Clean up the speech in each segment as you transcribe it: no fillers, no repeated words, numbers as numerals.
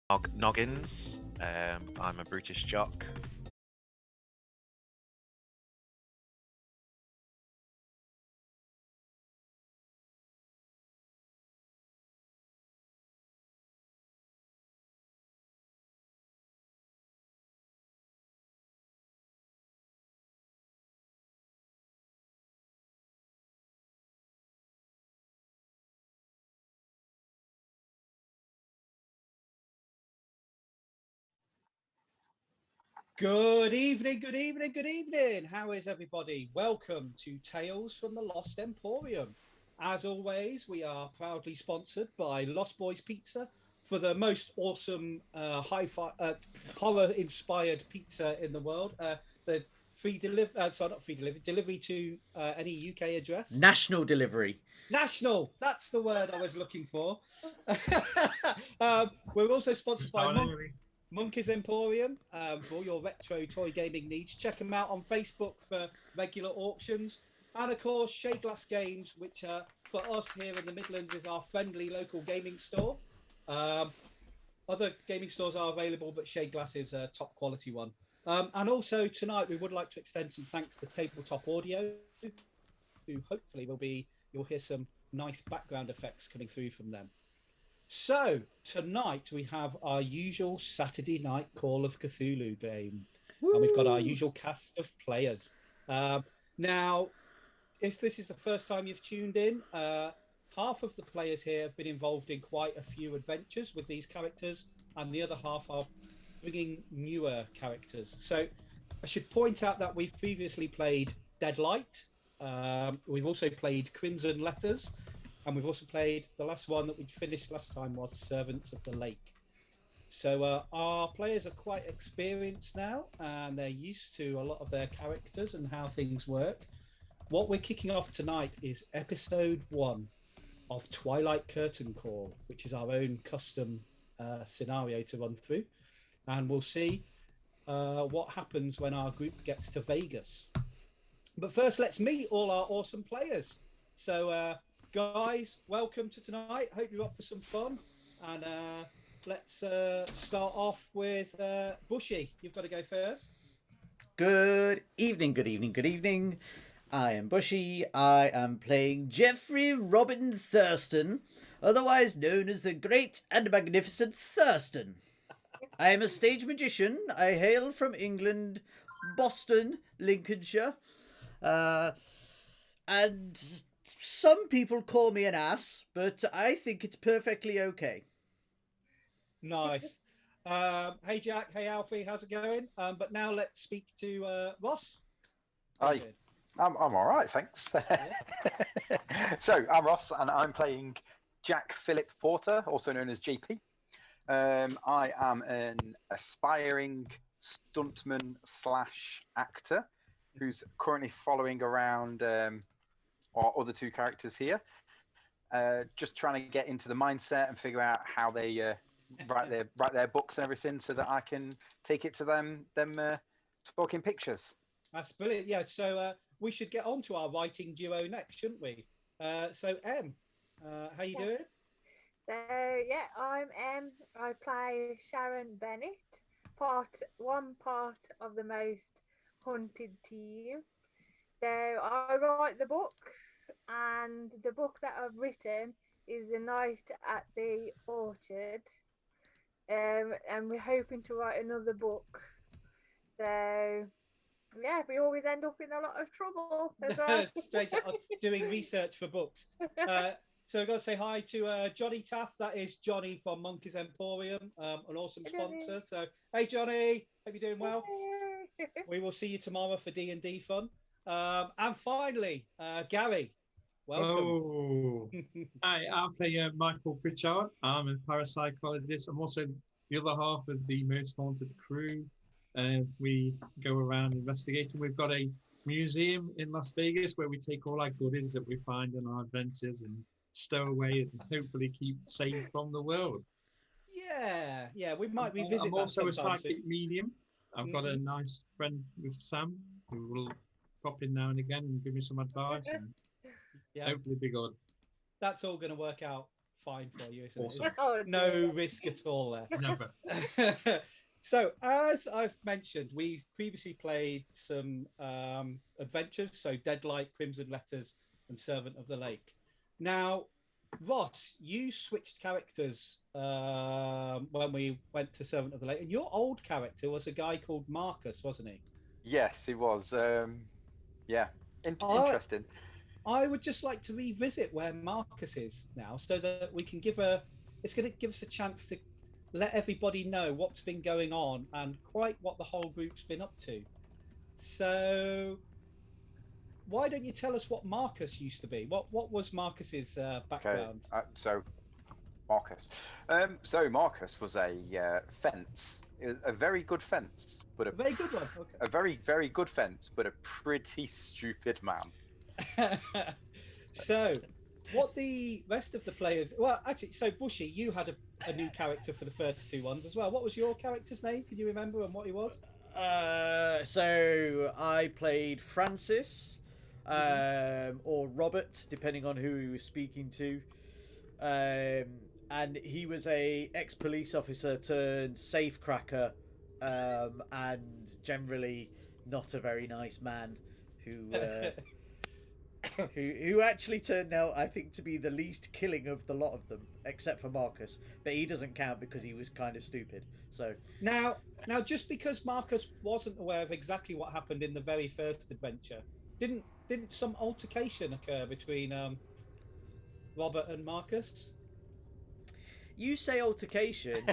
Noggins. I'm a Brutish jock. Good evening, good evening, good evening. How is everybody? Welcome to Tales from the Lost Emporium. As always, we are proudly sponsored by Lost Boys Pizza for the most awesome hi-fi horror-inspired pizza in the world. The free delivery, sorry, not free delivery, delivery to any UK address. National delivery. National, that's the word I was looking for. We're also sponsored by Monkey's Emporium for all your retro toy gaming needs. Check them out on Facebook for regular auctions. And of course, Shade Glass Games, which for us here in the Midlands is our friendly local gaming store. Other gaming stores are available, but Shade Glass is a top quality one. And also tonight, we would like to extend some thanks to Tabletop Audio, who hopefully you'll hear some nice background effects coming through from them. So tonight we have our usual Saturday night Call of Cthulhu game. Woo! And we've got our usual cast of players. Now, if this is the first time you've tuned in, half of the players here have been involved in quite a few adventures with these characters, and the other half are bringing newer characters. So I should point out that we've previously played Deadlight. We've also played Crimson Letters. And we've also played, the last one that we finished last time was Servants of the Lake. So our players are quite experienced now, and they're used to a lot of their characters and how things work. What we're kicking off tonight is episode 1 of Twilight Curtain Call, which is our own custom scenario to run through. And we'll see what happens when our group gets to Vegas. But first, let's meet all our awesome players. So, guys, welcome to tonight. Hope you're up for some fun. And let's start off with Bushy. You've got to go first. Good evening, good evening, good evening. I am Bushy. I am playing Geoffrey Robin Thurston, otherwise known as the Great and Magnificent Thurston. I am a stage magician. I hail from England, Boston, Lincolnshire. And some people call me an ass, but I think it's perfectly okay. Nice. Hey, Jack. Hey, Alfie. How's it going? But now let's speak to Ross. Hi. I'm all right, thanks. So I'm Ross, and I'm playing Jack Philip Porter, also known as JP. I am an aspiring stuntman / actor who's currently following around our other two characters here, just trying to get into the mindset and figure out how they write their books and everything, so that I can take it to them talking pictures. That's brilliant. Yeah. So we should get on to our writing duo next, shouldn't we? So Em, how you doing? So yeah, I'm Em. I play Sharon Bennett, one part of the most haunted team. So I write the books, and the book that I've written is The Night at the Orchard. And we're hoping to write another book. So yeah, we always end up in a lot of trouble as well. Straight up doing research for books. So I've got to say hi to Johnny Taft. That is Johnny from Monkey's Emporium, an awesome sponsor. So hey Johnny, hope you're doing well. We will see you tomorrow for D&D fun. And finally, Gary, welcome. Oh, hi, I'm playing Michael Pritchard. I'm a parapsychologist. I'm also the other half of the Most Haunted crew. We go around investigating. We've got a museum in Las Vegas where we take all our goodies that we find in our adventures and stow away and hopefully keep safe from the world. Yeah, we might revisit I'm also a psychic soon. medium. I've got a nice friend with Sam who will pop in now and again and give me some advice, and hopefully be good. That's all going to work out fine for you, isn't Awesome. it? Oh, No dear. risk at all there. Never. So, as I've mentioned, we've previously played some adventures, so Deadlight, Crimson Letters, and Servant of the Lake. Now, Ross, you switched characters when we went to Servant of the Lake, and your old character was a guy called Marcus, wasn't he? Yes, he was. Yeah, interesting. I would just like to revisit where Marcus is now, so that we can it's going to give us a chance to let everybody know what's been going on and quite what the whole group's been up to. So, why don't you tell us what Marcus used to be? What was Marcus's background? Okay. So, Marcus. So Marcus was a fence. It was a very good fence, but A very good one. Okay. a very, very good fence, but a pretty stupid man. So, what the rest of the players? Well, actually, so Bushy, you had a new character for the first two ones as well. What was your character's name? Can you remember and what he was? So I played Francis, or Robert, depending on who he was speaking to, and he was a ex-police officer turned safecracker, and generally not a very nice man who. Who actually turned out, I think, to be the least killing of the lot of them, except for Marcus. But he doesn't count because he was kind of stupid. So Now, just because Marcus wasn't aware of exactly what happened in the very first adventure, didn't some altercation occur between Robert and Marcus? you say altercation,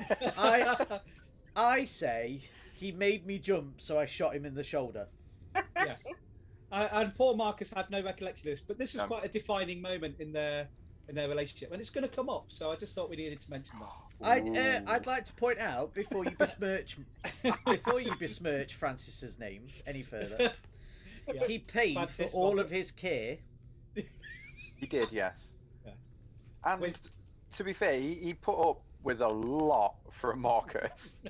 I say he made me jump, so I shot him in the shoulder. Yes. And poor Marcus had no recollection of this, but this was Um, quite a defining moment in their relationship, and it's going to come up. So I just thought we needed to mention that. I'd like to point out before you besmirch Francis's name any further, Yeah. he paid Francis for all Robert. of his care. He did, yes. Yes. And With- to be fair, he put up with a lot from Marcus,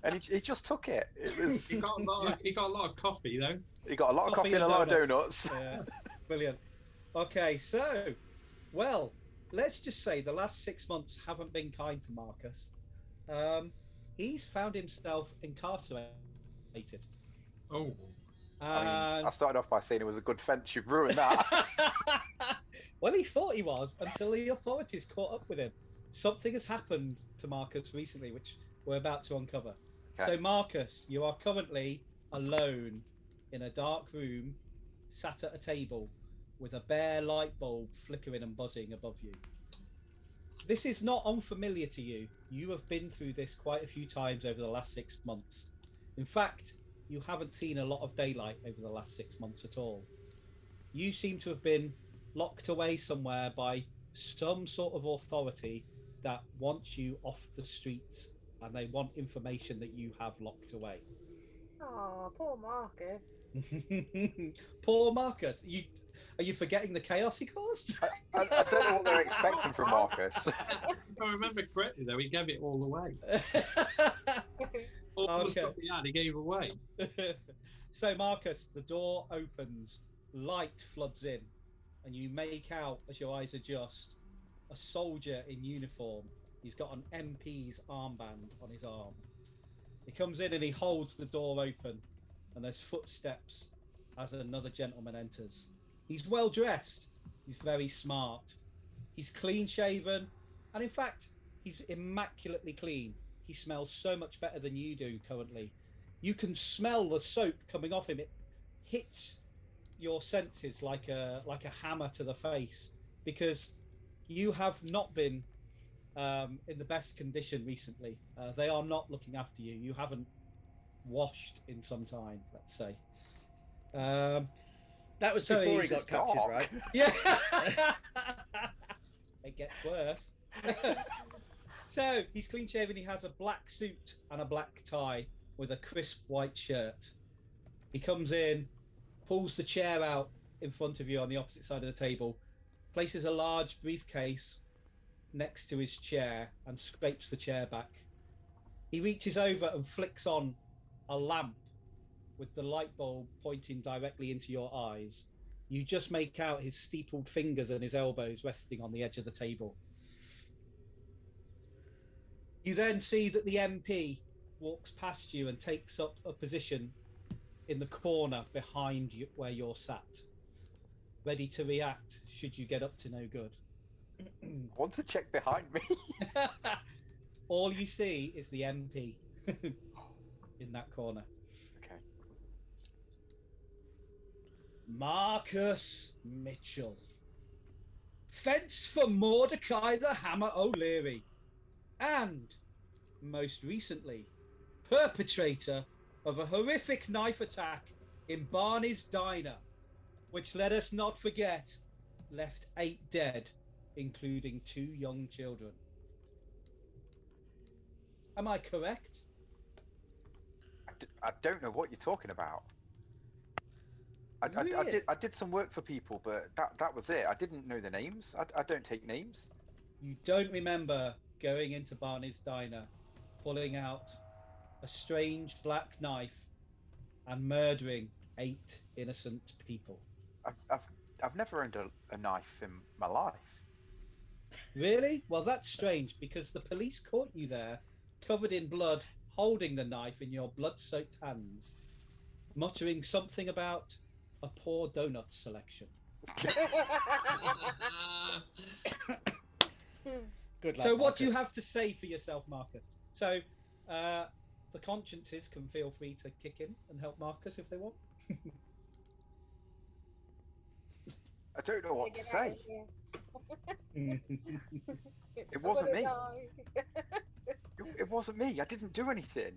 and he just took it. It was He got a lot of coffee though. he got a lot of coffee and a lot of donuts. Yeah, brilliant. Okay, so, well, let's just say the last 6 months haven't been kind to Marcus. He's found himself incarcerated. Oh, I started off by saying it was a good fence. You've ruined that. Well, he thought he was until the authorities caught up with him. Something has happened to Marcus recently, which we're about to uncover. Okay. So, Marcus, you are currently alone in a dark room, sat at a table with a bare light bulb flickering and buzzing above you. This is not unfamiliar to you. You have been through this quite a few times over the last 6 months. In fact, you haven't seen a lot of daylight over the last 6 months at all. You seem to have been locked away somewhere by some sort of authority that wants you off the streets, and they want information that you have locked away. Oh, poor Marcus. Poor Marcus. Are you forgetting the chaos he caused? I don't know what they're expecting from Marcus. if I remember correctly though, he gave it all away. All the Okay. stuff he had, he gave away. So, Marcus, the door opens, light floods in, and you make out, as your eyes adjust, a soldier in uniform. He's got an MP's armband on his arm. He comes in and he holds the door open, and there's footsteps as another gentleman enters. He's well dressed. He's very smart. He's clean shaven, and in fact, he's immaculately clean. He smells so much better than you do currently. You can smell the soap coming off him. It hits your senses like a hammer to the face, because you have not been in the best condition recently. They are not looking after you. You haven't washed in some time, let's say. That was So before he he's got just captured, dark. right? Yeah. It gets worse. So he's clean shaven. He has a black suit and a black tie with a crisp white shirt. He comes in, pulls the chair out in front of you on the opposite side of the table, places a large briefcase next to his chair and scrapes the chair back. He reaches over and flicks on a lamp with the light bulb pointing directly into your eyes. You just make out his steepled fingers and his elbows resting on the edge of the table. You then see that the MP walks past you and takes up a position in the corner behind you where you're sat, ready to react should you get up to no good. Want to check behind me? All you see is the MP in that corner. Okay. Marcus Mitchell. Fence for Mordecai the Hammer O'Leary. And, most recently, perpetrator of a horrific knife attack in Barney's Diner, which, let us not forget, left 8 dead, including 2 young children. Am I correct? I don't know what you're talking about. I did some work for people, but that was it. I didn't know the names. I don't take names. You don't remember going into Barney's Diner, pulling out a strange black knife and murdering 8 innocent people. I've never owned a knife in my life. Really? Well, that's strange because the police caught you there, covered in blood, holding the knife in your blood-soaked hands, muttering something about a poor donut selection. Good luck, So what do you Marcus. have to say for yourself, Marcus? So the consciences can feel free to kick in and help Marcus if they want. I don't know what to say. It wasn't me. It wasn't me. I didn't do anything.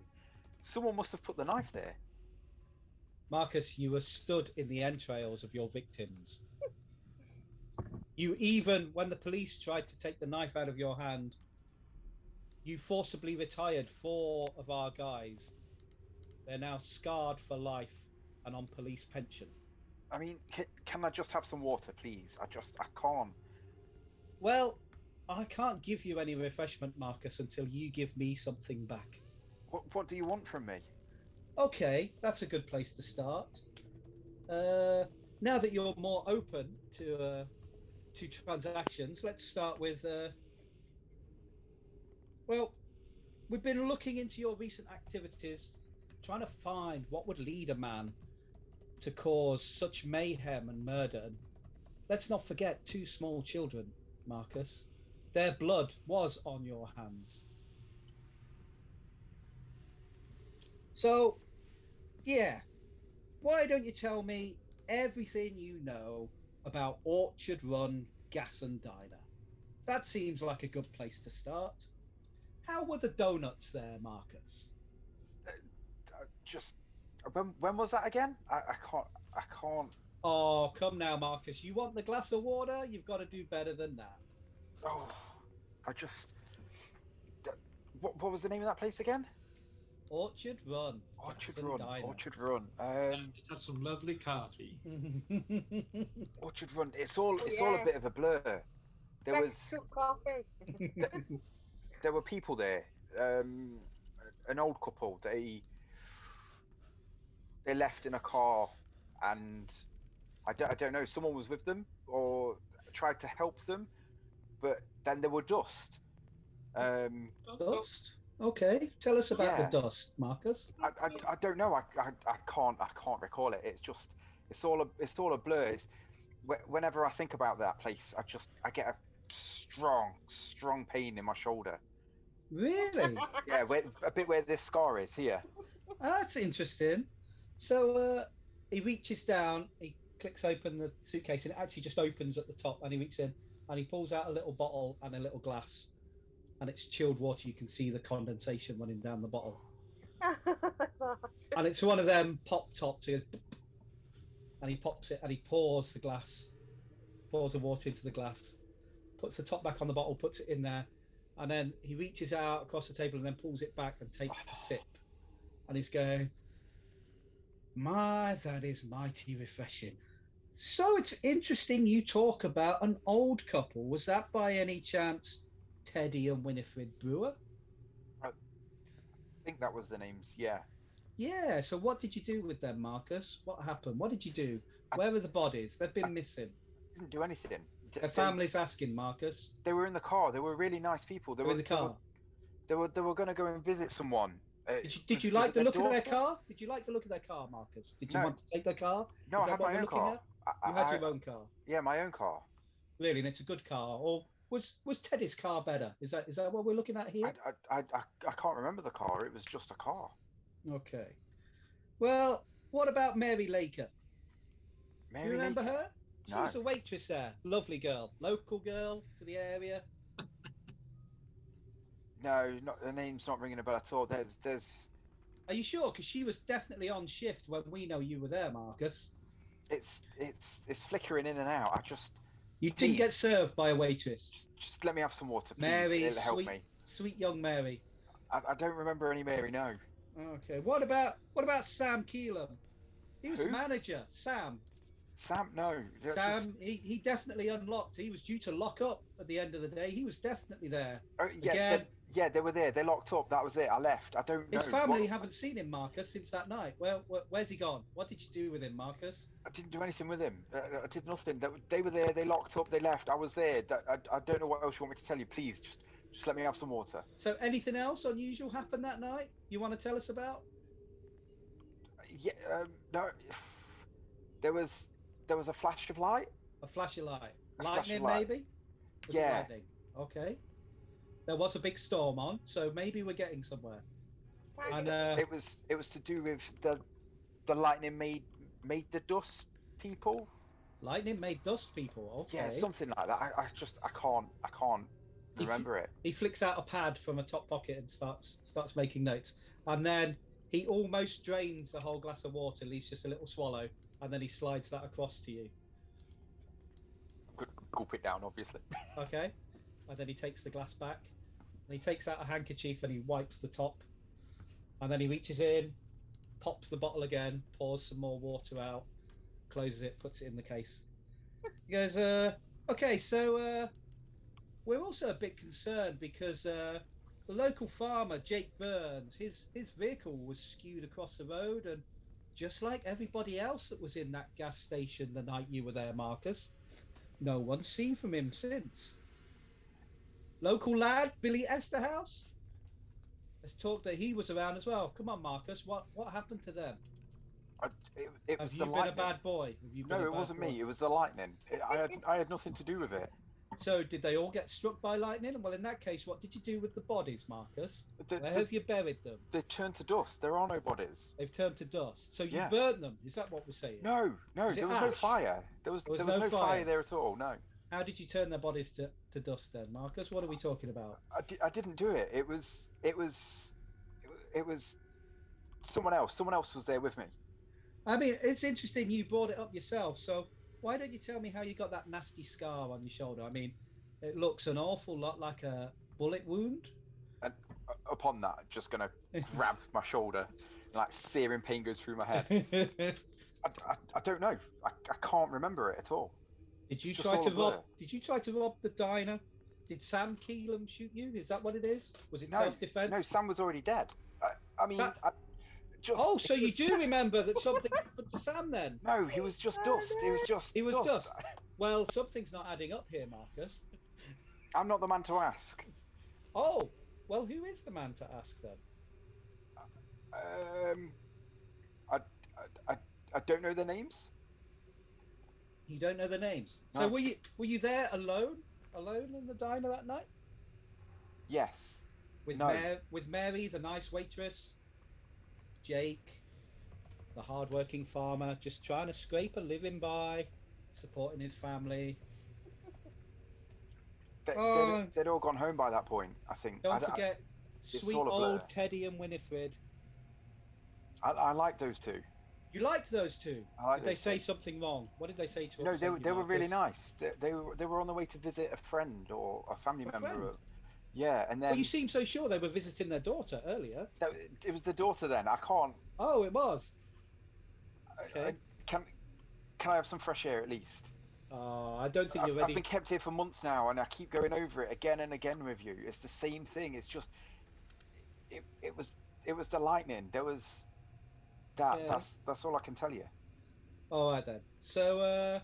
Someone must have put the knife there. Marcus, you were stood in the entrails of your victims. You even, when the police tried to take the knife out of your hand, you forcibly retired 4 of our guys. They're now scarred for life and on police pension. I mean, can I just have some water, please? I can't. Well, I can't give you any refreshment, Marcus, until you give me something back. What do you want from me? Okay, that's a good place to start. Now that you're more open to transactions, let's start with. Well, we've been looking into your recent activities, trying to find what would lead a man to cause such mayhem and murder. And let's not forget 2 small children, Marcus. Their blood was on your hands. So, yeah, why don't you tell me everything you know about Orchard Run Gas and Diner? That seems like a good place to start. How were the donuts there, Marcus? Just when was that again? I can't. Oh, come now, Marcus. You want the glass of water? You've got to do better than that. Oh, what was the name of that place again? Orchard Run. Orchard Gas and Run. Diner. Orchard Run. It's had some lovely coffee. Orchard Run. It's all a bit of a blur. There was coffee. there were people there. An old couple. They left in a car, and I don't know. Someone was with them or tried to help them, but then there were dust. Dust? Okay. Tell us about Yeah. the dust, Marcus. I don't know. I can't recall it. It's all a blur. Whenever I think about that place, I get a strong pain in my shoulder. Really? Yeah, a bit where this scar is here. That's interesting. So he reaches down, he clicks open the suitcase, and it actually just opens at the top, and he reaches in and he pulls out a little bottle and a little glass, and it's chilled water. You can see the condensation running down the bottle. And it's one of them pop tops. He goes, and he pops it and he pours the water into the glass, puts the top back on the bottle, puts it in there, and then he reaches out across the table and then pulls it back and takes a sip. And he's going, my, that is mighty refreshing. So it's interesting you talk about an old couple. Was that by any chance Teddy and Winifred Brewer? I think that was the names. Yeah. Yeah. So what did you do with them, Marcus? What happened? What did you do? I- Where are the bodies? They've I- been missing. Didn't do anything. Their family's asking, Marcus. They were in the car. They were really nice people. They're in the car. They were going to go and visit someone. Did you Was like it the their look of their daughter? car? Did you like the look of their car, Marcus? Did you No. want to take their car? No, Is I that had what my we're own looking car. at? You had your own car. Yeah, my own car. Really, and it's a good car. Or was Teddy's car better? Is that what we're looking at here? I can't remember the car. It was just a car. Okay. Well, what about Mary Laker? Mary You remember Laker? her? She No. was a waitress there. Lovely girl. Local girl to the area. No, not the name's not ringing a bell at all. There's Are you sure? Because she was definitely on shift when we know you were there, Marcus. it's flickering in and out. You didn't get Please. served by a waitress. Just let me have some water, please. Mary, It'll help me. sweet young Mary. I don't remember any Mary. No. Okay. What about Sam Keelan? He was Who? manager. Sam. Sam, no. Sam, he definitely unlocked. He was due to lock up at the end of the day. He was definitely there. Yeah, Again. they were there. They locked up. That was it. I left. I don't know. His family haven't seen him, Marcus, since that night. Where's he gone? What did you do with him, Marcus? I didn't do anything with him. I did nothing. They were there. They locked up. They left. I was there. I don't know what else you want me to tell you. Please, just let me have some water. So anything else unusual happened that night you want to tell us about? Yeah. No. There was a flash of light. A flash of light. A flash of Lightning, light. maybe? Was it Yeah. lightning? Okay. There was a big storm on, so maybe we're getting somewhere. And It was to do with the lightning made the dust people. lightning made dust people. Okay. Yeah, something like that. I can't remember it. He flicks out a pad from a top pocket and starts making notes. And then he almost drains the whole glass of water, leaves just a little swallow, and then he slides that across to you. Could gulp it down, obviously. Okay. And then he takes the glass back, and he takes out a handkerchief and he wipes the top. And then he reaches in, pops the bottle again, pours some more water out, closes it, puts it in the case. He goes, okay, so we're also a bit concerned because the local farmer, Jake Burns, his vehicle was skewed across the road, and just like everybody else that was in that gas station the night you were there, Marcus, no one's seen from him since. Local lad, Billy Esterhouse, let's talk that he was around as well. Come on, Marcus, what happened to them? It was Have the you been lightning. a bad boy? Have you been No, a it bad wasn't boy? me. It was the lightning. I had nothing to do with it. So did they all get struck by lightning? Well, in that case, what did you do with the bodies, Marcus? The- Where the- have you buried them? They turned to dust. There are no bodies. They've turned to dust. So you Yeah. burnt them. Is that what we're saying? No, Was it there was no ash? fire. There was There was no no fire fire. there at all. No, How did you turn their bodies to dust then, Marcus? What are we talking about? I didn't do it. It was someone else. Someone else was there with me. I mean, it's interesting you brought it up yourself. So why don't you tell me how you got that nasty scar on your shoulder? I mean, it looks an awful lot like a bullet wound. And upon that, just gonna grab my shoulder, and like searing pain goes through my head. I don't know. I can't remember it at all. Did you It's just try all to a blur. rob? Did you try to rob the diner? Did Sam Keelan shoot you? Is that what it is? Was it No, self-defense? No, Sam was already dead. I mean, Sam- just. Oh, so you do remember that something happened to Sam then? No, he was just dust. It was just. He was dust. dust. Well, something's not adding up here, Marcus. I'm not the man to ask. Oh, well, who is the man to ask then? I don't know their names. You don't know the names. No. So were you there alone in the diner that night Yes. with No. with Mary, the nice waitress, Jake, the hard-working farmer, just trying to scrape a living by, supporting his family. Oh. They'd all gone home by that point, I think. Don't forget sweet all a blur. old Teddy and Winifred. I like those two. You liked those two. I like Did they those say two. something wrong? What did they say to No, upset they you, were really Marcus? nice. They were on the way to visit a friend or a family A member. friend? Yeah, and then Well, you seem so sure they were visiting their daughter earlier. no, it was the daughter. Then I can't. Oh, it was. Okay. Can I have some fresh air at least? I don't think you're I've ready. been kept here for months now, and I keep going over it again and again with you. It's the same thing. It's just it was the lightning. There was That's all I can tell you. All right then. So,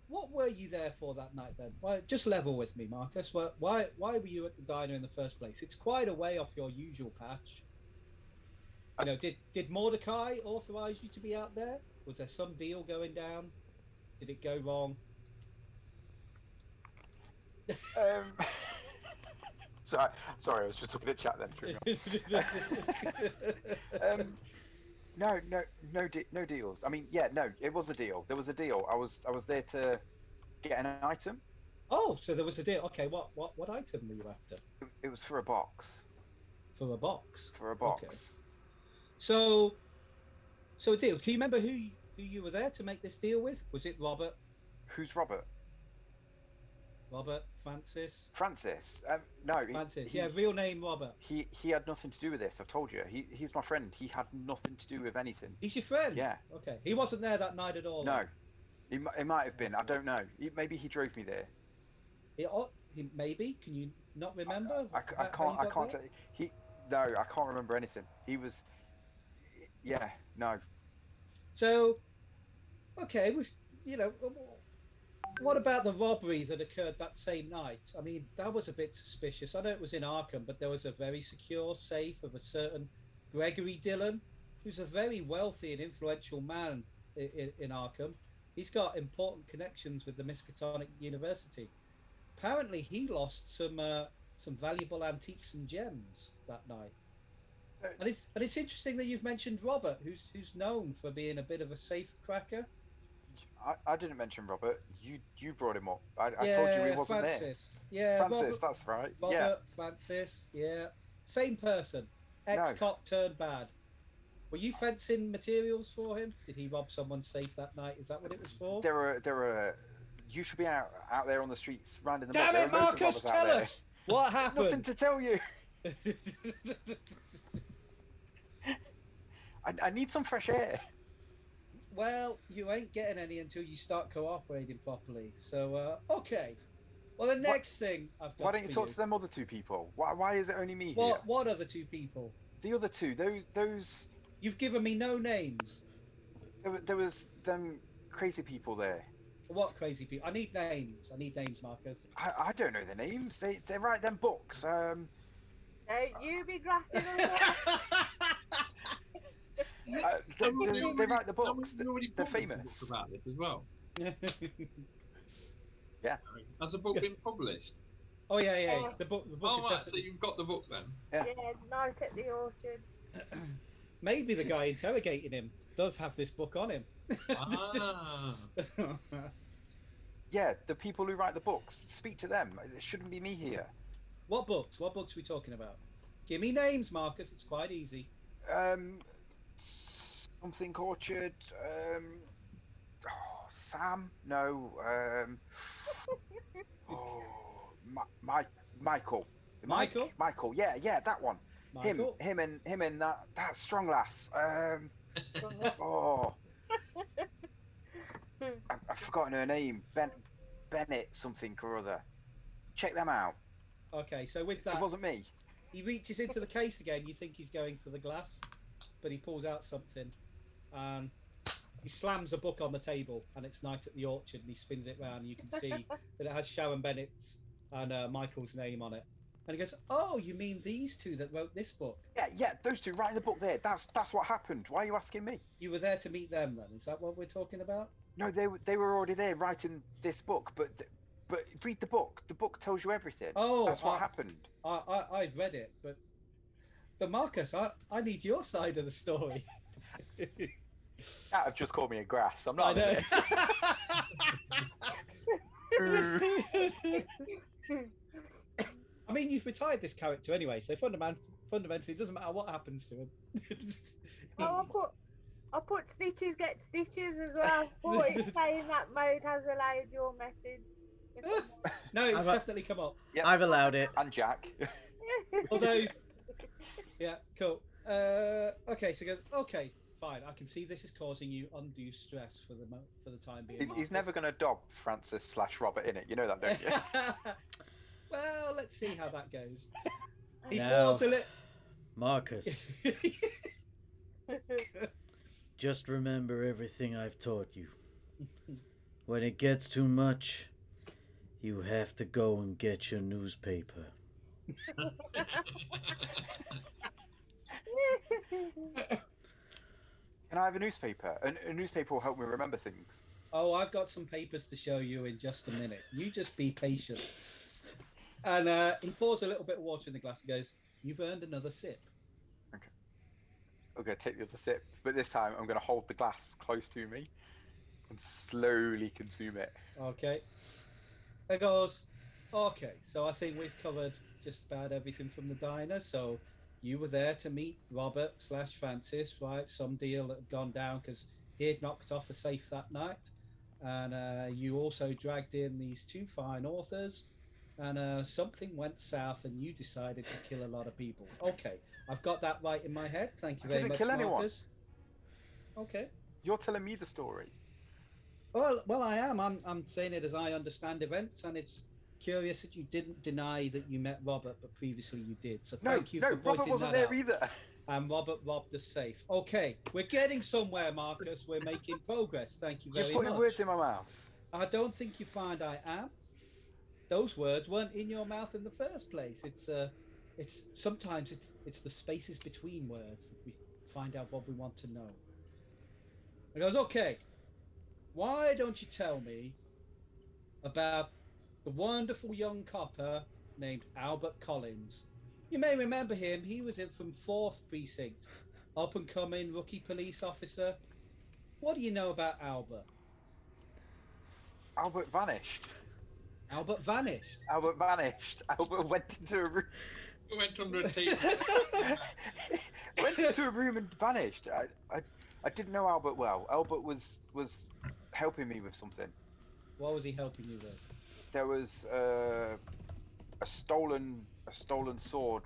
what were you there for that night then? Why, just level with me, Marcus. Why were you at the diner in the first place? It's quite a way off your usual patch. You know, did Mordecai authorize you to be out there? Was there some deal going down? Did it go wrong? Sorry, I was just looking at chat then. No deals. I mean, yeah, no, it was a deal. There was a deal. I was there to get an item. Oh, so there was a deal. Okay, what item were you after? It was for a box. For a box. For a box. Okay. So a deal. Can you remember who you were there to make this deal with? Was it Robert? Who's Robert? Robert Francis. Francis. No. Francis. Yeah, real name Robert. He had nothing to do with this. I've told you. He's my friend. He had nothing to do with anything. He's your friend. Yeah. Okay. He wasn't there that night at all. No. He might have been. I don't know. Maybe he drove me there. He maybe. Can you not remember? I can't say. No, I can't remember anything. He was. Yeah. No. So, okay, what about the robbery that occurred that same night? I mean, that was a bit suspicious. I know it was in Arkham, but there was a very secure safe of a certain Gregory Dillon, who's a very wealthy and influential man in Arkham. He's got important connections with the Miskatonic University. Apparently, he lost some valuable antiques and gems that night. And it's interesting that you've mentioned Robert, who's known for being a bit of a safe cracker. I didn't mention Robert. You brought him up. I told you he wasn't Francis. there. Yeah, Francis, Robert, that's right. Robert, yeah. Francis, yeah. Same person. Ex-cop turned bad. Were you fencing materials for him? Did he rob someone's safe that night? Is that what it was for? There were. You should be out there on the streets, rounding the. Damn it, Marcus! Tell us what happened. Nothing to tell you. I need some fresh air. Well, you ain't getting any until you start cooperating properly. So, okay. Well, the next thing I've got. Why don't you talk to them other two people? Why is it only me here? What other two people? The other two. Those. You've given me no names. There was them crazy people there. What crazy people? I need names. Marcus. I don't know the names. They write them books. Don't you be grassing they write the books. They're famous. About this as well. Yeah. Has the book been published? Oh yeah. The book. Oh is right, definitely... so you've got the book then. Yeah. Night at the Orchard. Maybe the guy interrogating him does have this book on him. Ah. Yeah, the people who write the books. Speak to them. It shouldn't be me here. What books? What books are we talking about? Give me names, Marcus. It's quite easy. Something Orchard. Sam? No. Michael. Michael. Yeah, that one. Michael? Him and that strong lass. I've forgotten her name. Bennett something or other. Check them out. Okay, so with that, it wasn't me. He reaches into the case again. You think he's going for the glass, but he pulls out something, and he slams a book on the table, and it's Night at the Orchard, and he spins it round, and you can see that it has Sharon Bennett's and Michael's name on it. And he goes, "Oh, you mean these two that wrote this book?" Yeah, those two writing the book there. That's what happened. Why are you asking me? You were there to meet them, then? Is that what we're talking about? No, they were already there writing this book, but read the book. The book tells you everything. Oh, that's what happened. I've read it, but Marcus, I need your side of the story. That have just called me a grass. I'm not. I know. I mean, you've retired this character anyway, so fundamentally, it doesn't matter what happens to him. I put snitches get stitches as well. But it's saying that mode has allowed your message. No, it's definitely come up. Yep. I've allowed it. And Jack. Although, yeah, cool. Okay, so okay, fine. I can see this is causing you undue stress for the time being. He's never going to dob Francis/Robert in it. You know that, don't you? Well, let's see how that goes. He now, pulls a little. Marcus, Just remember everything I've taught you. When it gets too much, you have to go and get your newspaper. Can I have a newspaper? A newspaper will help me remember things. Oh, I've got some papers to show you in just a minute. You just be patient. And he pours a little bit of water in the glass and goes, "You've earned another sip." Okay. I'm going to take the other sip, but this time I'm going to hold the glass close to me and slowly consume it. Okay. It goes, "Okay, so I think we've covered just about everything from the diner. So you were there to meet Robert/Francis, right? Some deal that had gone down because he had knocked off a safe that night. And you also dragged in these two fine authors. And something went south and you decided to kill a lot of people. Okay, I've got that right in my head. Thank you I very didn't much, kill anyone. Marcus. Okay. You're telling me the story. Well, I am. I'm saying it as I understand events, and it's curious that you didn't deny that you met Robert, but previously you did. So thank you for Robert pointing wasn't that there out. either. And Robert robbed the safe. Okay, we're getting somewhere, Marcus. We're making progress. Thank you very You're putting much. words in my mouth. I don't think you find I am. Those words weren't in your mouth in the first place. It's sometimes it's the spaces between words that we find out what we want to know. He goes, okay. Why don't you tell me about the wonderful young copper named Albert Collins? You may remember him. He was in from 4th Precinct, up and coming rookie police officer. What do you know about Albert? Albert vanished. Albert vanished. Albert vanished. Albert went into a room. We went under a table. Went into a room and vanished. I didn't know Albert well. Albert was helping me with something. What was he helping you with? There was a stolen sword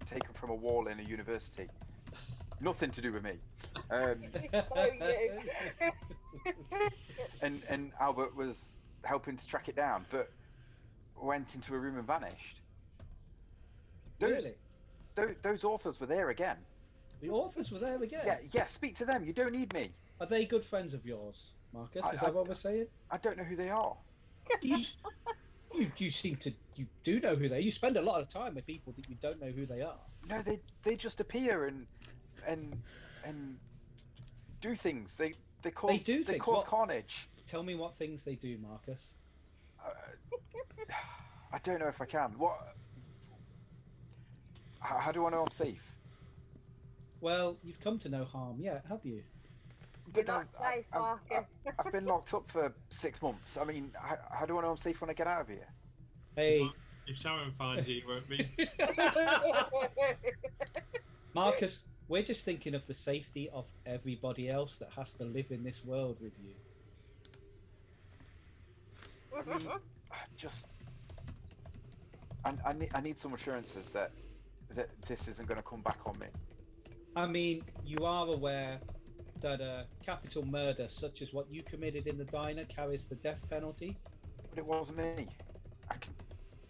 taken from a wall in a university. Nothing to do with me. And Albert was helping to track it down, but went into a room and vanished. Really? Those authors were there again. The authors were there again? Yeah, speak to them. You don't need me. Are they good friends of yours, Marcus? Is that what we're saying? I don't know who they are. You seem to, you do know who they are. You spend a lot of time with people that you don't know who they are. No, they just appear and do things. They cause carnage. Tell me what things they do, Marcus. I don't know if I can. What? How do I know I'm safe? Well, you've come to no harm yet, have you? You're not safe, Marcus. I've been locked up for 6 months. I mean, how do I know I'm safe when I get out of here? Hey, Well, if Sharon finds you, it won't be. Marcus, we're just thinking of the safety of everybody else that has to live in this world with you. I need some assurances that this isn't going to come back on me. I mean, you are aware that a capital murder such as what you committed in the diner carries the death penalty? But it wasn't me. I can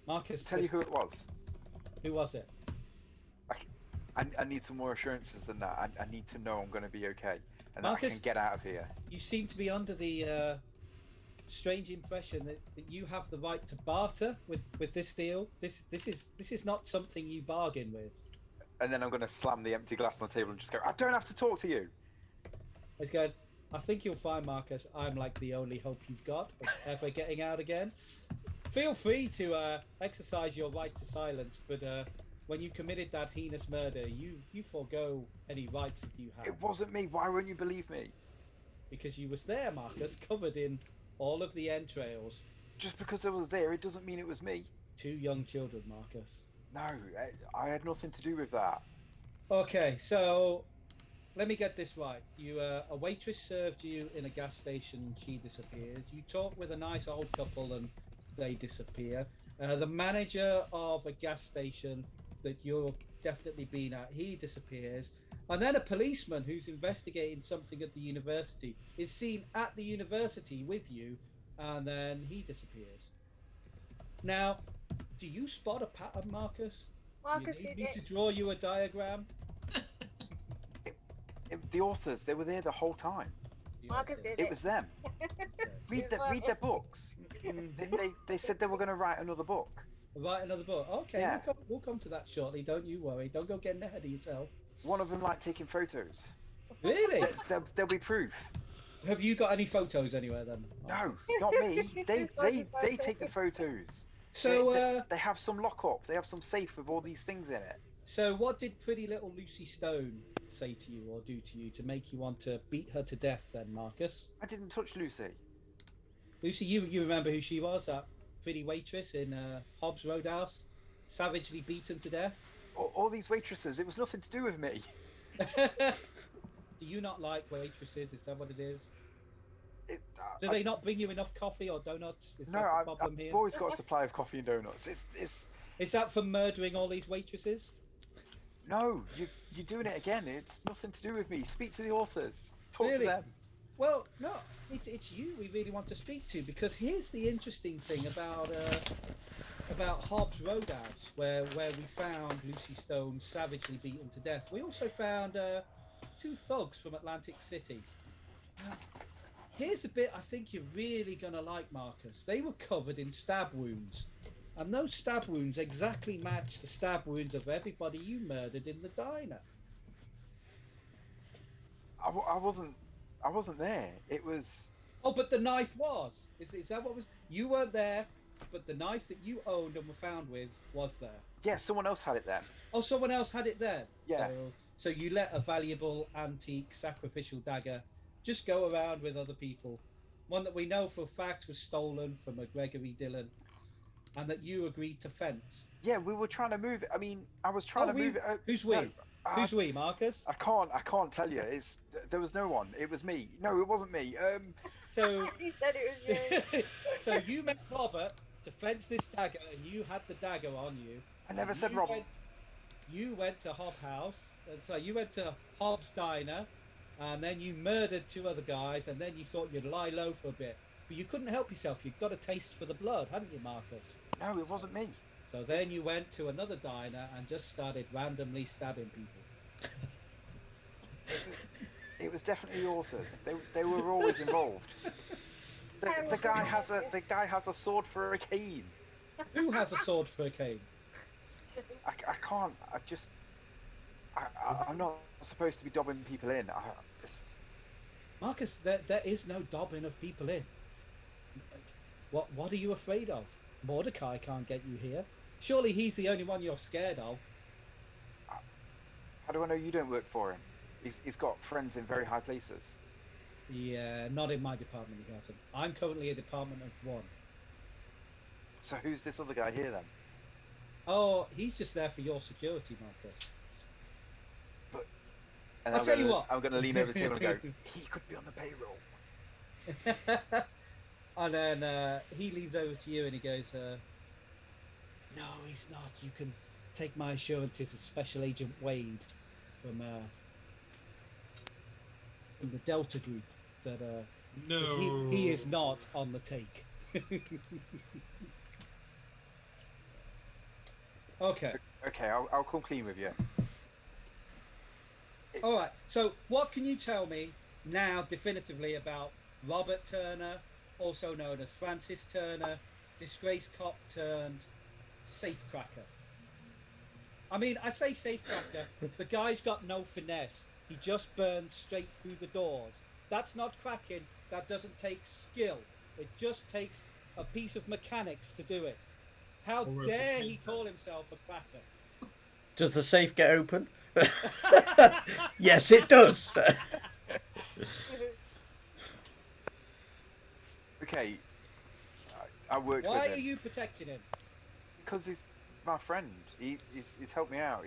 Marcus, tell you who it was. Who was it? I need some more assurances than that. I need to know I'm going to be okay and Marcus, that I can get out of here. You seem to be under the strange impression that you have the right to barter with this deal. This is not something you bargain with. And then I'm going to slam the empty glass on the table and just go, I don't have to talk to you. He's going, I think you'll find, Marcus, I'm like the only hope you've got of ever getting out again. Feel free to exercise your right to silence, but when you committed that heinous murder, you forego any rights that you have. It wasn't me. Why won't you believe me? Because you was there, Marcus, covered in all of the entrails. Just because I was there, it doesn't mean it was me. 2 young children, Marcus. No, I had nothing to do with that. Okay, so let me get this right. You, a waitress served you in a gas station. She disappears. You talk with a nice old couple, and they disappear. The manager of a gas station that you're definitely been at, he disappears. And then a policeman who's investigating something at the university is seen at the university with you, and then he disappears. Now, do you spot a pattern, Marcus? Marcus, Do you need me to draw you a diagram? The authors, they were there the whole time. Marcus did It was them. Read their books. They said they were going to write another book. Write another book. Okay, Yeah. we'll come to that shortly. Don't you worry. Don't go getting ahead of yourself. One of them liked taking photos. Really? There'll be proof. Have you got any photos anywhere then? No, not me. They take the photos. So they have some lockup. They have some safe with all these things in it. So what did pretty little Lucy Stone say to you or do to you to make you want to beat her to death then, Marcus? I didn't touch Lucy. Lucy, you remember who she was? That pretty waitress in Hobbs Roadhouse, savagely beaten to death? All these waitresses, it was nothing to do with me. Do you not like waitresses? Is that what it is? Do I- they not bring you enough coffee or donuts? Is No, that the problem I've here? always got a supply of coffee and donuts. Is that for murdering all these waitresses? No, you're doing it again. It's nothing to do with me. Speak to the authors. Talk Really? to them. Well, no, it's you we really want to speak to, because here's the interesting thing about Hobbs Roadhouse, where we found Lucy Stone savagely beaten to death. We also found 2 thugs from Atlantic City. Here's a bit I think you're really gonna like, Marcus. They were covered in stab wounds, and those stab wounds exactly match the stab wounds of everybody you murdered in the diner. I wasn't there. It was. Oh, but the knife was. Is that what was? You weren't there, but the knife that you owned and were found with was there. Yeah, someone else had it then. Oh, someone else had it then. Yeah. So you let a valuable, antique, sacrificial dagger just go around with other people. One that we know for a fact was stolen from a Gregory Dillon, and that you agreed to fence. Yeah, we were trying to move it. I mean, I was trying to move it. Who's we? No, Who's we, Marcus? I can't tell you. There was no one. It was me. No, it wasn't me. So He said it was you. so you met Robert to fence this dagger, and you had the dagger on you. I never And said Robert. You went to you went to Hobbs Diner, and then you murdered 2 other guys, and then you thought you'd lie low for a bit. But you couldn't help yourself. You'd got a taste for the blood, hadn't you, Marcus? No, it wasn't me. So then you went to another diner and just started randomly stabbing people. It was definitely the authors. They were always involved. The guy has a sword for a cane. Who has a sword for a cane? I can't. I'm not supposed to be dobbing people in. Marcus, there is no dobbing of people in. What are you afraid of? Mordecai can't get you here. Surely he's the only one you're scared of. How do I know you don't work for him? He's got friends in very high places. Yeah, not in my department, he hasn't. I'm currently a department of 1. So who's this other guy here then? Oh, he's just there for your security, Marcus. And I'll tell you what. I'm going to lean over to him and go, he could be on the payroll. And then he leans over to you and he goes, no, he's not. You can take my assurances as Special Agent Wade from the Delta Group that No. he is not on the take. Okay. Okay, I'll come clean with you. All right. So, what can you tell me now, definitively, about Robert Turner, also known as Francis Turner, disgraced cop turned safecracker? I mean, I say safecracker. The guy's got no finesse. He just burns straight through the doors. That's not cracking. That doesn't take skill. It just takes a piece of mechanics to do it. How Or a dare he computer. call himself a cracker? Does the safe get open? Yes, it does. Okay, I worked Why with are him. you protecting him? Because he's my friend. He's helped me out.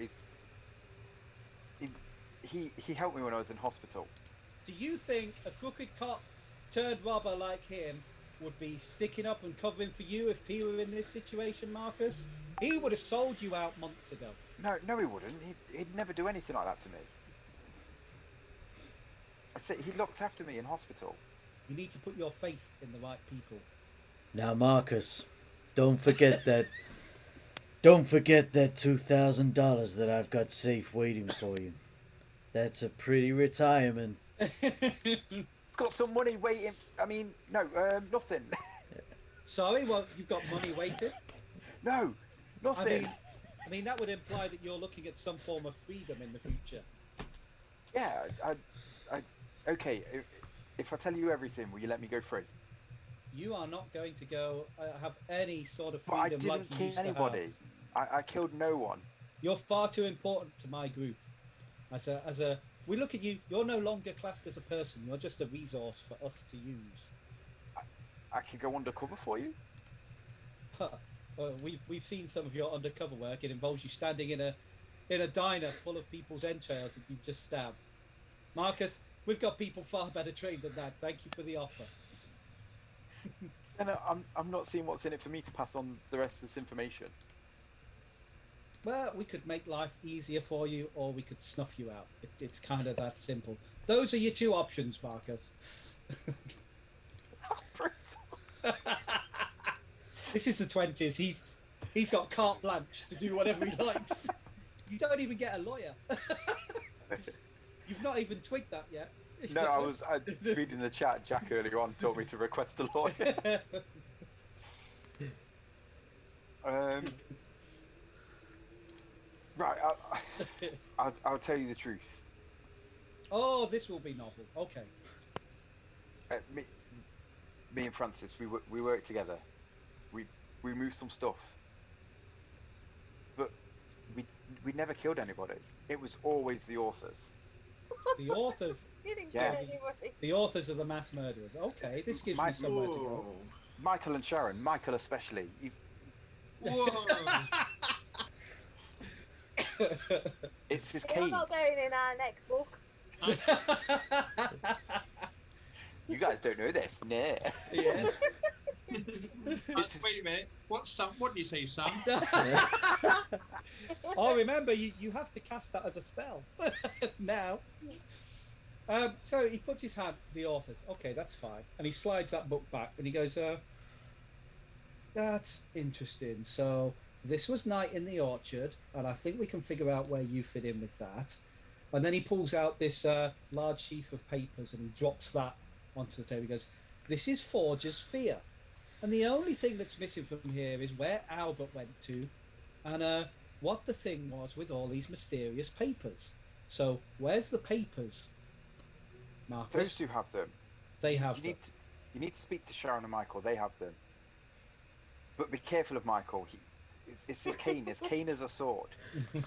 He helped me when I was in hospital. Do you think a crooked cop turned robber like him would be sticking up and covering for you if he were in this situation, Marcus? He would have sold you out months ago. No, he wouldn't. He'd never do anything like that to me. I said he looked after me in hospital. You need to put your faith in the right people. Now, Marcus, don't forget that. Don't forget that $2,000 that I've got safe waiting for you. That's a pretty retirement. It's got some money waiting. I mean, no, nothing. Sorry, well, you've got money waiting. No, nothing. I mean, that would imply that you're looking at some form of freedom in the future. Yeah, okay. If I tell you everything, will you let me go free? You are not going to go have any sort of But I freedom didn't like you kill used to have. anybody. I killed no one. You're far too important to my group. We look at you. You're no longer classed as a person. You're just a resource for us to use. I could go undercover for you. Well, we've seen some of your undercover work. It involves you standing in a diner full of people's entrails that you've just stabbed. Marcus, we've got people far better trained than that. Thank you for the offer. No, I'm not seeing what's in it for me to pass on the rest of this information. Well, we could make life easier for you, or we could snuff you out. It's kind of that simple. Those are your two options, Marcus. This is the 20s. He's got carte blanche to do whatever he likes. You don't even get a lawyer. You've not even twigged that yet. No, I was reading the chat. Jack earlier on told me to request a lawyer. Right, I'll tell you the truth. Oh, this will be novel. Okay. Me and Francis, we work together. We moved some stuff, but we never killed anybody. It was always the authors. The authors. You didn't Yeah. kill anybody. The authors are the mass murderers. Okay, this gives me somewhere to go. Michael and Sharon, Michael especially. Whoa! It's his You're cane. not going in our next book. You guys don't know this. Nah. Yeah. Wait a minute. What do you say, Sam? Oh, remember, you have to cast that as a spell now. So he puts his hand, the authors. Okay, that's fine. And he slides that book back and he goes, that's interesting. So this was Night in the Orchard, and I think we can figure out where you fit in with that. And then he pulls out this large sheaf of papers and he drops that onto the table. He goes, this is Forger's Fear. And the only thing that's missing from here is where Albert went to and what the thing was with all these mysterious papers. So where's the papers, Marcus? Those two have them. They have You them. need to speak to Sharon and Michael. They have them. But be careful of Michael. It's his cane. His cane is a sword. And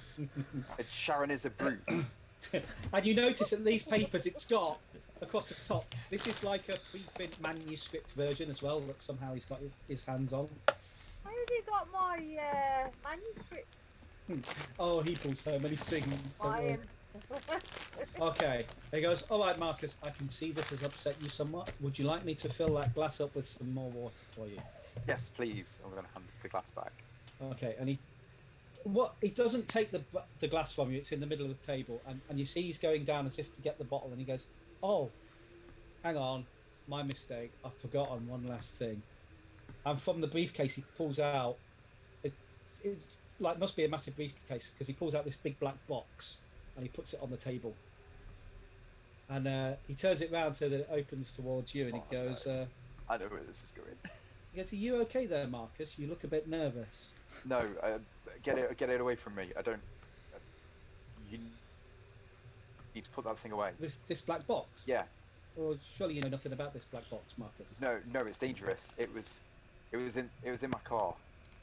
Sharon is a brute. And you notice that these papers, it's got across the top. This is like a preprint manuscript version as well that somehow he's got his hands on. How have you got my manuscript? Oh, he pulls so many strings. don't worry. Fine. Okay. He goes, all right, Marcus, I can see this has upset you somewhat. Would you like me to fill that glass up with some more water for you? Yes, please. I'm going to hand the glass back. Okay, and he doesn't take the glass from you. It's in the middle of the table, and you see he's going down as if to get the bottle, and he goes, oh, hang on, my mistake. I've forgotten one last thing. And from the briefcase he pulls out, it like must be a massive briefcase because he pulls out this big black box and he puts it on the table. And he turns it round so that it opens towards you, and he goes, I know where this is going. he goes, are you okay there, Marcus? You look a bit nervous. No, get it away from me. I don't. You need to put that thing away. This black box? Yeah. Well, surely you know nothing about this black box, Marcus. No, it's dangerous. It was in my car.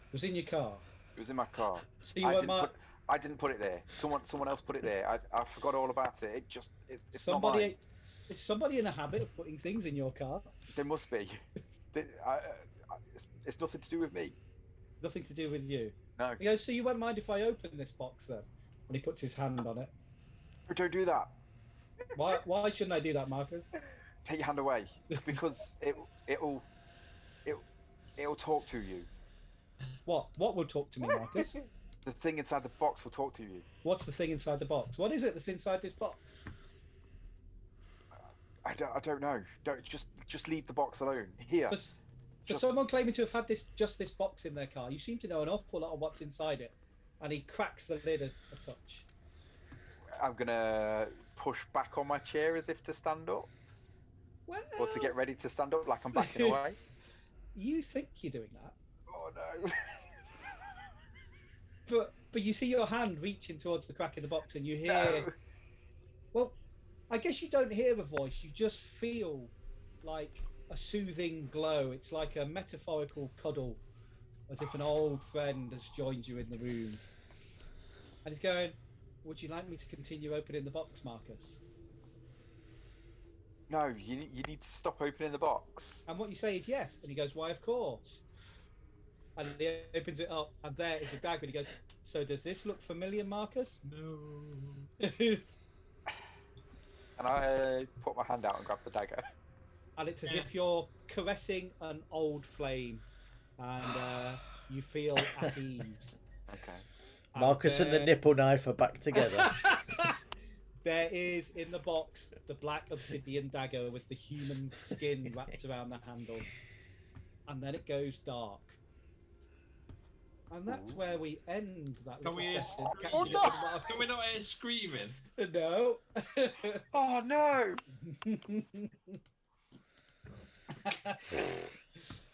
It was in your car. It was in my car. So you weren't I didn't put it there. Someone else put it there. I forgot all about it. It's not mine. Is somebody in a habit of putting things in your car? There must be. It's nothing to do with me. Nothing to do with you. No. He goes, so you won't mind if I open this box then? And he puts his hand on it. Don't do that. Why shouldn't I do that, Marcus? Take your hand away, because it'll talk to you. What will talk to me, Marcus? The thing inside the box will talk to you. What's the thing inside the box? What is it that's inside this box? I don't know. Don't just leave the box alone. Here. For someone claiming to have had this box in their car, you seem to know an awful lot of what's inside it. And he cracks the lid a touch. I'm gonna push back on my chair as if to stand up, Well, or to get ready to stand up, like I'm backing away. you think you're doing that, Oh no! but you see your hand reaching towards the crack in the box, and you hear. No. Well, I guess you don't hear the voice. You just feel like a soothing glow. It's like a metaphorical cuddle, as if an old friend has joined you in the room. And he's going, "Would you like me to continue opening the box, Marcus?" No, you need to stop opening the box. And what you say is yes. And he goes, "Why, of course." And he opens it up, and there is a dagger. And he goes, "So does this look familiar, Marcus?" No. And I put my hand out and grab the dagger. And it's as if you're caressing an old flame, and you feel at ease. Okay. Marcus and the nipple knife are back together. There is in the box the black obsidian dagger with the human skin wrapped around the handle. And then it goes dark. And that's where we end that Can little we hear session. Oh, Catching no! up with Marcus. Can we not hear screaming? No. Oh no!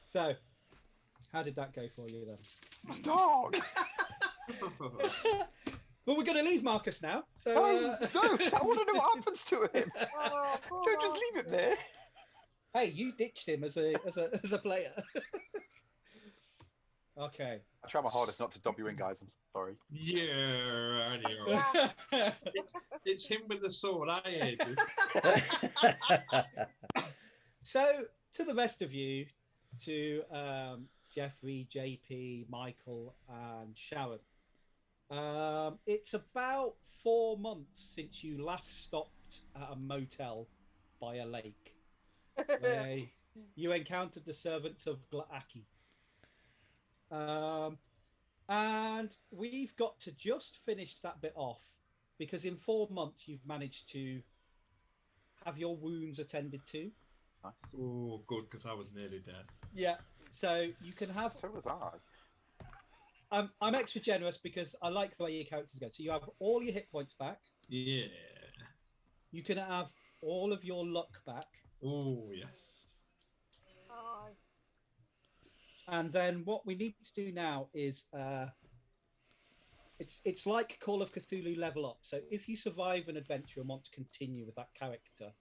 So, how did that go for you then? It's dark. Well, we're going to leave Marcus now. So, No, no! I want to know what happens to him. Don't just leave him there. Hey, you ditched him as a player. Okay. I try my hardest not to dob you in, guys. I'm sorry. Yeah, anyway. It's him with the sword. I hate it. So, to the rest of you, to Jeffrey, JP, Michael, and Sharon, it's about 4 months since you last stopped at a motel by a lake, where you encountered the servants of Glaaki. And we've got to just finish that bit off, because in 4 months you've managed to have your wounds attended to. Nice. Oh, good, because I was nearly dead. Yeah, so you can have. So was I. I'm extra generous because I like the way your characters go. So you have all your hit points back. Yeah. You can have all of your luck back. Oh, yes. Oh, And then what we need to do now is it's like Call of Cthulhu level up. So if you survive an adventure and want to continue with that character,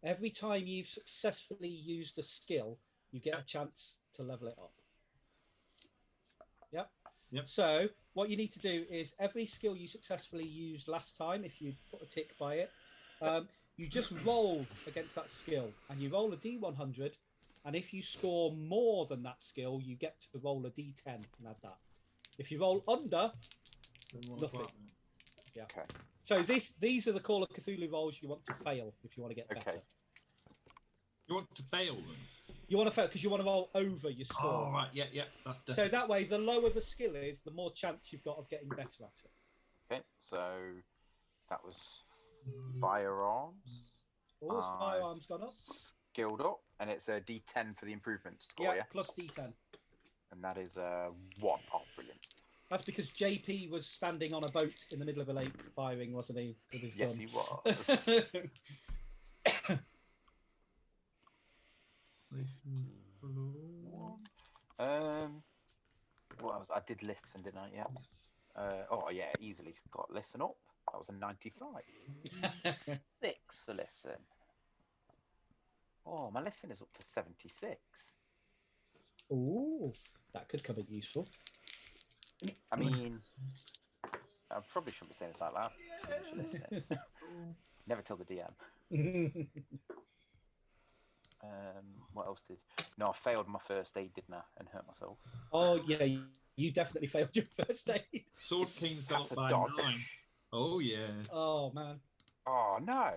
every time you've successfully used a skill, you get a chance to level it up. Yep. Yep. So what you need to do is every skill you successfully used last time, if you put a tick by it, you just roll against that skill, and you roll a D100. And if you score more than that skill, you get to roll a D10 and add that. If you roll under, nothing. Yeah. Okay. So these are the Call of Cthulhu rolls you want to fail if you want to get better. You want to fail them? You want to fail because you want to roll over your score. Oh, right, yeah. That's So definitely... that way, the lower the skill is, the more chance you've got of getting better at it. Okay, so that was firearms. Oh, his firearms gone up. Skilled up, and it's a D10 for the improvement score, Yeah, yeah? plus D10. And that is 1. Oh, brilliant. That's because JP was standing on a boat in the middle of a lake firing, wasn't he, with his gun? Yes, he was. What else? I did listen, didn't I? Yeah. Oh yeah, easily got listen up. That was a 95. 6 for listen. Oh, my listen is up to 76. Ooh, that could come in useful. I mean, I probably shouldn't be saying this out loud. Never tell the DM. What else did? No, I failed my first aid, didn't I, and hurt myself. Oh yeah, you definitely failed your first aid. Sword King's got That's a by dog. 9. Oh, yeah. Oh man. Oh no!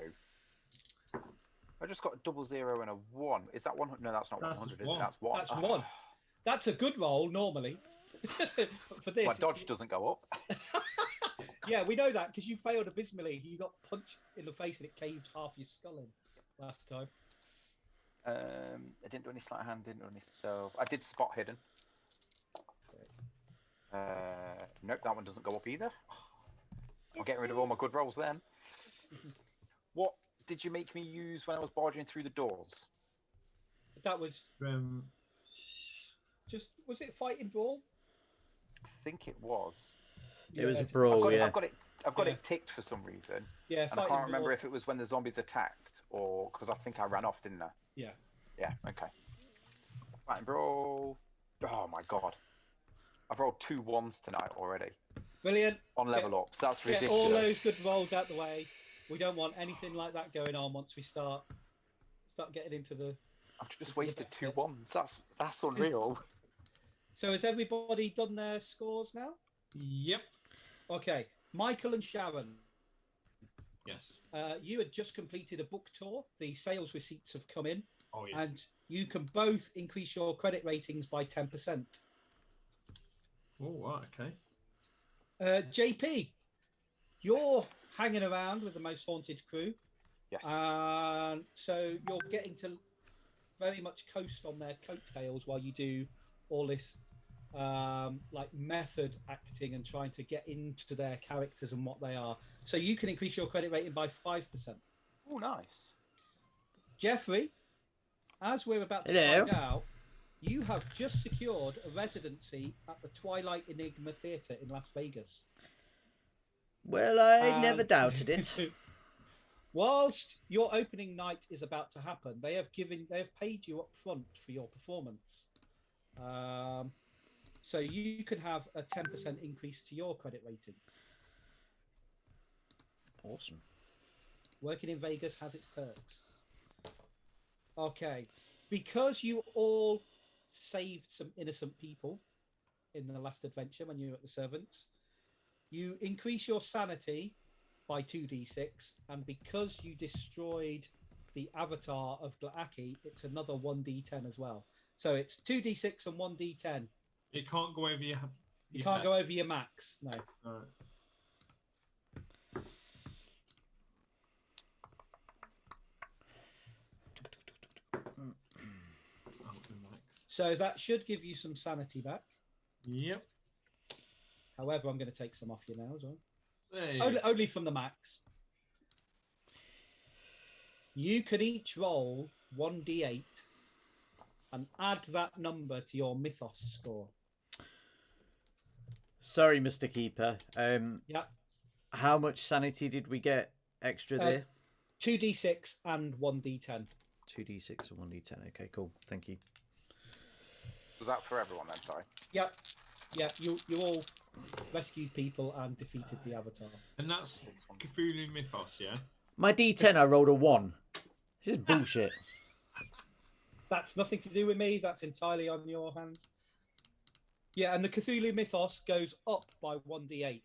I just got a 00 and a 1. Is that 100? No, that's not That's 100. Is one. it? That's 1. That's 1. That's a good roll normally. For this, My dodge doesn't go up. Yeah, we know that because you failed abysmally. You got punched in the face and it caved half your skull in last time. I didn't do any sleight of hand. Didn't do any self. I did spot hidden. Nope, that one doesn't go up either. I'm getting rid of all my good rolls then. did you make me use when I was barging through the doors? That was just, was it fighting brawl? I think it was. It was a it's- brawl, yeah. I've got Yeah. it ticked for some reason, Yeah, and I fighting can't remember brawl. if it was when the zombies attacked or because I think I ran off, didn't I? Yeah. Yeah. Okay. Fighting brawl. Oh my god! I've rolled 2 1s tonight already Brilliant. on level ups. That's Get ridiculous. all those good rolls out the way. We don't want anything like that going on once we start getting into the. I've just into the wasted best 2 bit. 1s. That's unreal. So has everybody done their scores now? Yep. Okay, Michael and Sharon, Yes. you had just completed a book tour. The sales receipts have come in, Oh yes. and you can both increase your credit ratings by 10%. Oh right. Okay. JP, you're hanging around with the most haunted crew, Yes. so you're getting to very much coast on their coattails while you do all this like method acting and trying to get into their characters and what they are. So you can increase your credit rating by 5%. Oh, nice. Jeffrey, as we're about to Hello. find out, you have just secured a residency at the Twilight Enigma Theatre in Las Vegas. Well, I Um, never doubted it. Whilst your opening night is about to happen, they have paid you up front for your performance. So you can have a 10% increase to your credit rating. Awesome. Working in Vegas has its perks. Okay. Because you all saved some innocent people in the last adventure when you were at the servants, you increase your sanity by 2d6, and because you destroyed the avatar of Glaaki, it's another 1d10 as well. So it's 2d6 and 1d10. It can't go over your. You can't go over your max. No. Alright. So that should give you some sanity back. Yep. However, I'm going to take some off you now as well. There you Only from the max. You can each roll 1d8 and add that number to your mythos score. Sorry, Mr. Keeper. Yeah. How much sanity did we get extra there? 2d6 and 1d10. 2d6 and 1d10. Okay, cool. Thank you. Was that for everyone then? Sorry. Yep. Yeah, you all rescued people and defeated the avatar. And that's Cthulhu Mythos, yeah? My d10, I rolled a 1. This is bullshit. That's nothing to do with me. That's entirely on your hands. Yeah, and the Cthulhu Mythos goes up by 1d8.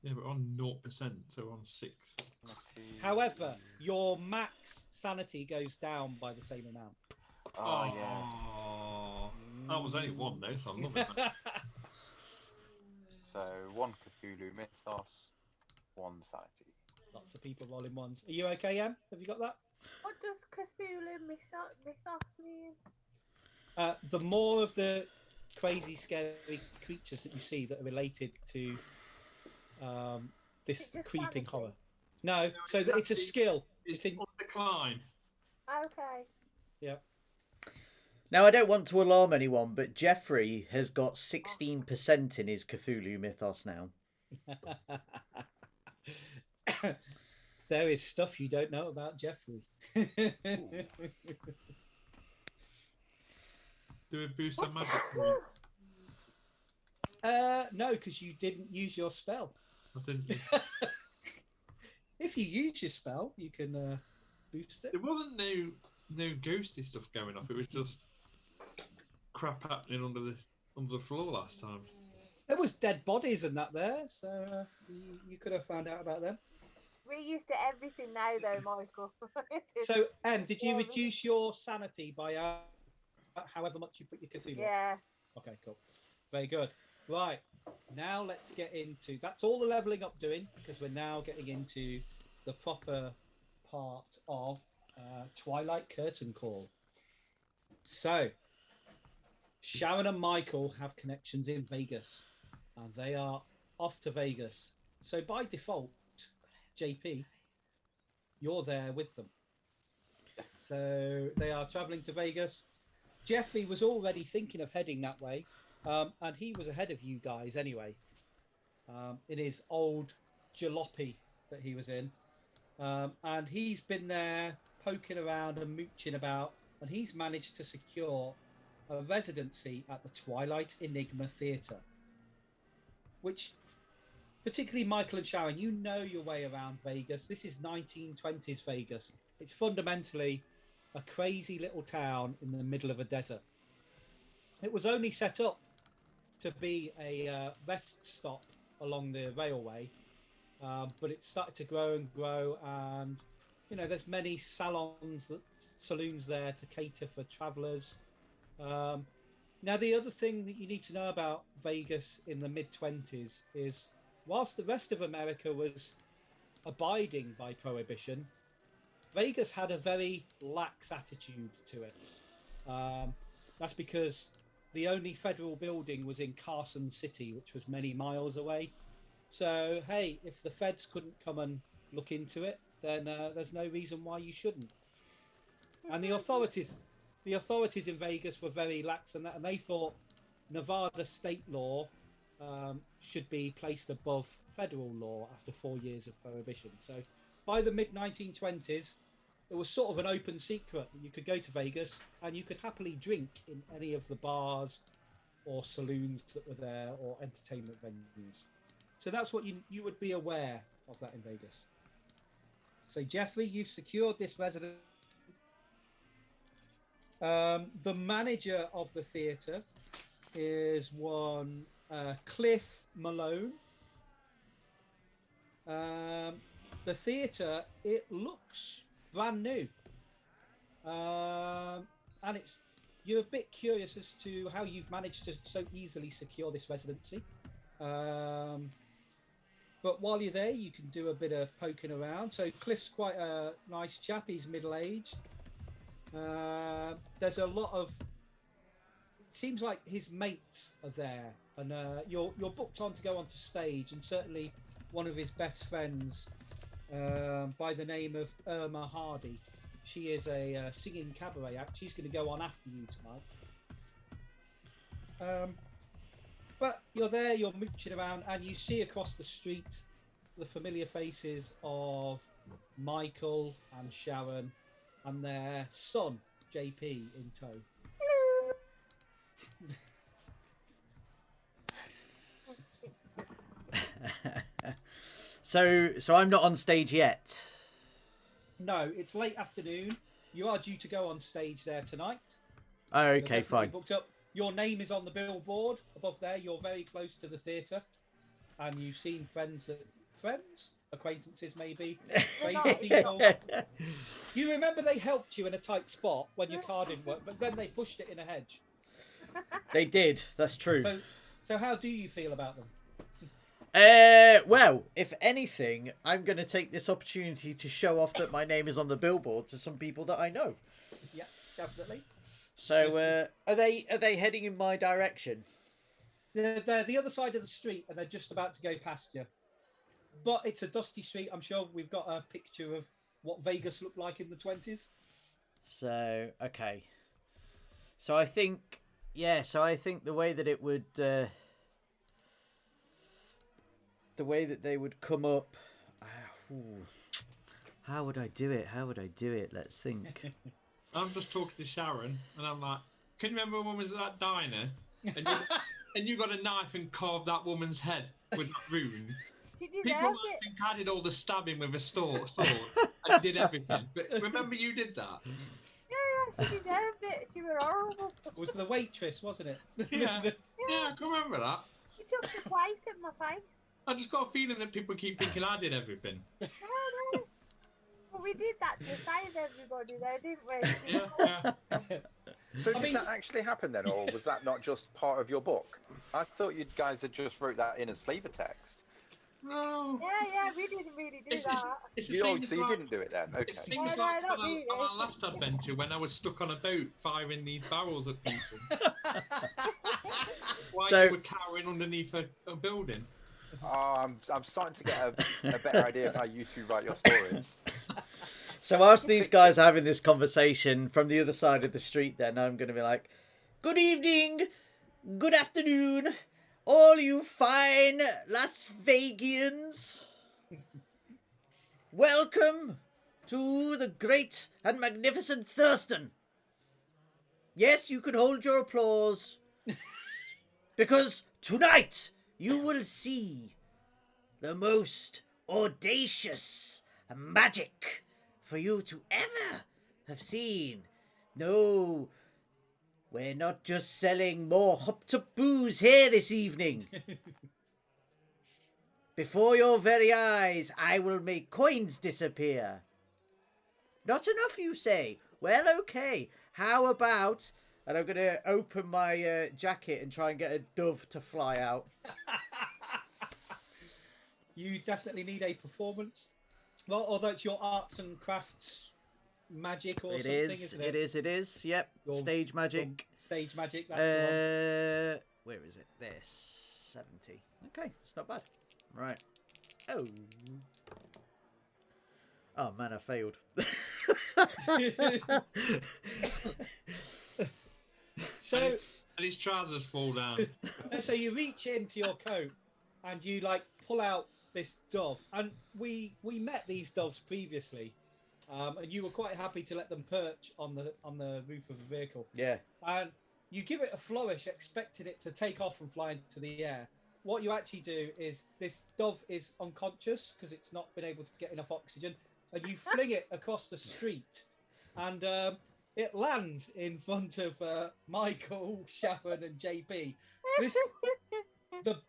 Yeah, but on 0%, so on 6. However, your max sanity goes down by the same amount. Oh, yeah. That was only 1 though, so I'm loving that. So 1 Cthulhu Mythos, 1 Sanity. Lots of people rolling ones. Are you okay, Em? Have you got that? What does Cthulhu Mythos mean? The more of the crazy, scary creatures that you see that are related to this Is it creeping sanity? horror. No, so it's it's a actually- skill. It's in- on decline. Okay. Yeah. Now, I don't want to alarm anyone, but Jeffrey has got 16% in his Cthulhu Mythos now. There is stuff you don't know about Jeffrey. Do a boost of magic point. No, because you didn't use your spell. I didn't use... If you use your spell, you can boost it. There wasn't no ghosty stuff going off. It was just crap happening under the floor last time. There was dead bodies and that there, so you could have found out about them. We're used to everything now, though, Michael. So, Em, did you reduce your sanity by however much you put your Cthulhu? Yeah. Okay, cool. Very good. Right, now let's get into... That's all the levelling up doing, because we're now getting into the proper part of Twilight Curtain Call. So, Sharon and Michael have connections in Vegas, and they are off to Vegas. So by default, JP, you're there with them. So they are traveling to Vegas. Jeffrey was already thinking of heading that way, and he was ahead of you guys anyway, in his old jalopy that he was in. And he's been there poking around and mooching about, and he's managed to secure a residency at the Twilight Enigma Theatre, which, particularly Michael and Sharon, you know your way around Vegas. This is 1920s Vegas. It's fundamentally a crazy little town in the middle of a desert. It was only set up to be a rest stop along the railway, but it started to grow and grow, and there's many saloons, saloons there to cater for travellers. Now, the other thing that you need to know about Vegas in the mid-20s is, whilst the rest of America was abiding by prohibition, Vegas had a very lax attitude to it. That's because the only federal building was in Carson City, which was many miles away. So, hey, if the feds couldn't come and look into it, then there's no reason why you shouldn't. And the authorities in Vegas were very lax on that, and they thought Nevada state law should be placed above federal law after 4 years of prohibition. So by the mid-1920s, it was sort of an open secret that you could go to Vegas and you could happily drink in any of the bars or saloons that were there, or entertainment venues. So that's what you would be aware of that in Vegas. So Jeffrey, you've secured this residence. The manager of the theatre is one Cliff Malone. The theatre, it looks brand new, and you're a bit curious as to how you've managed to so easily secure this residency. But while you're there, you can do a bit of poking around. So Cliff's quite a nice chap. He's middle-aged. There's a lot of, it seems like his mates are there, and you're booked on to go onto stage, and certainly one of his best friends, by the name of Erma Hardy. She is a singing cabaret act. She's going to go on after you tonight. But you're there, you're mooching around, and you see across the street the familiar faces of Michael and Sharon and their son, JP, in tow. So I'm not on stage yet. No, it's late afternoon. You are due to go on stage there tonight. Oh, okay, fine. Booked up. Your name is on the billboard above there. You're very close to the theatre, and you've seen acquaintances maybe, crazy people. You remember they helped you in a tight spot when your car didn't work, but then they pushed it in a hedge. They did. That's true. So how do you feel about them? Well, if anything, I'm going to take this opportunity to show off that my name is on the billboard to some people that I know. Yeah, definitely. So, are they heading in my direction? They're the other side of the street, and they're just about to go past you. But it's a dusty street. I'm sure we've got a picture of what Vegas looked like in the 20s. So, okay. So I think the way that it would, the way that they would come up, how would I do it? Let's think. I'm just talking to Sharon, and I'm like, can you remember when we was at that diner, and you got a knife and carved that woman's head with that rune? People might think I did all the stabbing with a sword, and did everything. But remember, you did that. Yeah, she deserved it. She was horrible. It was the waitress, wasn't it? Yeah, I can remember that. She took the plate at my face. I just got a feeling that people keep thinking I did everything. No. Well, we did that to save everybody, though, didn't we? Yeah. So did that actually happen then, or was that not just part of your book? I thought you guys had just wrote that in as flavour text. No. Yeah, we didn't really do that. It's So you didn't do it then? Okay. It seems like on our last adventure when I was stuck on a boat firing these barrels at people. While you were cowering underneath a building. Oh, I'm starting to get a better idea of how you two write your stories. So whilst these guys are having this conversation from the other side of the street, then I'm going to be like, good evening, good afternoon, all you fine Las Vegians. Welcome to the great and magnificent Thurston. Yes, you can hold your applause. Because tonight you will see the most audacious magic for you to ever have seen. No, we're not just selling more hopped up booze here this evening. Before your very eyes, I will make coins disappear. Not enough, you say? Well, okay. How about... And I'm going to open my jacket and try and get a dove to fly out. You definitely need a performance. Well, although it's your arts and crafts magic or something, isn't it? It is. Yep. Stage magic. Stage magic, that's the one. Where is it? This 70. Okay, it's not bad. Right. Oh man, I failed. So, and his trousers fall down. So you reach into your coat and you like pull out this dove, and we met these doves previously, and you were quite happy to let them perch on the roof of a vehicle. Yeah. And you give it a flourish, expecting it to take off and fly into the air. What you actually do is this dove is unconscious because it's not been able to get enough oxygen, and you fling it across the street, and it lands in front of Michael, Sharon, and JP. The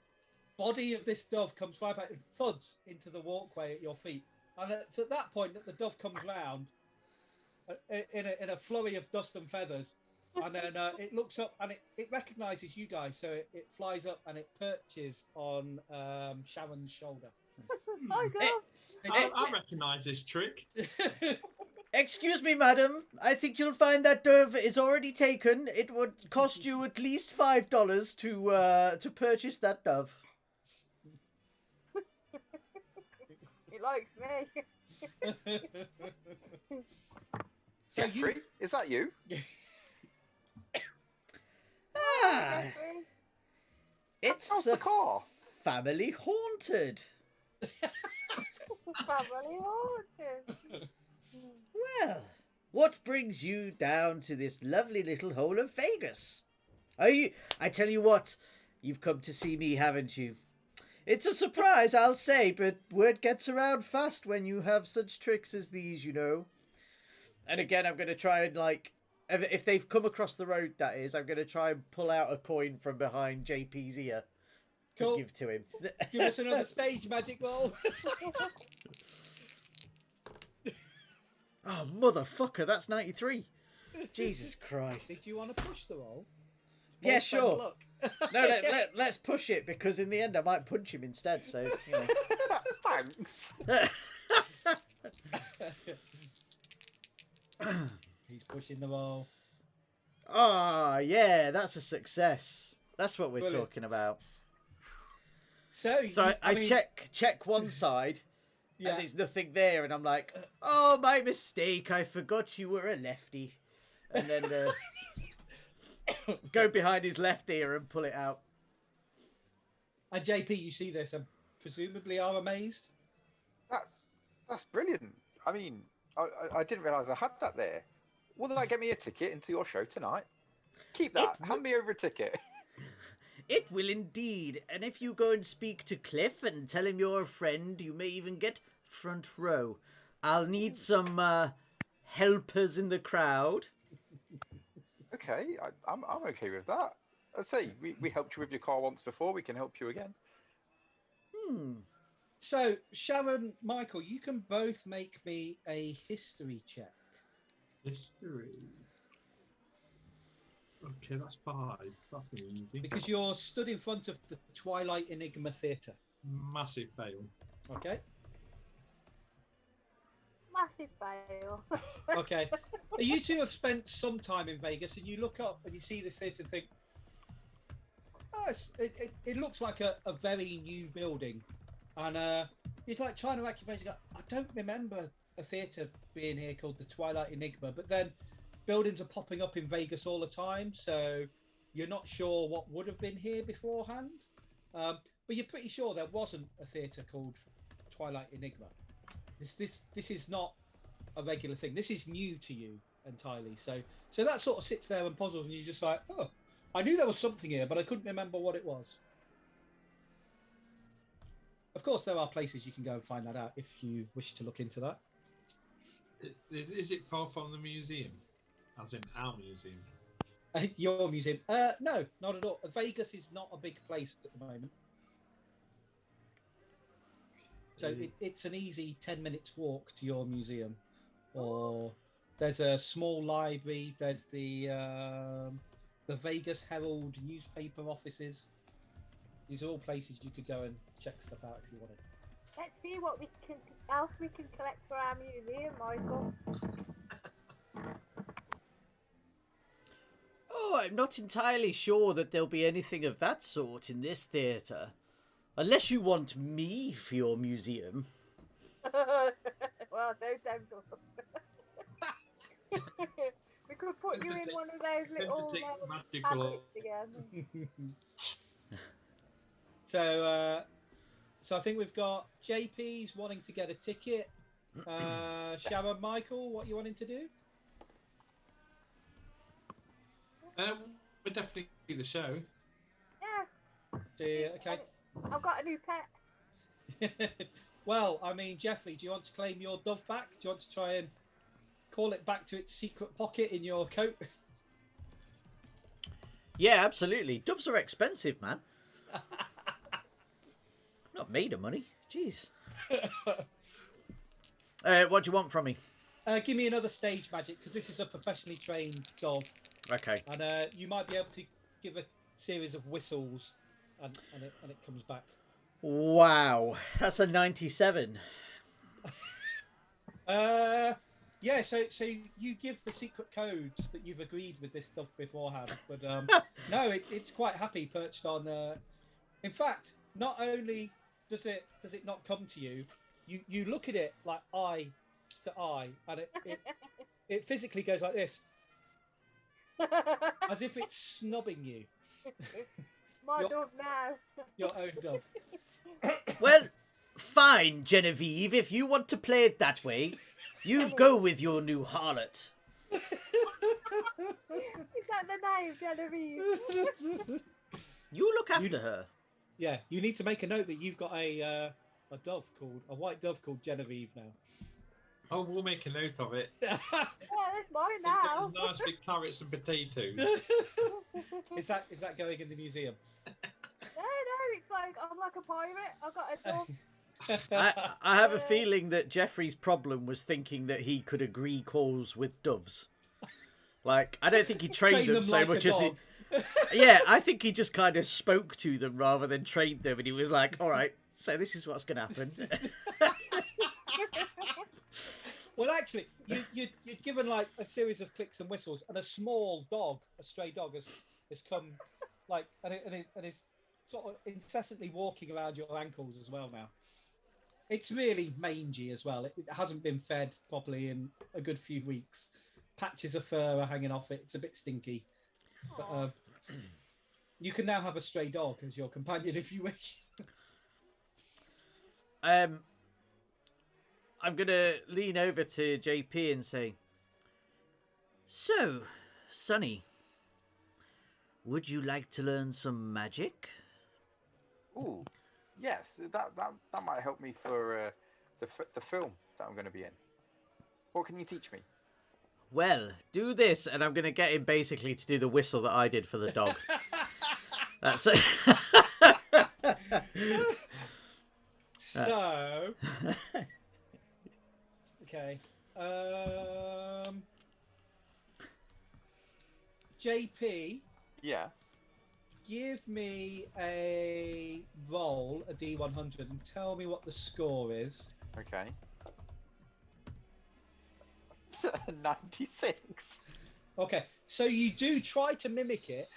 body of this dove comes flying back and thuds into the walkway at your feet. And it's at that point that the dove comes round in a flurry of dust and feathers. And then it looks up and it recognises you guys. So it flies up and it perches on Sharon's shoulder. Oh, God. I recognise this trick. Excuse me, madam. I think you'll find that dove is already taken. It would cost you at least $5 to purchase that dove. He likes me. So Jeffrey, is that you? Ah, it's How's the car? family haunted. Family haunted. Well, what brings you down to this lovely little hole of Vegas? I tell you what, you've come to see me, haven't you? It's a surprise, I'll say, but word gets around fast when you have such tricks as these, you know. And again, I'm going to try and, like, if they've come across the road, that is, I'm going to try and pull out a coin from behind JP's ear to give to him. Give us another stage magic roll. Oh, motherfucker, that's 93. Jesus Christ. Did you want to push the roll? Yeah, sure. No, let's push it, because in the end I might punch him instead, so, you know. Thanks. He's pushing the roll. Ah, yeah, that's a success. That's what we're Brilliant. talking about. So I mean, check one side, yeah. and there's nothing there, and I'm like, oh, my mistake, I forgot you were a lefty. And then go behind his left ear and pull it out. And JP, you see this and presumably are amazed. That's brilliant. I mean, I didn't realise I had that there. Will that get me a ticket into your show tonight? Keep that. Hand me over a ticket. It will indeed. And if you go and speak to Cliff and tell him you're a friend, you may even get front row. I'll need some helpers in the crowd. Okay, I'm okay with that. I say we helped you with your car once before. We can help you again. So Sharon, Michael, you can both make me a history check. History. Okay, that's 5. That's easy. Because you're stood in front of the Twilight Enigma Theatre. Massive fail. Okay. Massive fail. Okay. You two have spent some time in Vegas, and you look up and you see this theatre and think, oh, it looks like a very new building. And you're like trying to occupy. You go, I don't remember a theatre being here called the Twilight Enigma, but then buildings are popping up in Vegas all the time, so you're not sure what would have been here beforehand. But you're pretty sure there wasn't a theatre called Twilight Enigma. This is not a regular thing. This is new to you entirely. So that sort of sits there and puzzles, and you're just like, oh, I knew there was something here, but I couldn't remember what it was. Of course, there are places you can go and find that out if you wish to look into that. Is it far from the museum? As in our museum? Your museum? No, not at all. Vegas is not a big place at the moment. So it's an easy 10 minutes walk to your museum. Or there's a small library. There's the Vegas Herald newspaper offices. These are all places you could go and check stuff out if you wanted. Let's see what else we can collect for our museum, Michael. Oh, I'm not entirely sure that there'll be anything of that sort in this theatre. Unless you want me for your museum. Well, don't tempt us. We could put you in one of those little magical again. So I think we've got JP's wanting to get a ticket. Sharon Michael, what you wanting to do? We'll definitely do the show. Yeah. Okay. I've got a new pet. Well, I mean, Jeffrey, do you want to claim your dove back? Do you want to try and call it back to its secret pocket in your coat? Yeah, absolutely. Doves are expensive, man. Not made of money. Jeez. What do you want from me? Give me another stage magic, because this is a professionally trained dove. Okay. And you might be able to give a series of whistles, and it comes back. Wow, that's a 97. Yeah, so you give the secret codes that you've agreed with this stuff beforehand, but no, it's quite happy perched on. In fact, not only does it not come to you, you look at it like eye to eye, and it physically goes like this, as if it's snubbing you. My dove now. Your own dove. Well, fine, Genevieve. If you want to play it that way, you go with your new harlot. Is that the name, Genevieve? You look after her. Yeah, you need to make a note that you've got a white dove called Genevieve now. Oh, we'll make a note of it. Yeah, that's mine now. Nice big carrots and potatoes. Is that going in the museum? No, it's like I'm like a pirate. I've got a dove. I have a feeling that Jeffrey's problem was thinking that he could agree calls with doves. Like, I don't think he trained them so like much a as he... dog. Yeah, I think he just kind of spoke to them rather than trained them, and he was like, all right, so this is what's going to happen. Well, actually, you'd given like a series of clicks and whistles, and a small dog, a stray dog, has come, like, and is sort of incessantly walking around your ankles as well now. It's really mangy as well. It hasn't been fed properly in a good few weeks. Patches of fur are hanging off it. It's a bit stinky. But you can now have a stray dog as your companion if you wish. I'm going to lean over to JP and say, so, Sonny, would you like to learn some magic? Ooh, yes, that might help me for the film that I'm going to be in. What can you teach me? Well, do this, and I'm going to get him basically to do the whistle that I did for the dog. That's it. So, okay. JP, Yes. give me a roll, a D100, and tell me what the score is. Okay. 96. Okay, so you do try to mimic it,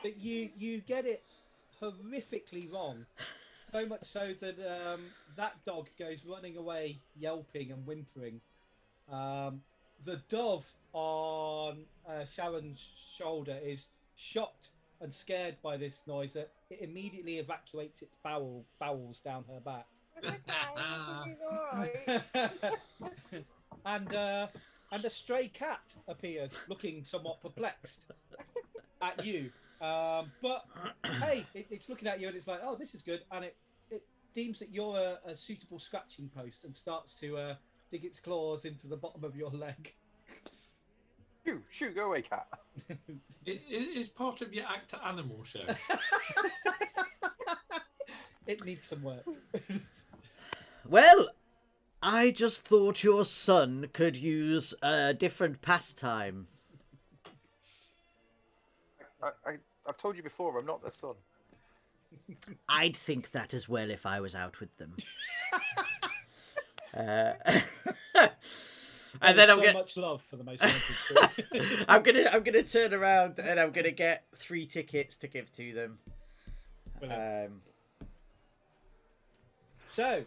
but you get it horrifically wrong. So much so that that dog goes running away, yelping and whimpering. The dove on Sharon's shoulder is shocked and scared by this noise. That it immediately evacuates its bowels down her back. and a stray cat appears, looking somewhat perplexed at you. But hey, it's looking at you and it's like, oh, this is good, and it deems that you're a suitable scratching post and starts to dig its claws into the bottom of your leg. Shoo, go away, cat. It's part of your actor animal show. It needs some work. Well, I just thought your son could use a different pastime. I've told you before, I'm not their son. I'd think that as well if I was out with them. And then I'm much love for the most wanted. I'm gonna turn around and I'm gonna get 3 tickets to give to them. So,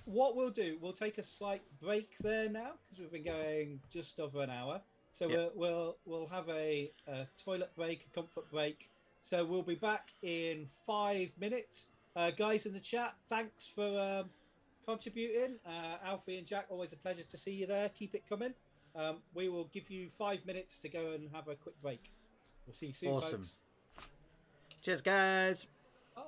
what we'll do, we'll take a slight break there now because we've been going just over an hour. So Yep. we'll have a toilet break, a comfort break. So we'll be back in 5 minutes. Guys in the chat, thanks for contributing. Alfie and Jack, always a pleasure to see you there. Keep it coming. We will give you 5 minutes to go and have a quick break. We'll see you soon, Awesome. folks. Cheers, guys. Bye.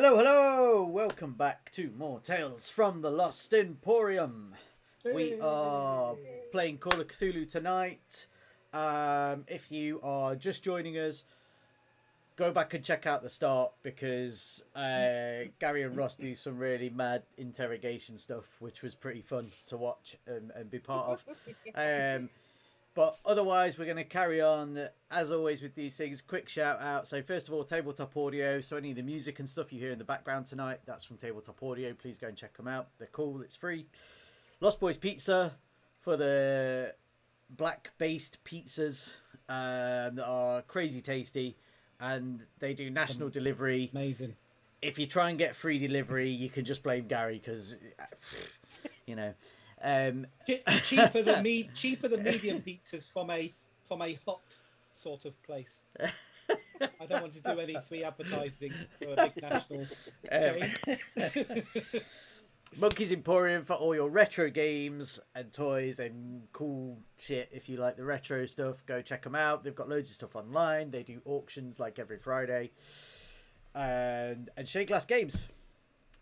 Hello, hello! Welcome back to more Tales from the Lost Emporium. We are playing Call of Cthulhu tonight. If you are just joining us, go back and check out the start because Gary and Ross do some really mad interrogation stuff, which was pretty fun to watch and be part of. But otherwise, we're going to carry on, as always, with these things. Quick shout out. So first of all, Tabletop Audio. So any of the music and stuff you hear in the background tonight, that's from Tabletop Audio. Please go and check them out. They're cool. It's free. Lost Boys Pizza for the black-based pizzas that are crazy tasty. And they do national delivery. Amazing. If you try and get free delivery, you can just blame Gary because, you know... cheaper than medium pizzas from a hot sort of place. I don't want to do any free advertising for a big national chain. Monkey's Emporium for all your retro games and toys and cool shit. If you like the retro stuff, go check them out. They've got loads of stuff online. They do auctions like every Friday. And Shea Glass Games.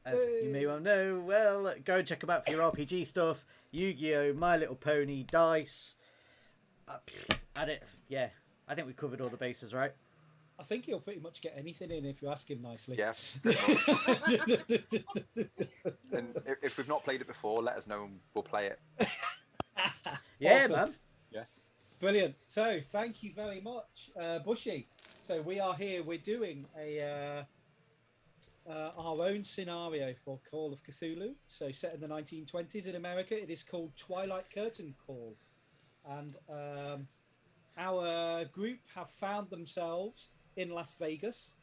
As you may well know, well, go and check them out for your RPG stuff. Yu-Gi-Oh, My Little Pony, dice. I think we covered all the bases, right? I think he'll pretty much get anything in if you ask him nicely. Yes. And if we've not played it before, let us know and we'll play it. Yeah, Awesome. man. Yeah. Brilliant. So, thank you very much, Bushy. So, we are here. We're doing our own scenario for Call of Cthulhu. So, set in the 1920s in America. It is called Twilight Curtain Call. And our group have found themselves in Las Vegas,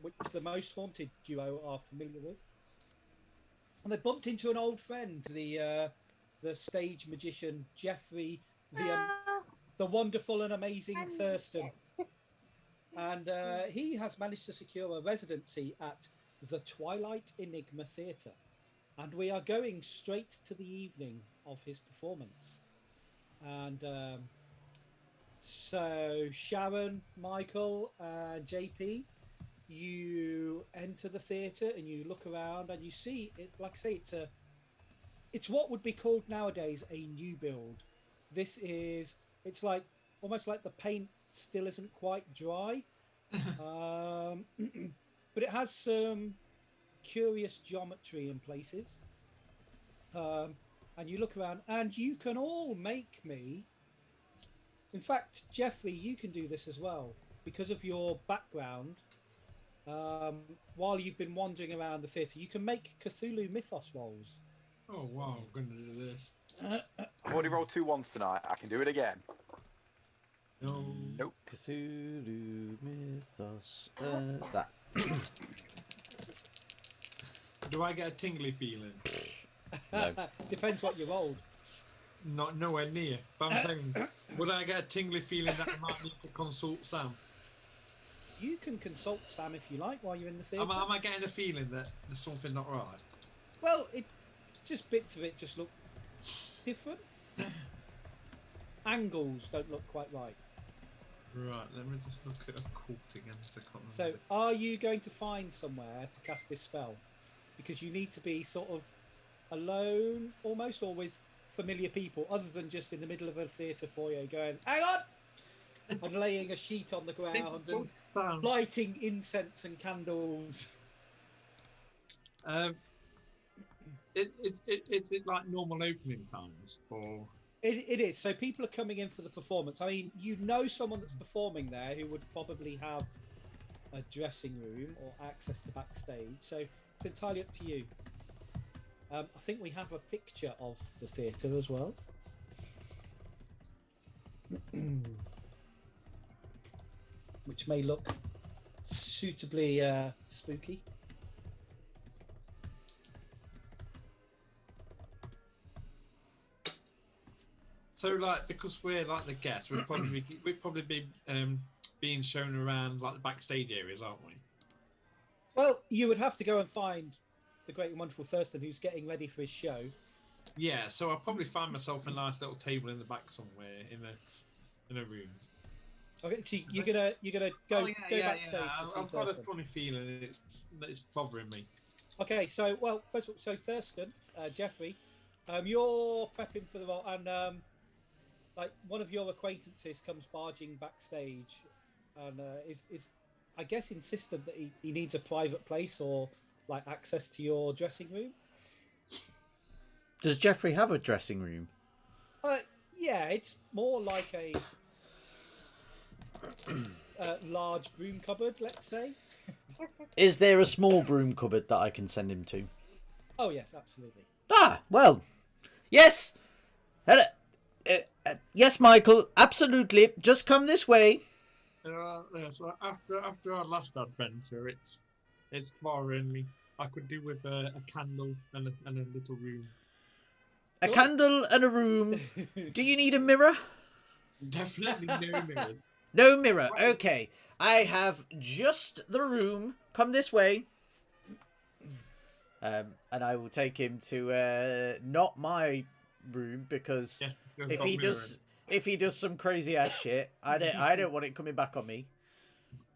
which the most haunted duo are familiar with. And they bumped into an old friend, the stage magician Jeffrey, the wonderful and amazing Thurston. And he has managed to secure a residency at the Twilight Enigma Theatre. And we are going straight to the evening of his performance. And so Sharon, Michael, JP, you enter the theatre and you look around and you see it. Like I say, it's what would be called nowadays a new build. It's like almost like the paint still isn't quite dry, but it has some curious geometry in places. And you look around and you can all make me. In fact, Jeffrey, you can do this as well because of your background. While you've been wandering around the theatre, you can make Cthulhu mythos rolls. Oh wow, I'm going to do this. I've already rolled 2 ones tonight. I can do it again. No. Nope. Cthulhu mythos. That. Do I get a tingly feeling? No. Depends what you rolled. Not nowhere near. But I'm saying, would I get a tingly feeling that I might need to consult Sam? You can consult Sam if you like while you're in the theatre. Am I getting a feeling that there's something not right? Well, just bits of it just look different. Angles don't look quite right. Right, let me just look at a cult again. So, are you going to find somewhere to cast this spell? Because you need to be sort of alone, almost, or with familiar people, other than just in the middle of a theatre foyer going, hang on! And laying a sheet on the ground and lighting incense and candles. It's like normal opening times, or It is. So people are coming in for the performance. I mean, you know someone that's performing there who would probably have a dressing room or access to backstage. So it's entirely up to you. I think we have a picture of the theatre as well. Which may look suitably spooky. so like because we're like the guests, we'd probably be being shown around like the backstage areas, aren't we? Well, you would have to go and find the great and wonderful Thurston, who's getting ready for his show. Yeah, so I'll probably find myself a nice little table in the back somewhere in a room. Okay, so you're gonna go backstage to see I've got a Thurston. funny feeling it's bothering me. Okay, so first of all, so Thurston, Jeffrey, you're prepping for the role, and like one of your acquaintances comes barging backstage, and is I guess insistent that he needs a private place or like access to your dressing room. Does Jeffrey have a dressing room? Yeah, it's more like a large broom cupboard, let's say. Is there a small broom cupboard that I can send him to? Oh yes, absolutely. Ah, well, yes. Hello. Yes, Michael, absolutely. Just come this way. So after our last adventure, it's bothering me. I could do with a candle and a little room. A candle and a room. Do you need a mirror? Definitely no mirrors. No mirror. Okay. I have just the room. Come this way. And I will take him to not my room because if he does some crazy ass shit, I don't want it coming back on me.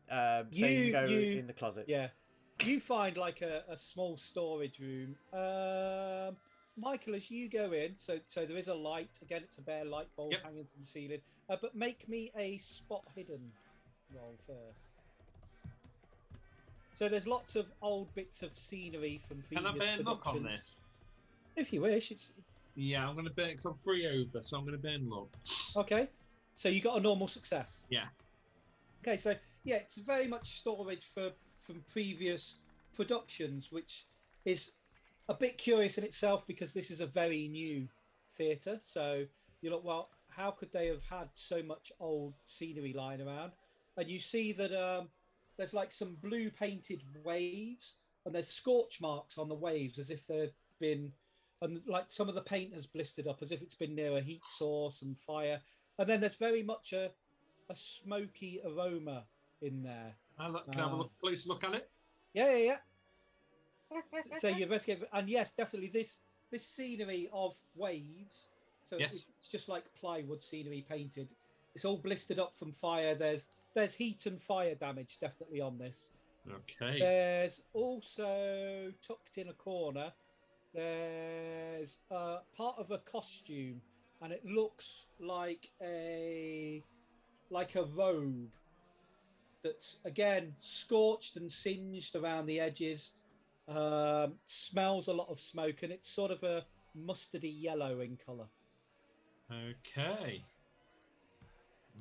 So you can go in the closet. Yeah. You find like a small storage room. Michael, as you go in, so there is a light. Again, it's a bare light bulb hanging from the ceiling. But make me a spot hidden roll first. So there's lots of old bits of scenery from previous productions. Can I burn luck on this? If you wish. Yeah, I'm going to burn because I'm 3 over, so I'm going to burn luck. Okay. So you got a normal success. Yeah. Okay, so yeah, it's very much storage from previous productions, which is a bit curious in itself because this is a very new theatre. So you're like, well, how could they have had so much old scenery lying around? And you see that there's like some blue painted waves, and there's scorch marks on the waves as if they've been, and like some of the paint has blistered up as if it's been near a heat source and fire. And then there's very much a smoky aroma in there. Can I have a closer look at it? Yeah. So you investigate, and yes, definitely this scenery of waves. So it's just like plywood scenery painted. It's all blistered up from fire. There's heat and fire damage definitely on this. Okay. There's also tucked in a corner. There's part of a costume, and it looks like a robe that's again scorched and singed around the edges. Smells a lot of smoke, and it's sort of a mustardy yellow in colour. Okay.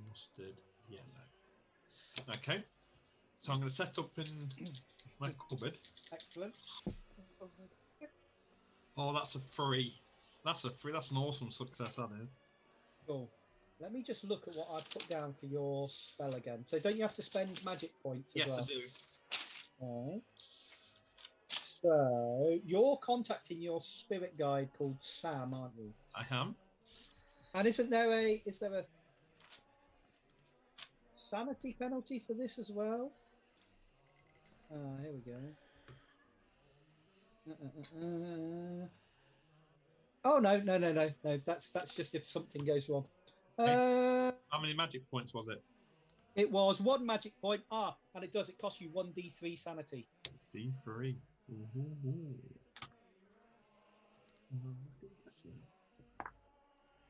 Mustard yellow. Okay. So I'm going to set up in my cupboard. Excellent. Oh, that's a 3. That's a 3. That's an awesome success, that is. Cool. Let me just look at what I've put down for your spell again. So don't you have to spend magic points as well? Yes, I do. Alright. So you're contacting your spirit guide called Sam, aren't you? I am. And is there a sanity penalty for this as well? Here we go. Oh no. That's just if something goes wrong. How many magic points was it? It was 1 magic point. And it costs you 1d3 sanity. D3.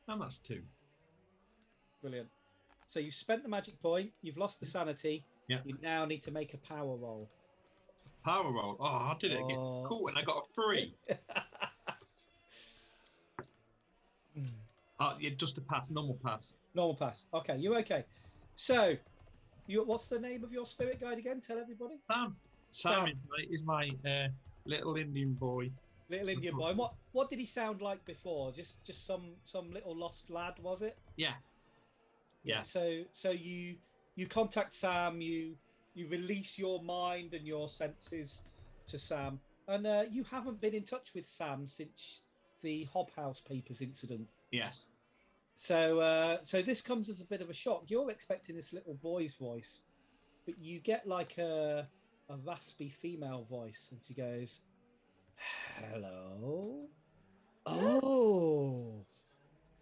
And that's 2. Brilliant. So you've spent the magic point, you've lost the sanity. Yeah. You now need to make a power roll. Power roll. Oh, I did it again. Cool, and I got a 3. Yeah, just a pass, normal pass. Normal pass. Okay, you're okay. So, what's the name of your spirit guide again? Tell everybody. Sam is my little Indian boy. Little Indian boy. And what did he sound like before? Just some little lost lad, was it? Yeah. Yeah. So you contact Sam. You release your mind and your senses to Sam, and you haven't been in touch with Sam since the Hobhouse Papers incident. Yes. So this comes as a bit of a shock. You're expecting this little boy's voice, but you get like a raspy female voice, and she goes, "Hello.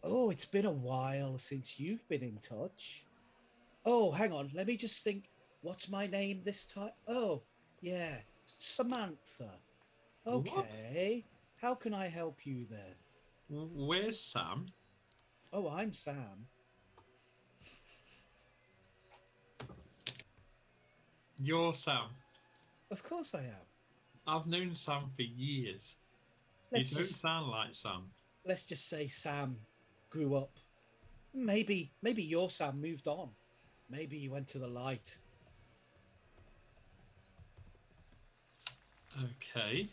Oh, it's been a while since you've been in touch. Oh, hang on. Let me just think. What's my name this time? Oh, yeah, Samantha. What? Okay. How can I help you then? Where's Sam? Oh, I'm Sam. You're Sam. Of course I am. I've known Sam for years. You don't sound like Sam. Let's just say Sam grew up. Maybe your Sam moved on. Maybe he went to the light. Okay.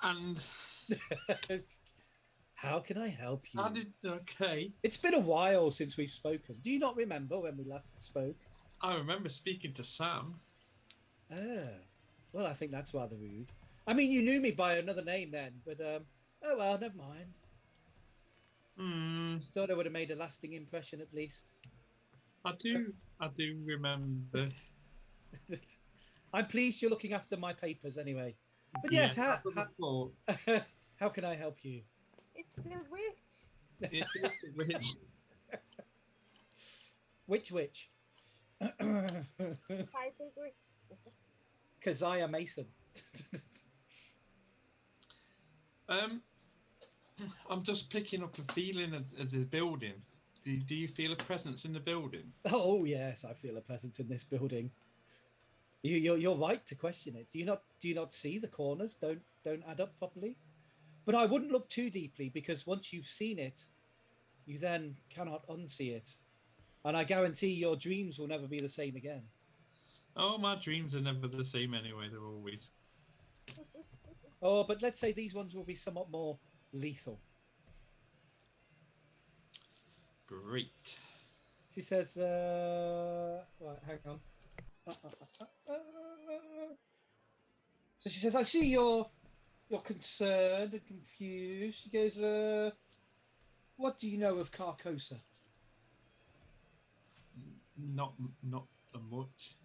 And How can I help you? okay. It's been a while since we've spoken. Do you not remember when we last spoke? I remember speaking to Sam. Well, I think that's rather rude. I mean, you knew me by another name then, but oh well, never mind. Thought I would have made a lasting impression at least. I do remember. I'm pleased you're looking after my papers anyway. But yes, how can I help you? It's the witch. It's the witch. Which? Piper's witch. Keziah Mason. I'm just picking up a feeling of the building. Do you feel a presence in the building? Oh yes, I feel a presence in this building. You're right to question it. Do you not see the corners don't add up properly? But I wouldn't look too deeply, because once you've seen it, you then cannot unsee it. And I guarantee your dreams will never be the same again. Oh, my dreams are never the same anyway. They're always. Oh, but let's say these ones will be somewhat more lethal. Great. She says, right, hang on. So she says, I see you're concerned and confused. She goes, what do you know of Carcosa? Not much.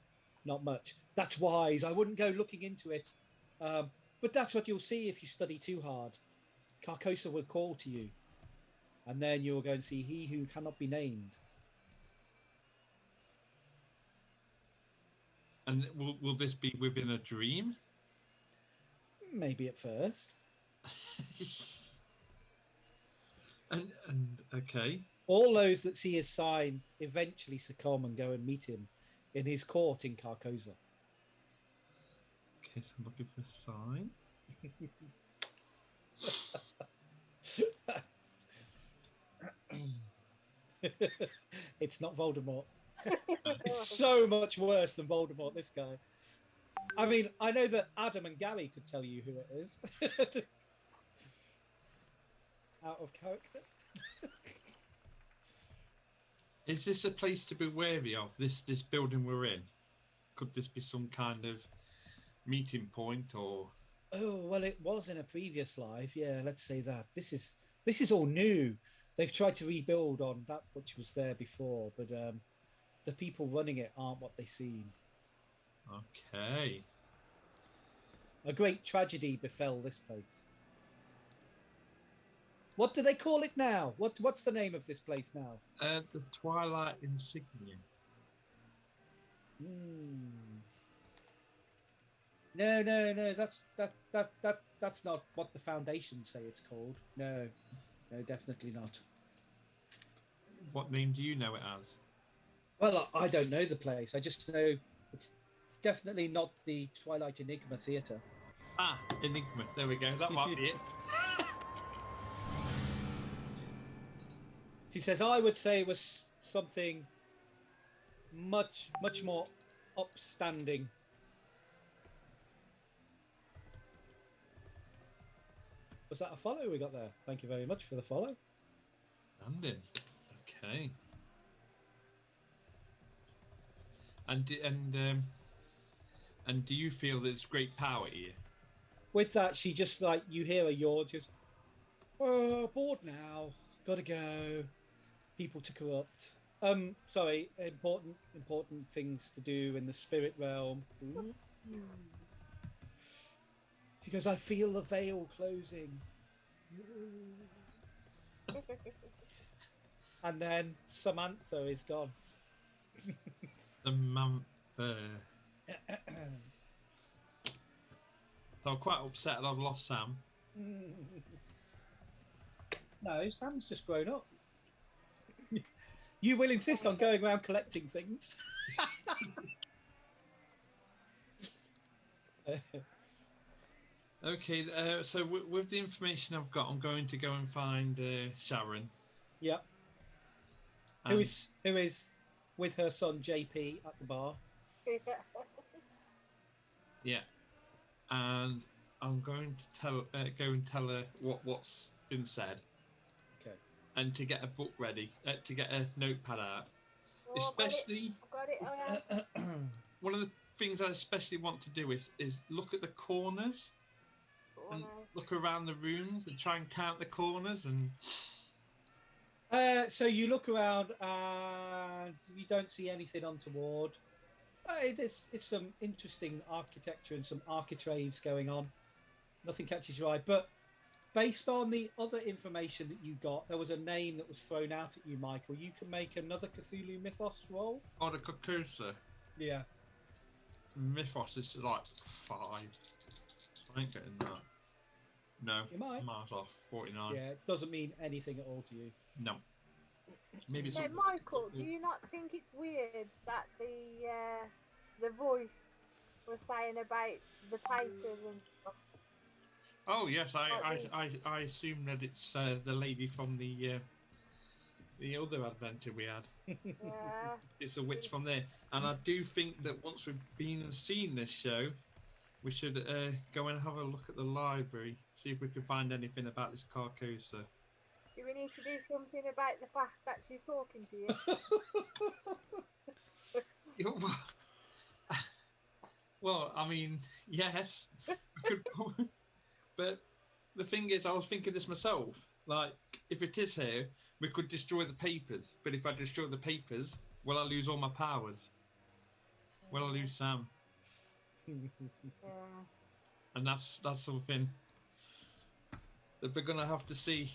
Not much. That's wise. I wouldn't go looking into it. But that's what you'll see if you study too hard. Carcosa will call to you. And then you'll go and see he who cannot be named. And will this be within a dream? Maybe at first. and okay. All those that see his sign eventually succumb and go and meet him in his court in Carcosa. Okay, so I'm looking for a sign. It's not Voldemort. It's so much worse than Voldemort, this guy. I mean, I know that Adam and Gary could tell you who it is. Out of character. Is this a place to be wary of? This building we're in? Could this be some kind of meeting point or? Oh well, it was in a previous life. Yeah, let's say that. This is all new. They've tried to rebuild on that which was there before, but the people running it aren't what they seem. Okay. A great tragedy befell this place. What do they call it now? What's the name of this place now? The Twilight Insignia. No. That's not what the Foundation say it's called. No, definitely not. What name do you know it as? Well, I don't know the place. I just know it's definitely not the Twilight Enigma Theatre. Ah, Enigma. There we go. That might be it. She says, I would say it was something much more upstanding. Was that a follow we got there? Thank you very much for the follow. Standing. Okay. And do you feel there's great power here? With that, she just like, you hear a yawn, just, oh, bored now, gotta go. People to corrupt. Sorry, important things to do in the spirit realm. Ooh. She goes, I feel the veil closing. and then Samantha is gone. Samantha. So I'm quite upset that I've lost Sam. No, Sam's just grown up. You will insist on going around collecting things. Okay, so with the information I've got, I'm going to go and find Sharon. Yep. Who is with her son JP at the bar. Yeah, and I'm going to go and tell her what's been said. Okay. And to get a book ready, to get a notepad out. Oh, Especially, got it. one of the things I especially want to do is look at the corners and look around the rooms and try and count the corners and. So you look around and you don't see anything untoward. It's some interesting architecture and some architraves going on. Nothing catches your eye, but based on the other information that you got, there was a name that was thrown out at you, Michael. You can make another Cthulhu Mythos roll. Oh, the Kokosa. Yeah. Mythos is like 5. I ain't getting that. No. You might. Miles off. 49. Yeah, it doesn't mean anything at all to you. No. Maybe So, some. Michael, do you not think it's weird that the voice was saying about the papers and stuff? Oh yes, I assume that it's the lady from the other adventure we had. Yeah. It's a witch from there, and I do think that once we've been and seen this show, we should go and have a look at the library, see if we can find anything about this Carcosa. Do we need to do something about the fact that she's talking to you? Well, I mean, yes, we could probably, but the thing is, I was thinking this myself. Like, if it is here, we could destroy the papers. But if I destroy the papers, will I lose all my powers? Will I lose Sam? Yeah. And that's something that we're gonna have to see.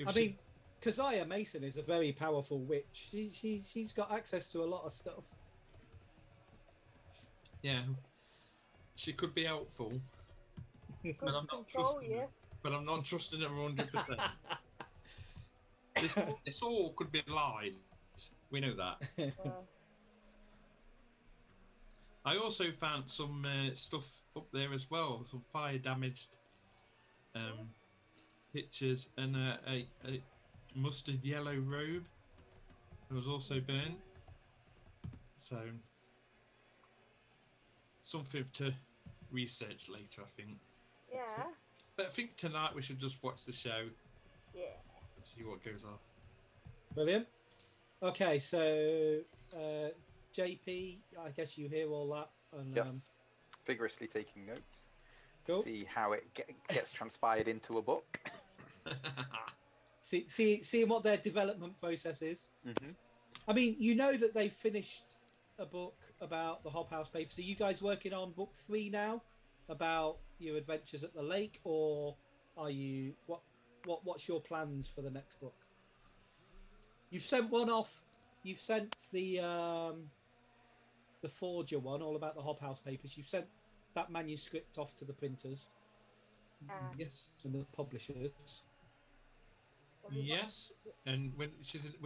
I mean, Keziah Mason is a very powerful witch. She's got access to a lot of stuff. Yeah, she could be helpful, but I'm not Control trusting you. her. But I'm not trusting her 100%. This all could be lies. We know that. I also found some stuff up there as well, some fire damaged pictures and a mustard yellow robe that was also burnt. So something to research later, I think. Yeah. But I think tonight we should just watch the show. Yeah. And see what goes on. Brilliant. Okay, so JP, I guess you hear all that. And, Yes. Vigorously taking notes. Cool. See how it gets transpired into a book. Seeing what their development process is. Mm-hmm. I mean, you know that they finished a book about the Hobhouse Papers. Are you guys working on book 3 now, about your adventures at the lake, or are you what's your plans for the next book? You've sent one off. You've sent the Forger one, all about the Hobhouse Papers. You've sent that manuscript off to the printers Yes. and the publishers. Yes, and we're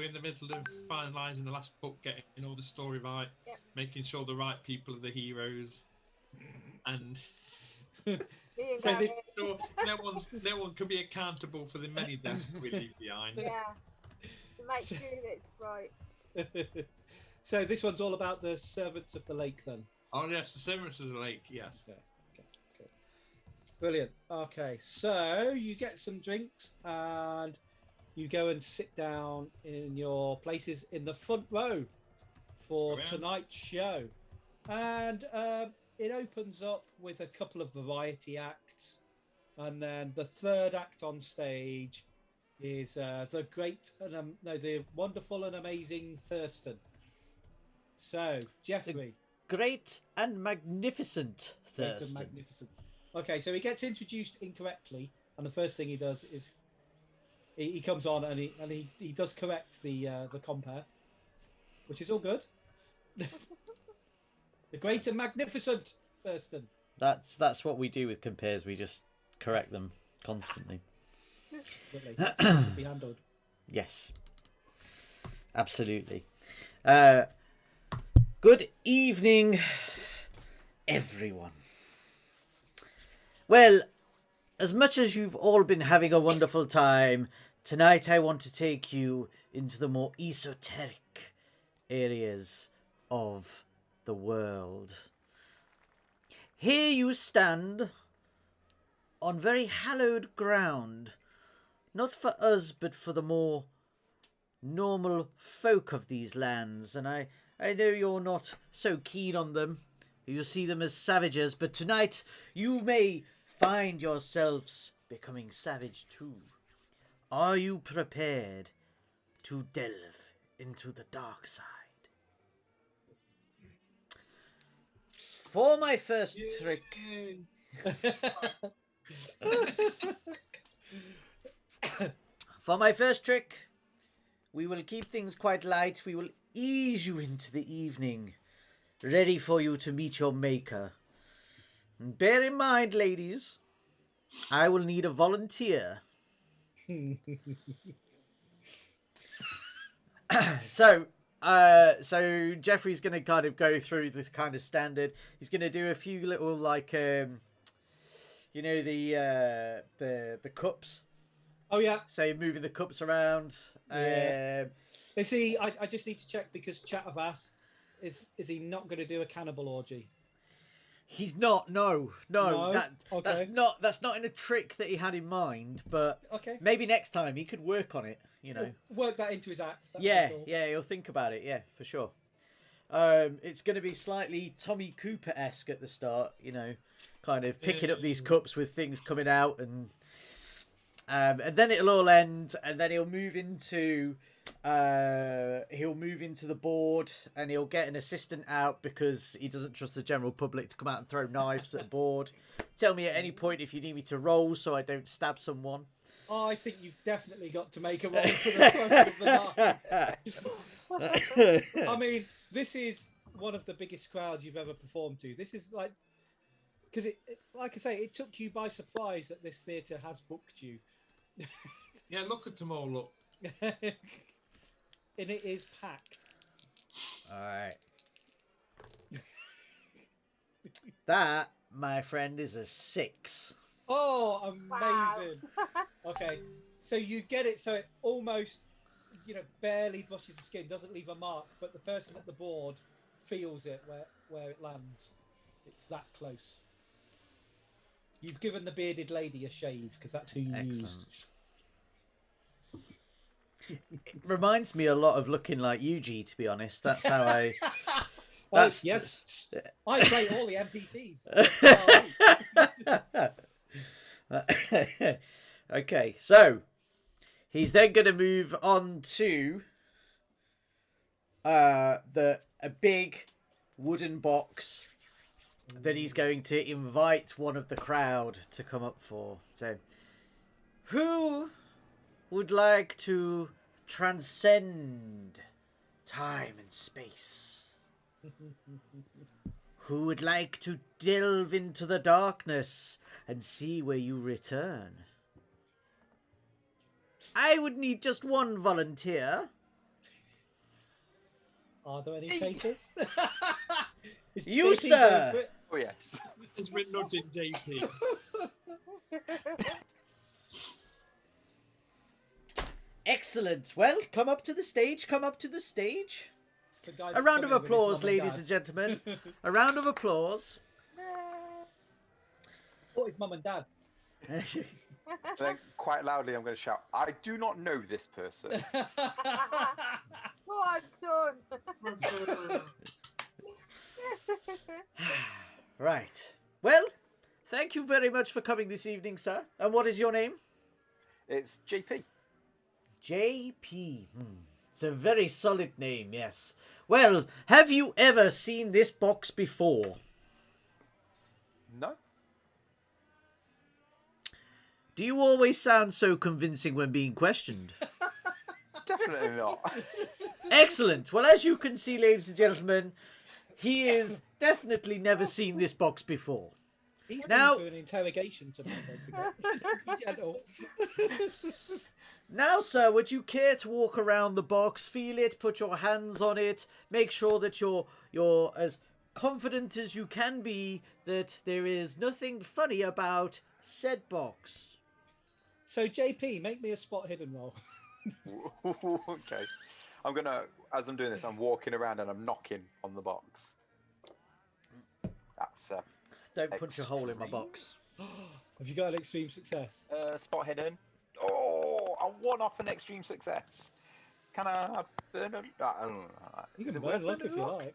in the middle of finalising the last book, getting all the story right, Yep. making sure the right people are the heroes, and Me and So Gary. so no one can be accountable for the many deaths we leave behind. Yeah. To make sure that it's right. So this one's all about the servants of the lake, then. Oh yes, the Servants of the Lake. Yes. Okay. Brilliant. Okay, so you get some drinks and you go and sit down in your places in the front row for Go in. tonight's show. And it opens up with a couple of variety acts. And then the third act on stage is the wonderful and amazing Thurston. So, Jeffrey. Great and magnificent Great and Thurston. magnificent. Okay, so he gets introduced incorrectly, and the first thing he does is he comes on and he does correct the compare, which is all good. The great and magnificent Thurston. That's what we do with compares. We just correct them constantly. Absolutely. That's how it should be handled. Yes, absolutely. Good evening, everyone. Well, as much as you've all been having a wonderful time, tonight I want to take you into the more esoteric areas of the world. Here you stand on very hallowed ground, not for us, but for the more normal folk of these lands, and I know you're not so keen on them. You see them as savages, but tonight you may find yourselves becoming savage too. Are you prepared to delve into the dark side? For my first trick... For my first trick, we will keep things quite light. We will ease you into the evening, ready for you to meet your maker. And bear in mind, ladies, I will need a volunteer. So Jeffrey's going to kind of go through this kind of standard. He's going to do a few little, like, the cups. Oh yeah. So moving the cups around. Yeah. You see, I just need to check because chat have asked, is he not going to do a cannibal orgy? He's not. No. Okay. That's not in a trick that he had in mind. But okay, maybe next time he could work on it. You know, work that into his act. Yeah, he'll think about it. Yeah, for sure. It's going to be slightly Tommy Cooper-esque at the start. You know, kind of picking up these cups with things coming out, and then it'll all end, and then he'll move into the board, and he'll get an assistant out because he doesn't trust the general public to come out and throw knives at the board. Tell me at any point if you need me to roll so I don't stab someone. Oh, I think you've definitely got to make a roll for the front of the knife. I mean, this is one of the biggest crowds you've ever performed to. This is like, because like I say, it took you by surprise that this theatre has booked you. Yeah, look at them all, look. And it is packed. All right. That, my friend, is a 6. Oh, amazing. Wow. Okay, so you get it, so it almost, barely brushes the skin, doesn't leave a mark, but the person at the board feels it where it lands. It's that close. You've given the bearded lady a shave, because that's who you used. It reminds me a lot of looking like Yuji, to be honest. That's how I... Yes. I play all the NPCs. Okay, so he's then going to move on to a big wooden box that he's going to invite one of the crowd to come up for. So, who would like to transcend time and space? Who would like to delve into the darkness and see where you return? I would need just one volunteer. Are there any takers? You, sir! Oh, yes. As we're nudging JP. Excellent. Well, come up to the stage. A round of applause, ladies and gentlemen. A round of applause. What is mum and dad? Then quite loudly, I'm going to shout, I do not know this person. What son? Right. Well, thank you very much for coming this evening, sir. And what is your name? It's JP. JP. It's a very solid name, yes. Well, have you ever seen this box before? No. Do you always sound so convincing when being questioned? Definitely not. Excellent. Well, as you can see, ladies and gentlemen, he has definitely never seen this box before. He's Now- been through an interrogation tonight, don't forget. Be gentle. Now, sir, would you care to walk around the box, feel it, put your hands on it, make sure that you're as confident as you can be that there is nothing funny about said box? So, JP, make me a spot hidden roll. Okay. I'm gonna, as I'm doing this, I'm walking around and I'm knocking on the box. That's Don't punch a hole in my box. Have you got an extreme success? spot hidden. Oh, I won off an extreme success. Can I burn a? I don't know. You Is can it worth burn luck if burning you luck? like.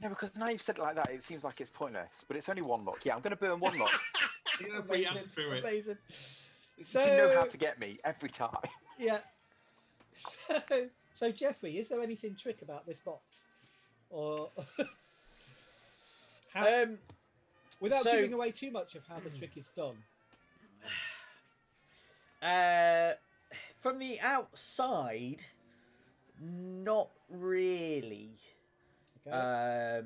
No, because now you've said it like that, it seems like it's pointless. But it's only one luck. Yeah, I'm gonna burn one luck. You're gonna put your hand through it. Amazing. You know how to get me every time. Yeah. So Jeffrey, is there anything trick about this box, or how, without so- giving away too much of how the trick is done? From the outside, not really. Okay.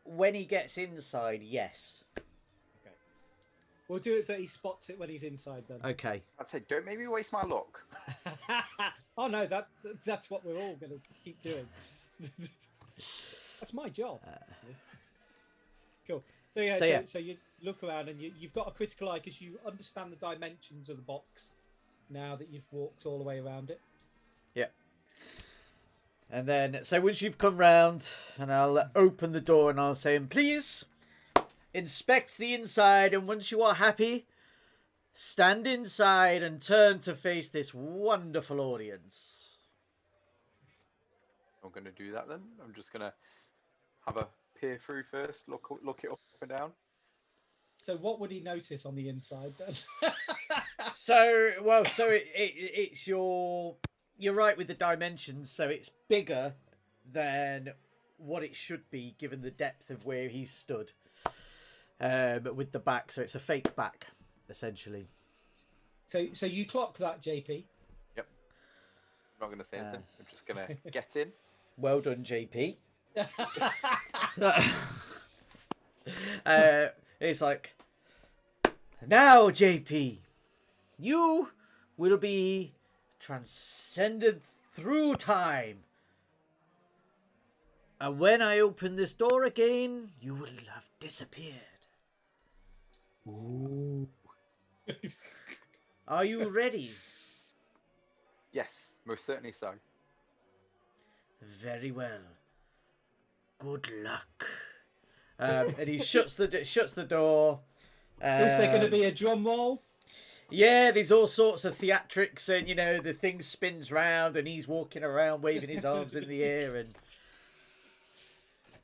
When he gets inside, yes. Okay. We'll do it that he spots it when he's inside then. Okay. I'd say, don't make me waste my luck. Oh no, that's what we're all going to keep doing. That's my job. Actually. Cool. So you look around and you've got a critical eye because you understand the dimensions of the box now that you've walked all the way around it. Yeah. And then, so once you've come round, and I'll open the door and I'll say, please inspect the inside, and once you are happy, stand inside and turn to face this wonderful audience. I'm going to do that then. I'm just going to have a peer through first, look it up and down. So what would he notice on the inside then? It's you're right with the dimensions, so it's bigger than what it should be given the depth of where he stood. With the back, so it's a fake back, essentially. So you clock that, JP. Yep. I'm not going to say anything. I'm just going to get in. Well done, JP. It's like, now, JP, you will be transcended through time. And when I open this door again, you will have disappeared. Ooh. Are you ready? Yes, most certainly so. Very well. Good luck. And he shuts the door. Is there going to be a drum roll? Yeah, there's all sorts of theatrics, and the thing spins round, and he's walking around waving his arms in the air, and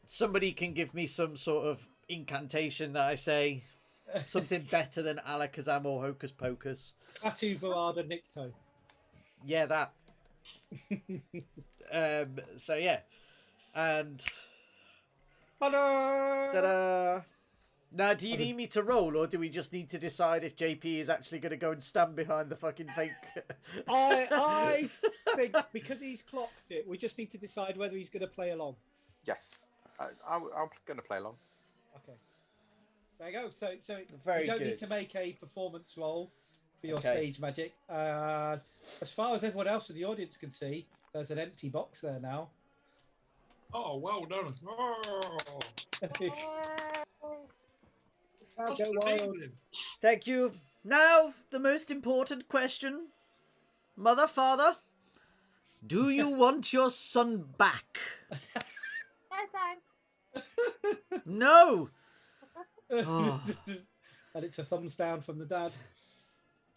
somebody can give me some sort of incantation that I say something better than Alakazam or Hocus Pocus. Klaatu Barada Nikto. Yeah, that. So yeah, and Ta-da! ta-da! Now, do you need me to roll, or do we just need to decide if JP is actually going to go and stand behind the fucking fake? I think because he's clocked it, we just need to decide whether he's going to play along. Yes. I'm going to play along. Okay. There you go. So Very you don't good. need to make a performance roll for your Okay. stage magic. As far as everyone else in the audience can see, there's an empty box there now. Oh, well done. Oh, that's Go wild. amazing. Thank you. Now, the most important question. Mother, father, do you want your son back? No, thanks. No. Oh. And it's a thumbs down from the dad.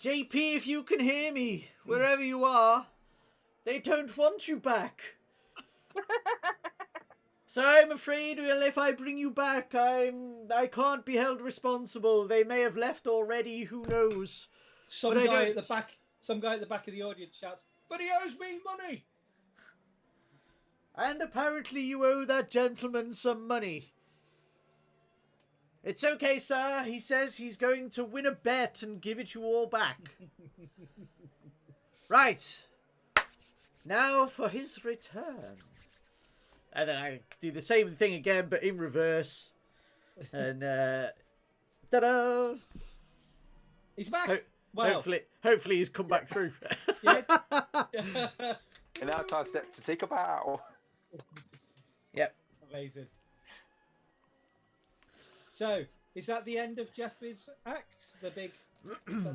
JP, if you can hear me, wherever you are, they don't want you back. So I'm afraid, well, if I bring you back, I can't be held responsible. They may have left already. Who knows? Some But I guy don't- at the back of the audience shouts, "But he owes me money!" And apparently you owe that gentleman some money. It's okay, sir. He says he's going to win a bet and give it you all back. Right. Now for his return. And then I do the same thing again, but in reverse. And, ta-da! He's back. Well, hopefully he's come back through. yeah. And now time step to take a bow. Yep. Amazing. So, is that the end of Jeffrey's act? Is that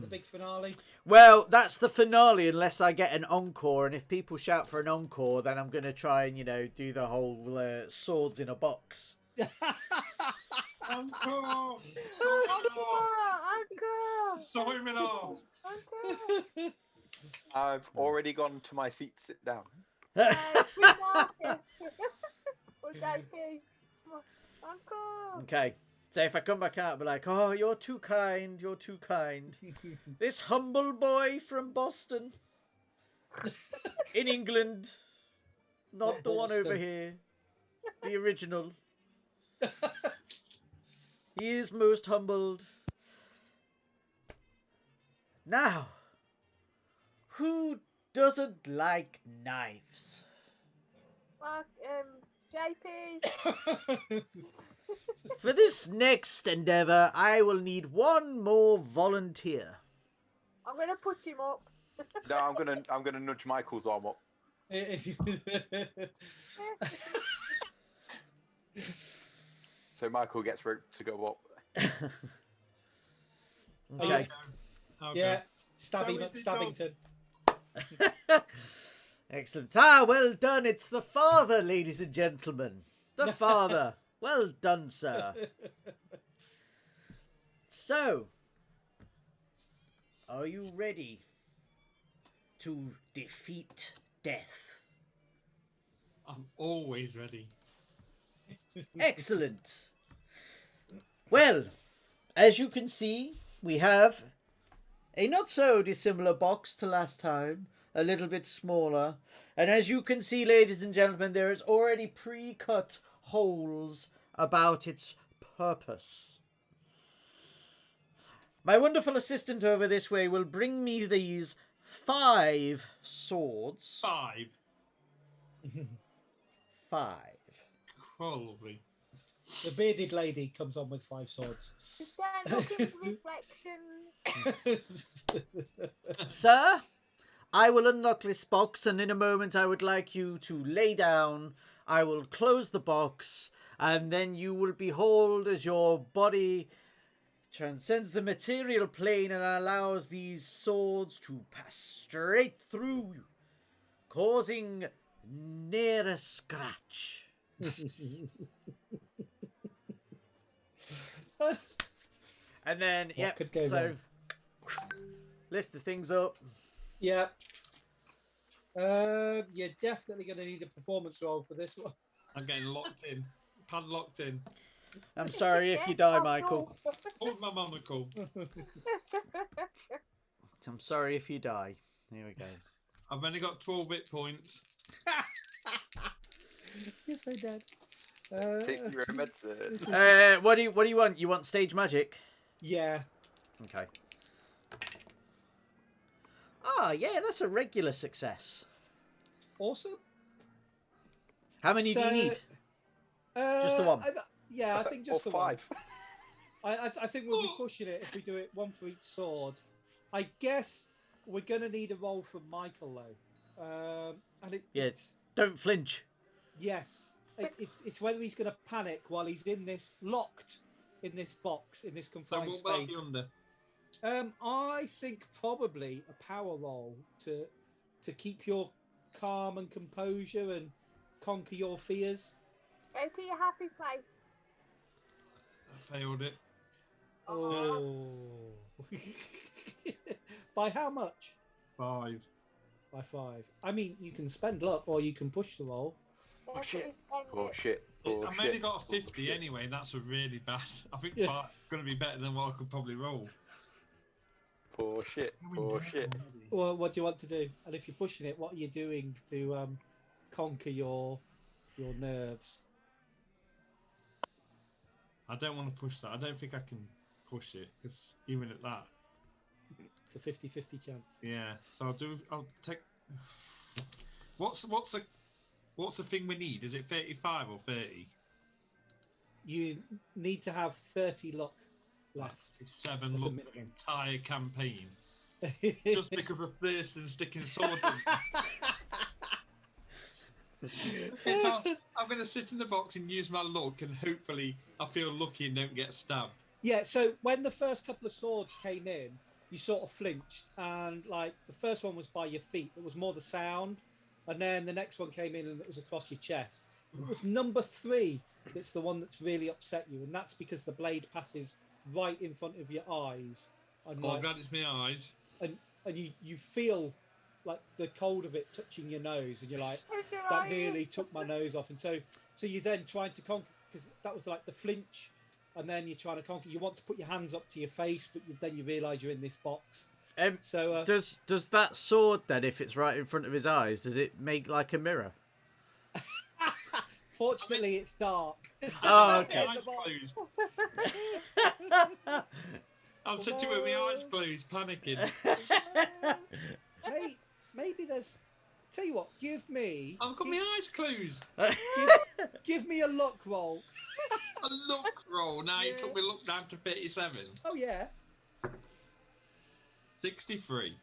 the big finale? Well, that's the finale unless I get an encore. And if people shout for an encore, then I'm going to try and, do the whole swords in a box. Encore! Storm it off! I've already gone to my seat. Sit down. Okay. So if I come back out, I'll be like, oh, you're too kind. You're too kind. This humble boy from Boston. In England. Not the one over here. The original. He is most humbled. Now, who doesn't like knives? JP. For this next endeavour, I will need one more volunteer. I'm gonna put him up. No, I'm gonna nudge Michael's arm up. So Michael gets rope to go up. Okay. Yeah, Stabbington. Excellent. Ah, well done. It's the father, ladies and gentlemen. The father. Well done, sir. So, are you ready to defeat death? I'm always ready. Excellent. Well, as you can see, we have a not so dissimilar box to last time, a little bit smaller. And as you can see, ladies and gentlemen, there is already pre-cut holes about its purpose. My wonderful assistant over this way will bring me these 5 swords. 5. 5. Probably. The bearded lady comes on with 5 swords. Stand up in reflection. Sir, I will unlock this box, and in a moment I would like you to lay down. I will close the box, and then you will behold as your body transcends the material plane and allows these swords to pass straight through you, causing near a scratch. And then, What could go so wrong? lift the things up. Yeah. You're definitely going to need a performance roll for this one. I'm getting locked in. Padlocked in. I'm sorry if you die, Michael. Hold my monocle. I'm sorry if you die. Here we go. I've only got 12 hit points. Yes, I did. Take your medicine. What do you want? You want stage magic? Yeah. Okay. Ah, yeah, that's a regular success. Awesome. How many do you need? Just the one? I think just Or the 5. one. I think we'll be pushing it if we do it 1 for each sword. I guess we're going to need a roll from Michael, though. It's... Don't flinch. Yes. It's whether he's going to panic while he's locked in this box, in this So confined what about space. the under? I think probably a power roll to keep your calm and composure and conquer your fears. Go to your happy place. I failed it. Oh. By how much? 5. By 5. I mean, you can spend luck or you can push the roll. Oh shit. Oh shit. Oh I've shit. only got a Oh, 50 shit. anyway, and that's a really bad. I think Yeah. 5 is going to be better than what I could probably roll. Oh shit. Oh shit. Well, what do you want to do? And if you're pushing it, what are you doing to conquer your nerves? I don't want to push that. I don't think I can push it because even at that, It's a 50-50 chance. yeah. So I'll take. What's the thing we need? Is it 35 or 30? You need to have 30 luck left. 7 as a luck minimum. entire campaign. Just because of Thurston sticking sword in. So I'm going to sit in the box and use my luck, and hopefully I feel lucky and don't get stabbed. Yeah, so when the first couple of swords came in, you sort of flinched, and like the first one was by your feet. It was more the sound, and then the next one came in and it was across your chest. It was number 3 that's the one that's really upset you, and that's because the blade passes right in front of your eyes. And Oh, like, God, it's my eyes. and you feel like the cold of it touching your nose, and you're like, that nearly took my nose off. And so you then trying to conquer, because that was like the flinch, and then you're trying to conquer. You want to put your hands up to your face, but then you realise you're in this box. So does that sword then, if it's right in front of his eyes, does it make like a mirror? Fortunately, it's dark. Oh, okay. Eyes closed. I'm sitting with my eyes closed, panicking. Maybe there's. Tell you what, give me. I've got my eyes closed. Give me a luck roll. A luck roll. Now you Yeah. took my luck down to 37. Oh yeah. 63.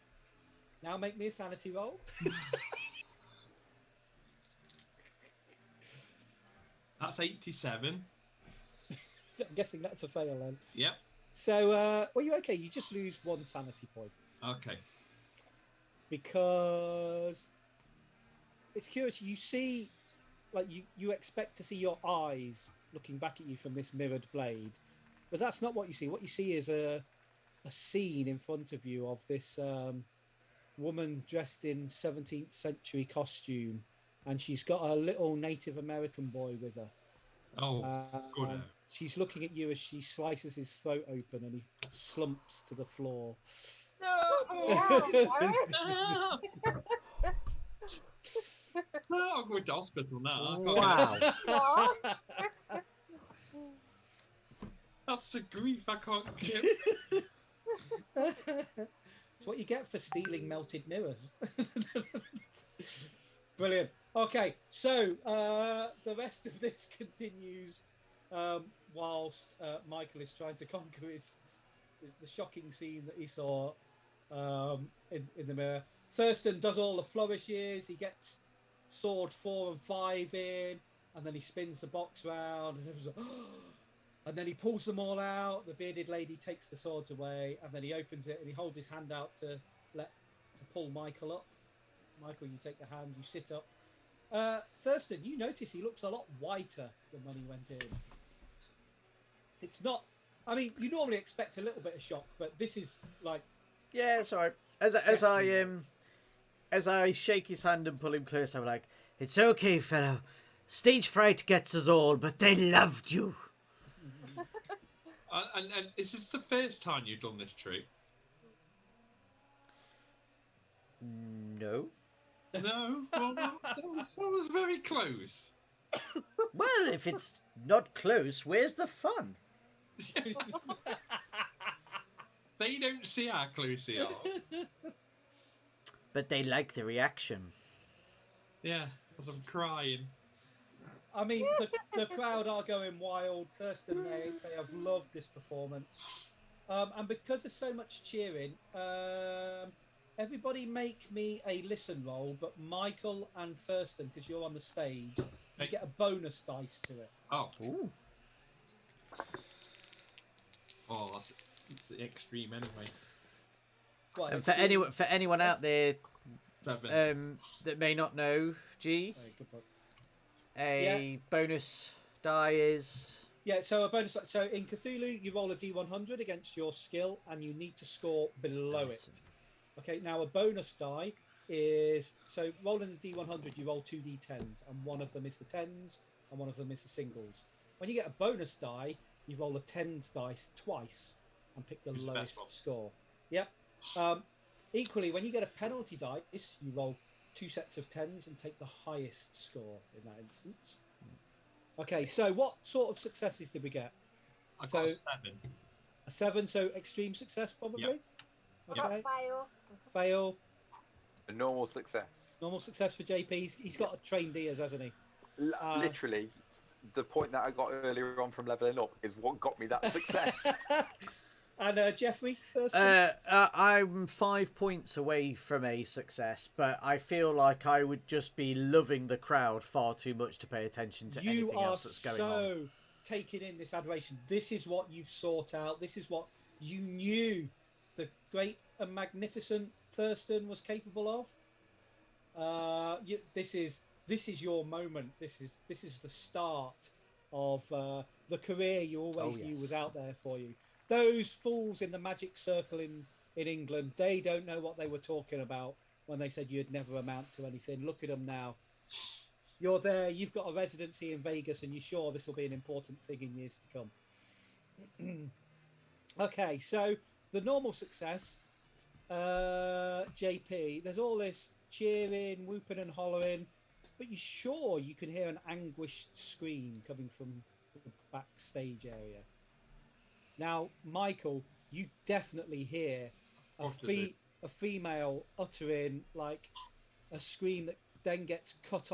Now make me a sanity roll. That's 87. I'm guessing that's a fail then. Yep. So, well, you're okay. You just lose 1 sanity point Okay. because it's curious. You see, like you expect to see your eyes looking back at you from this mirrored blade, but that's not what you see. What you see is a scene in front of you of this woman dressed in 17th century costume, and she's got a little Native American boy with her. Oh, good. She's looking at you as she slices his throat open, and he slumps to the floor. I'll go to hospital now. Wow. That's the grief I can't give. It's what you get for stealing melted mirrors. Brilliant. Okay, so the rest of this continues whilst Michael is trying to conquer the shocking scene that he saw in the mirror. Thurston does all the flourishes. He gets sword 4 and 5 in, and then he spins the box round, and everyone's like, and then he pulls them all out. The bearded lady takes the swords away, and then he opens it and he holds his hand out to pull Michael up. Michael, you take the hand, you sit up. Thurston, you notice he looks a lot whiter than when he went in. It's not. I mean, you normally expect a little bit of shock, but this is like. Yeah, it's alright. As I shake his hand and pull him close, I'm like, "It's okay, fellow. Stage fright gets us all, but they loved you." And is this the first time you've done this trick? No. No. Well, that was very close. Well, if it's not close, where's the fun? They don't see how close they are. But they like the reaction. Yeah, because I'm crying. I mean, the crowd are going wild. Thurston, they have loved this performance. And because there's so much cheering, everybody make me a listen roll, but Michael and Thurston, because you're on the stage, you get a bonus dice to it. Oh. Ooh. Oh, that's extreme anyway. Quite And extreme. for anyone out there 7. that may not know, G, Very good point. a bonus die is... Yeah, so a bonus. So in Cthulhu, you roll a D100 against your skill, and you need to score below it. Okay, now a bonus die is so rolling the D100, you roll 2 D10s, and one of them is the tens, and one of them is the singles. When you get a bonus die, you roll a tens dice twice and pick the Who's the best lowest one? score. Yep. Equally, when you get a penalty dice, you roll 2 sets of tens and take the highest score in that instance. Okay, so what sort of successes did we get? I got So- a 7. A 7, so extreme success probably. Yep. I got Okay. fail. Fail. A normal success. Normal success for JP. He's got a trained ears, hasn't he? Literally, the point that I got earlier on from leveling up is what got me that success. And Jeffrey, Thurston? I'm 5 points away from a success, but I feel like I would just be loving the crowd far too much to pay attention to You anything are else that's going on. so taking in this adoration. This is what you've sought out. This is what you knew the great and magnificent Thurston was capable of. This is your moment. This is the start of the career you always knew was out there for you. Those fools in the magic circle in England, they don't know what they were talking about when they said you'd never amount to anything. Look at them now. You're there, you've got a residency in Vegas, and you're sure this will be an important thing in years to come. Okay, so the normal success, JP, there's all this cheering, whooping and hollering, but you're sure you can hear an anguished scream coming from the backstage area. Now, Michael, you definitely hear a female uttering like a scream that then gets cut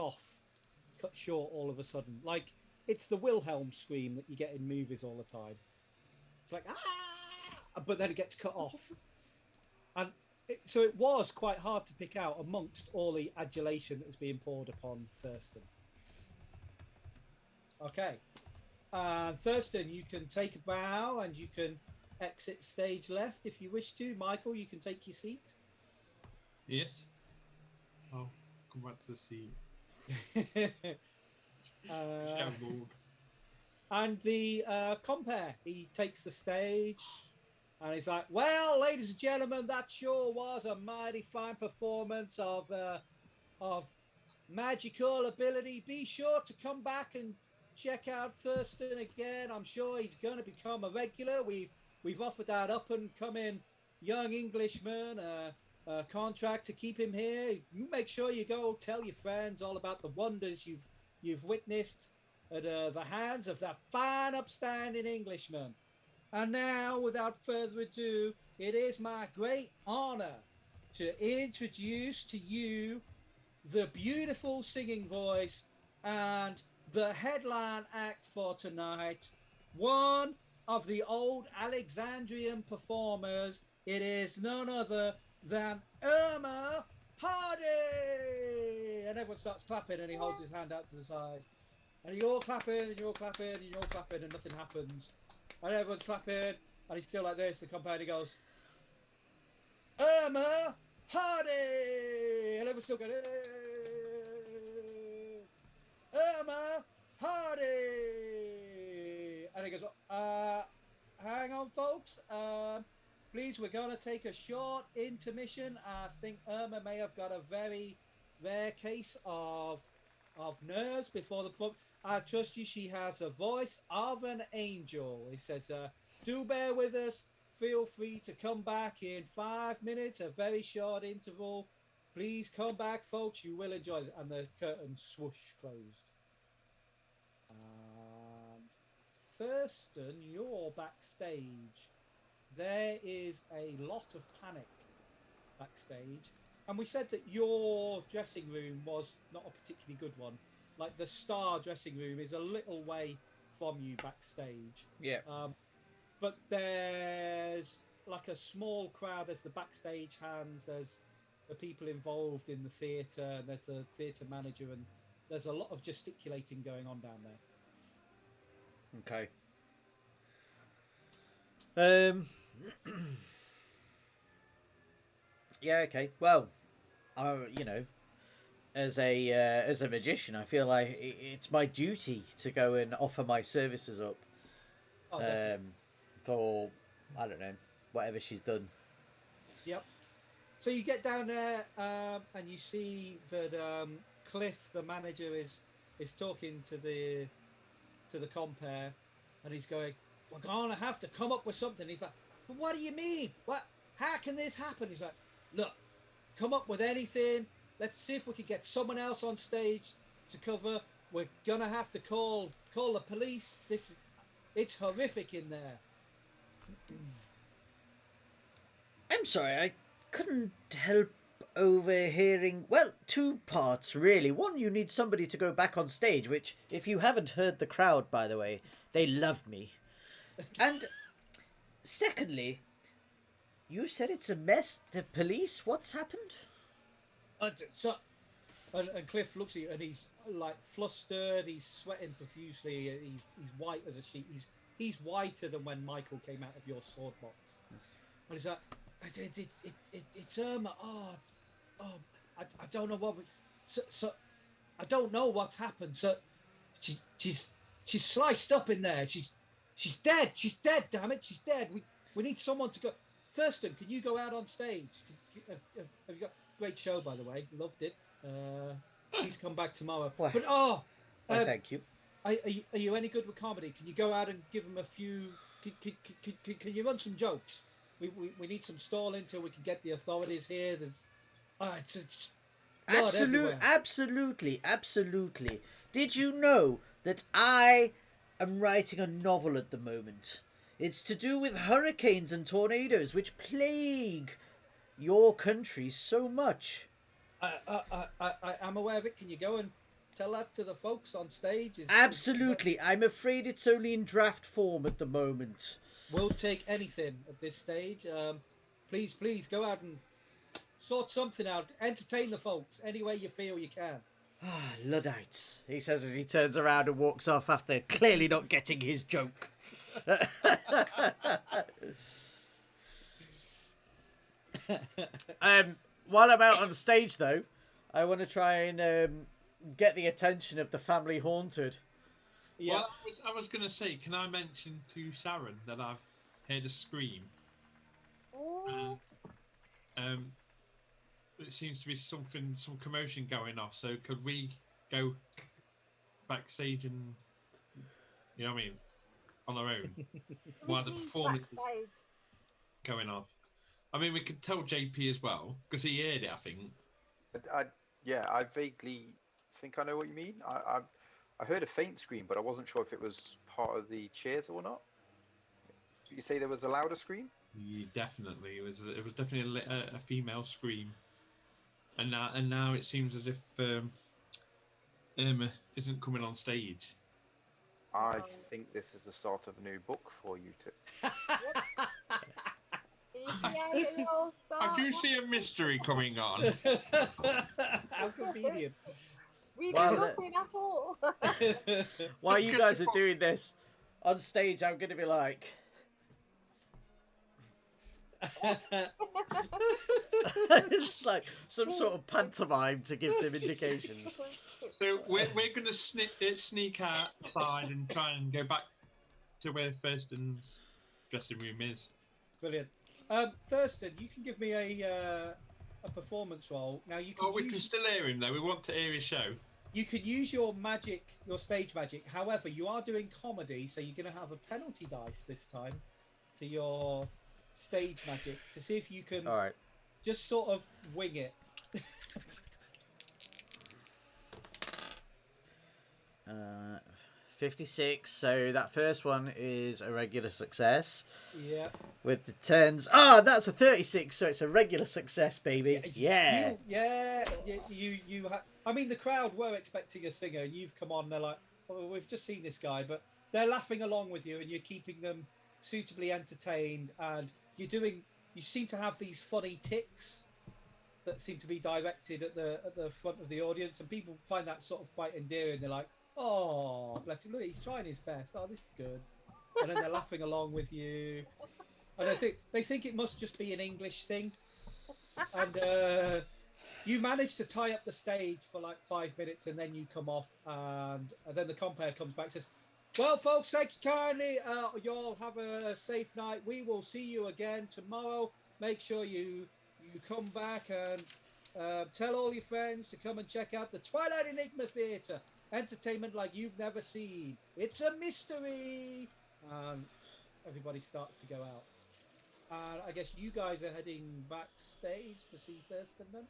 short all of a sudden. Like it's the Wilhelm scream that you get in movies all the time. It's like, ah! But then it gets cut off. And so it was quite hard to pick out amongst all the adulation that was being poured upon Thurston. Okay. Thurston, you can take a bow and you can exit stage left if you wish to. Michael, you can take your seat. Yes. I'll come back to the seat. Shall move. And the compere, he takes the stage and he's like, well, ladies and gentlemen, that sure was a mighty fine performance of magical ability. Be sure to come back and check out Thurston again. I'm sure he's going to become a regular. We've offered that up and coming young Englishman a contract to keep him here. You make sure you go tell your friends all about the wonders you've witnessed at the hands of that fine, upstanding Englishman. And now, without further ado, it is my great honor to introduce to you the beautiful singing voice and the headline act for tonight, one of the old Alexandrian performers. It is none other than Erma Hardy! And everyone starts clapping and he holds his hand out to the side. And you're all clapping and you're all clapping and you're all clapping and nothing happens. And everyone's clapping and he's still like this. The company goes, Erma Hardy! And everyone's still going, Erma Hardy! And he goes, hang on, folks. Please, we're going to take a short intermission. I think Erma may have got a very rare case of nerves before the performance. I trust you. She has a voice of an angel. He says, do bear with us. Feel free to come back in 5 minutes, a very short interval. Please come back, folks. You will enjoy it. And the curtain swoosh closed. Thurston, you're backstage. There is a lot of panic backstage. And we said that your dressing room was not a particularly good one. Like the star dressing room is a little way from you backstage. Yeah. But there's like a small crowd. There's the backstage hands. There's the people involved in the theatre. And there's the theatre manager. And there's a lot of gesticulating going on down there. Okay. Yeah. Okay. Well, you know, as a magician, I feel like it's my duty to go and offer my services up. For I don't know, whatever she's done. Yep. So you get down there and you see that Cliff, the manager, is talking to the compere, and he's going, "We're gonna have to come up with something." He's like, "But what do you mean? What? How can this happen?" He's like, "Look, come up with anything. Let's see if we can get someone else on stage to cover. We're gonna have to call the police. It's horrific in there. I'm sorry, I couldn't help overhearing. Well, two parts, really. One, you need somebody to go back on stage, which, if you haven't heard the crowd, by the way, they love me. And secondly, you said it's a mess. The police? What's happened? And Cliff looks at you and he's like flustered. He's sweating profusely. He's white as a sheet. He's whiter than when Michael came out of your sword box. And he's like, it's Erma. I don't know what. So I don't know what's happened. So she's sliced up in there. She's dead. She's dead. Damn it, she's dead. We need someone to go. Thurston, can you go out on stage? Have you got great show, by the way? Loved it. Please come back tomorrow. Why? But Thank you. Are you any good with comedy? Can you go out and give them a few? Can you run some jokes? We need some stalling till we can get the authorities here. There's it's blood everywhere. Absolutely. Did you know that I am writing a novel at the moment? It's to do with hurricanes and tornadoes, which plague your country so much. I'm aware of it. Can you go and tell that to the folks on stage? Absolutely. I'm afraid it's only in draft form at the moment. We'll take anything at this stage. Please go out and sort something out. Entertain the folks any way you feel you can. Ah, Luddites, he says as he turns around and walks off after clearly not getting his joke. While I'm out on stage, though, I want to try and get the attention of the family haunted. Yeah. Well, I was going to say, can I mention to Sharon that I've heard a scream? Oh. It seems to be some commotion going off. So could we go backstage and, you know what I mean, on our own while the performance is going off? I mean, we could tell JP as well because he heard it, I think. I vaguely think I know what you mean. I heard a faint scream, but I wasn't sure if it was part of the cheers or not. You say there was a louder scream? Yeah, definitely. It was definitely a female scream, and now it seems as if Erma isn't coming on stage. I think this is the start of a new book for you two. I do see a mystery coming on. How convenient. We do nothing at all. While you guys are doing this, on stage I'm going to be like... It's like some sort of pantomime to give them indications. So we're going to sneak outside and try and go back to where Thurston's dressing room is. Brilliant. Thurston, you can give me a performance roll. Now you can. We can still hear him though. We want to hear his show. You could use your magic, your stage magic. However, you are doing comedy, so you're going to have a penalty dice this time to your stage magic to see if you can. All right. Just sort of wing it. 56. So that first one is a regular success. Yeah. With the 10s. Oh, that's a 36. So it's a regular success, baby. Yeah. I mean, the crowd were expecting a singer, and you've come on. They're like, "Oh, we've just seen this guy," but they're laughing along with you, and you're keeping them suitably entertained. And you seem to have these funny tics that seem to be directed at the front of the audience, and people find that sort of quite endearing. They're like, "Oh, bless him! Look, he's trying his best. Oh, this is good." And then they're laughing along with you, and I think they think it must just be an English thing. And you manage to tie up the stage for like 5 minutes, and then you come off, and then the compere comes back and says, "Well, folks, thank you kindly. You all have a safe night. We will see you again tomorrow. Make sure you come back and tell all your friends to come and check out the Twilight Enigma Theatre. Entertainment like you've never seen. It's a mystery." And everybody starts to go out. And I guess you guys are heading backstage to see Thurston then?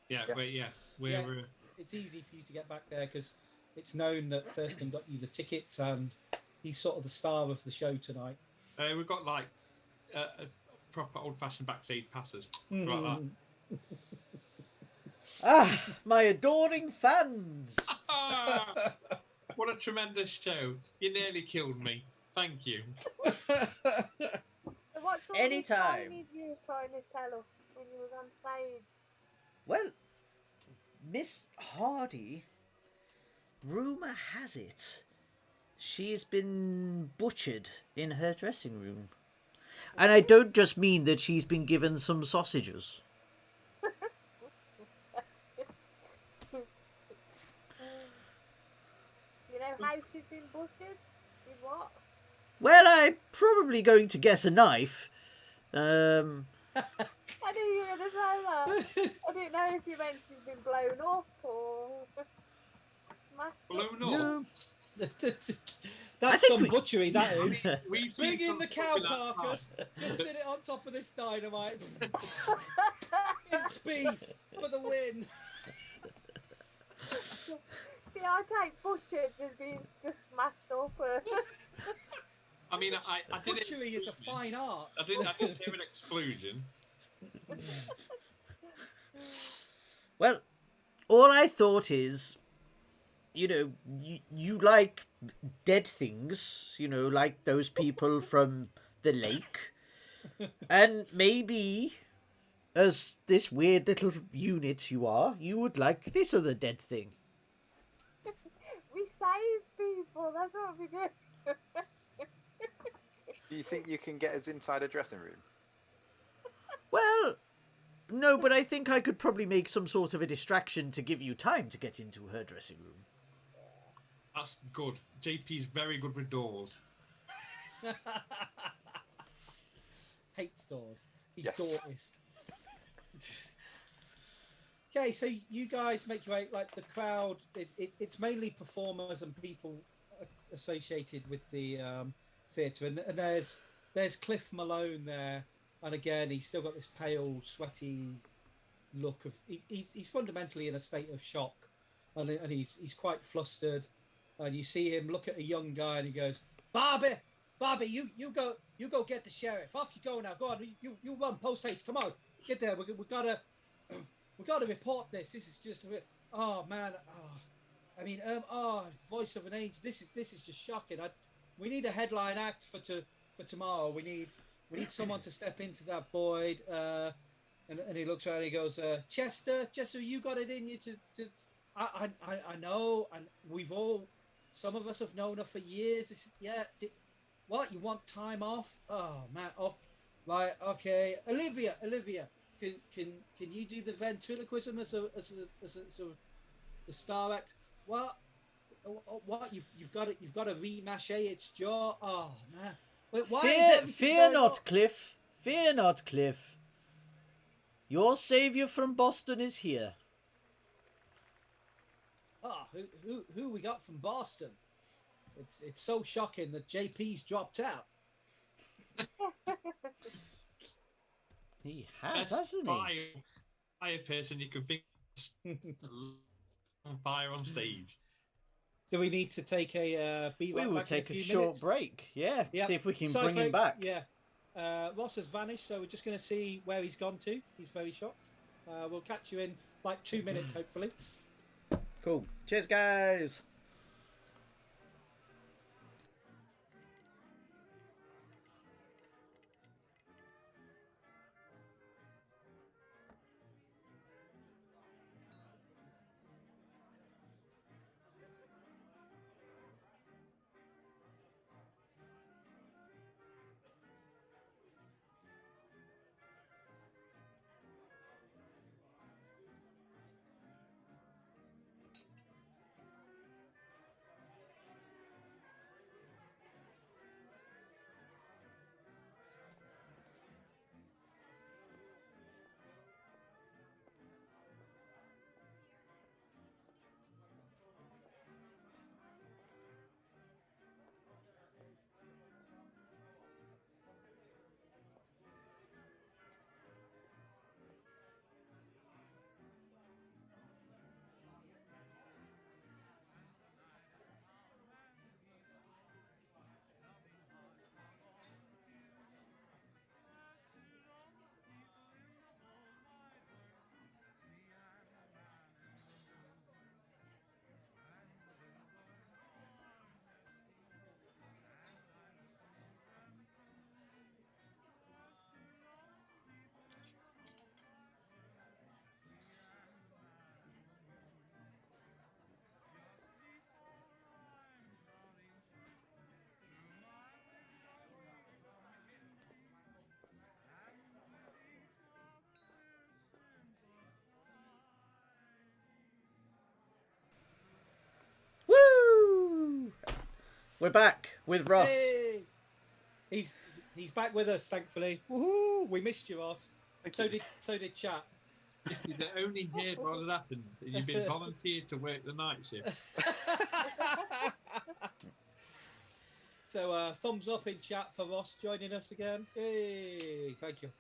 Yeah. We're It's easy for you to get back there because it's known that Thurston got you the tickets, and he's sort of the star of the show tonight. We've got like proper old-fashioned backstage passes. Like that. Ah, my adoring fans. What a tremendous show. You nearly killed me. Thank you. So what sort Anytime. of did you trying to tell us when you was on stage? Well, Miss Hardy, rumour has it, she's been butchered in her dressing room. And I don't just mean that she's been given some sausages. You know how she's been butchered? With what? Well, I'm probably going to guess a knife. I knew you were going to say that. I didn't know if you meant she's been blown up or smashed up. Blown up? No. I That's think some we- butchery, that is. We've seen Bring in some the stuff cow in that carcass, time. just sit it on top of this dynamite. It's beef for the win. See, I take butchered as being just smashed up. I mean, I did it. Butchery is a fine art. I didn't hear an explosion. Well, all I thought is, you know, you like dead things, you know, like those people from the lake. And maybe, as this weird little unit you are, you would like this other dead thing. We save people, that's what we do. Do you think you can get us inside a dressing room? Well, no, but I think I could probably make some sort of a distraction to give you time to get into her dressing room. That's good. JP's very good with doors. Hates doors. He's Yes. doorist. Okay, so you guys make your way, like the crowd, it's mainly performers and people associated with the theatre, and there's Cliff Malone there, and again he's still got this pale, sweaty look of he's fundamentally in a state of shock, and he's quite flustered, and you see him look at a young guy and he goes, Bobby, you go get the sheriff, off you go now, go on, you run post haste, come on, get there, we gotta report this. This is just oh man, I mean, voice of an angel. This is just shocking. We need a headline act for tomorrow. We need someone to step into that void. And he looks around and he goes, Chester, you got it in you to I know, and some of us have known her for years. What, you want time off? Oh man, right, okay. Olivia, can you do the ventriloquism as a the star act? What you've got to remache its jaw. Oh man, wait, why Fear not, Cliff. Fear not, Cliff. Your savior from Boston is here. Who we got from Boston? It's so shocking that JP's dropped out. He has, Best hasn't he? fire person you could think on fire on stage. Do we need to take a B? We will take a short break. Yeah, Yep. see if we can So, bring him folks, back. Yeah. Ross has vanished, so we're just going to see where he's gone to. He's very shocked. We'll catch you in like 2 minutes, hopefully. Cool. Cheers, guys. We're back with Ross. Hey! He's back with us, thankfully. Woohoo! We missed you, Ross. So did chat. If you'd only heard what had happened, and you've been volunteered to work the night shift. So thumbs up in chat for Ross joining us again. Hey, thank you.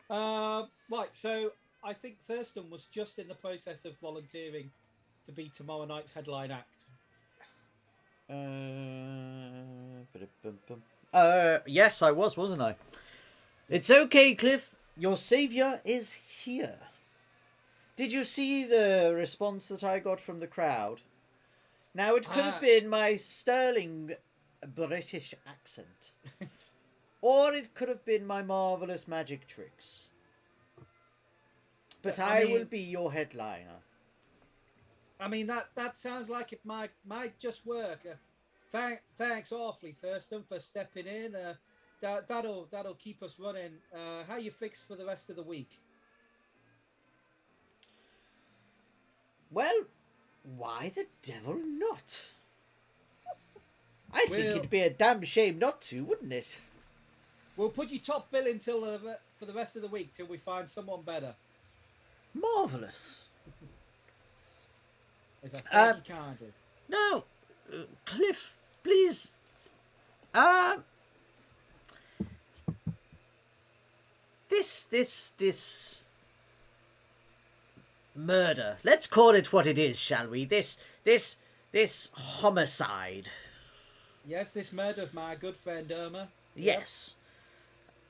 Right, so I think Thurston was just in the process of volunteering to be tomorrow night's headline act. Yes, I was, wasn't I? It's okay, Cliff. Your saviour is here. Did you see the response that I got from the crowd? Now, it could have been my sterling British accent. Or it could have been my marvellous magic tricks. But I will be your headliner. I mean, that sounds like it might just work. Thanks awfully, Thurston, for stepping in. That'll keep us running. How you fixed for the rest of the week? Well, why the devil not? I think it'd be a damn shame not to, wouldn't it? We'll put you top billing for the rest of the week till we find someone better. Marvellous. Thank you kindly. No, Cliff, please. This murder. Let's call it what it is, shall we? This homicide. Yes, this murder of my good friend Erma. Yes.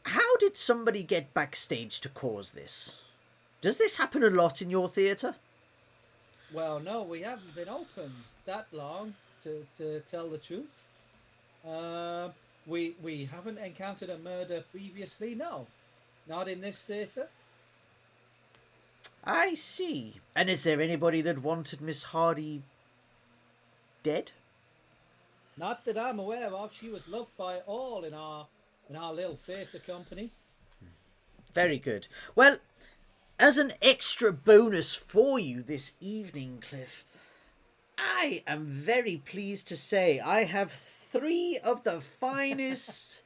How did somebody get backstage to cause this? Does this happen a lot in your theatre? Well, no, we haven't been open that long, to tell the truth. We haven't encountered a murder previously, no. Not in this theatre. I see. And is there anybody that wanted Miss Hardy dead? Not that I'm aware of. She was loved by all in our little theatre company. Very good. Well, as an extra bonus for you this evening, Cliff, I am very pleased to say I have 3 of the finest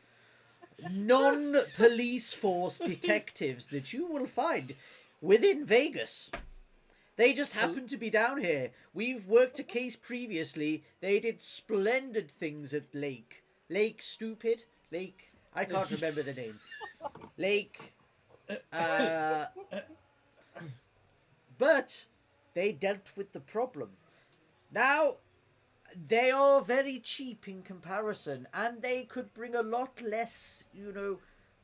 non-police force detectives that you will find within Vegas. They just happen to be down here. We've worked a case previously. They did splendid things at Lake Stupid. I can't remember the name. But they dealt with the problem. Now, they are very cheap in comparison, and they could bring a lot less,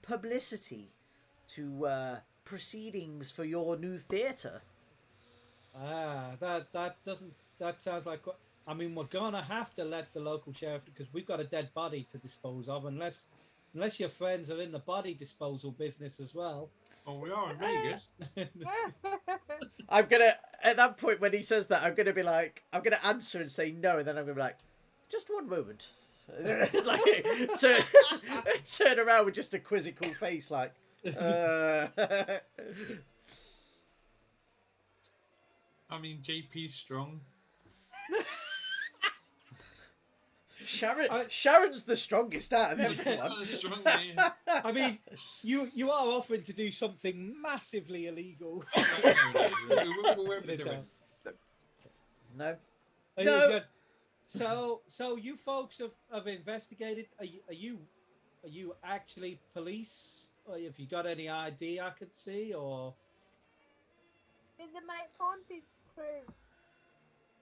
publicity to proceedings for your new theatre. That sounds like. I mean, we're gonna have to let the local sheriff, because we've got a dead body to dispose of, unless your friends are in the body disposal business as well. Oh, we are in Vegas. I'm gonna, at that point when he says that, I'm gonna answer and say no, and then I'm gonna be like, just one moment. Turn around with just a quizzical face, like. I mean, JP's strong. Sharon's the strongest out of everyone. I mean, you are offering to do something massively illegal. No. So you folks have investigated. Are you actually police? Or have you got any ID I could see, or? In the Mate Haunted crew.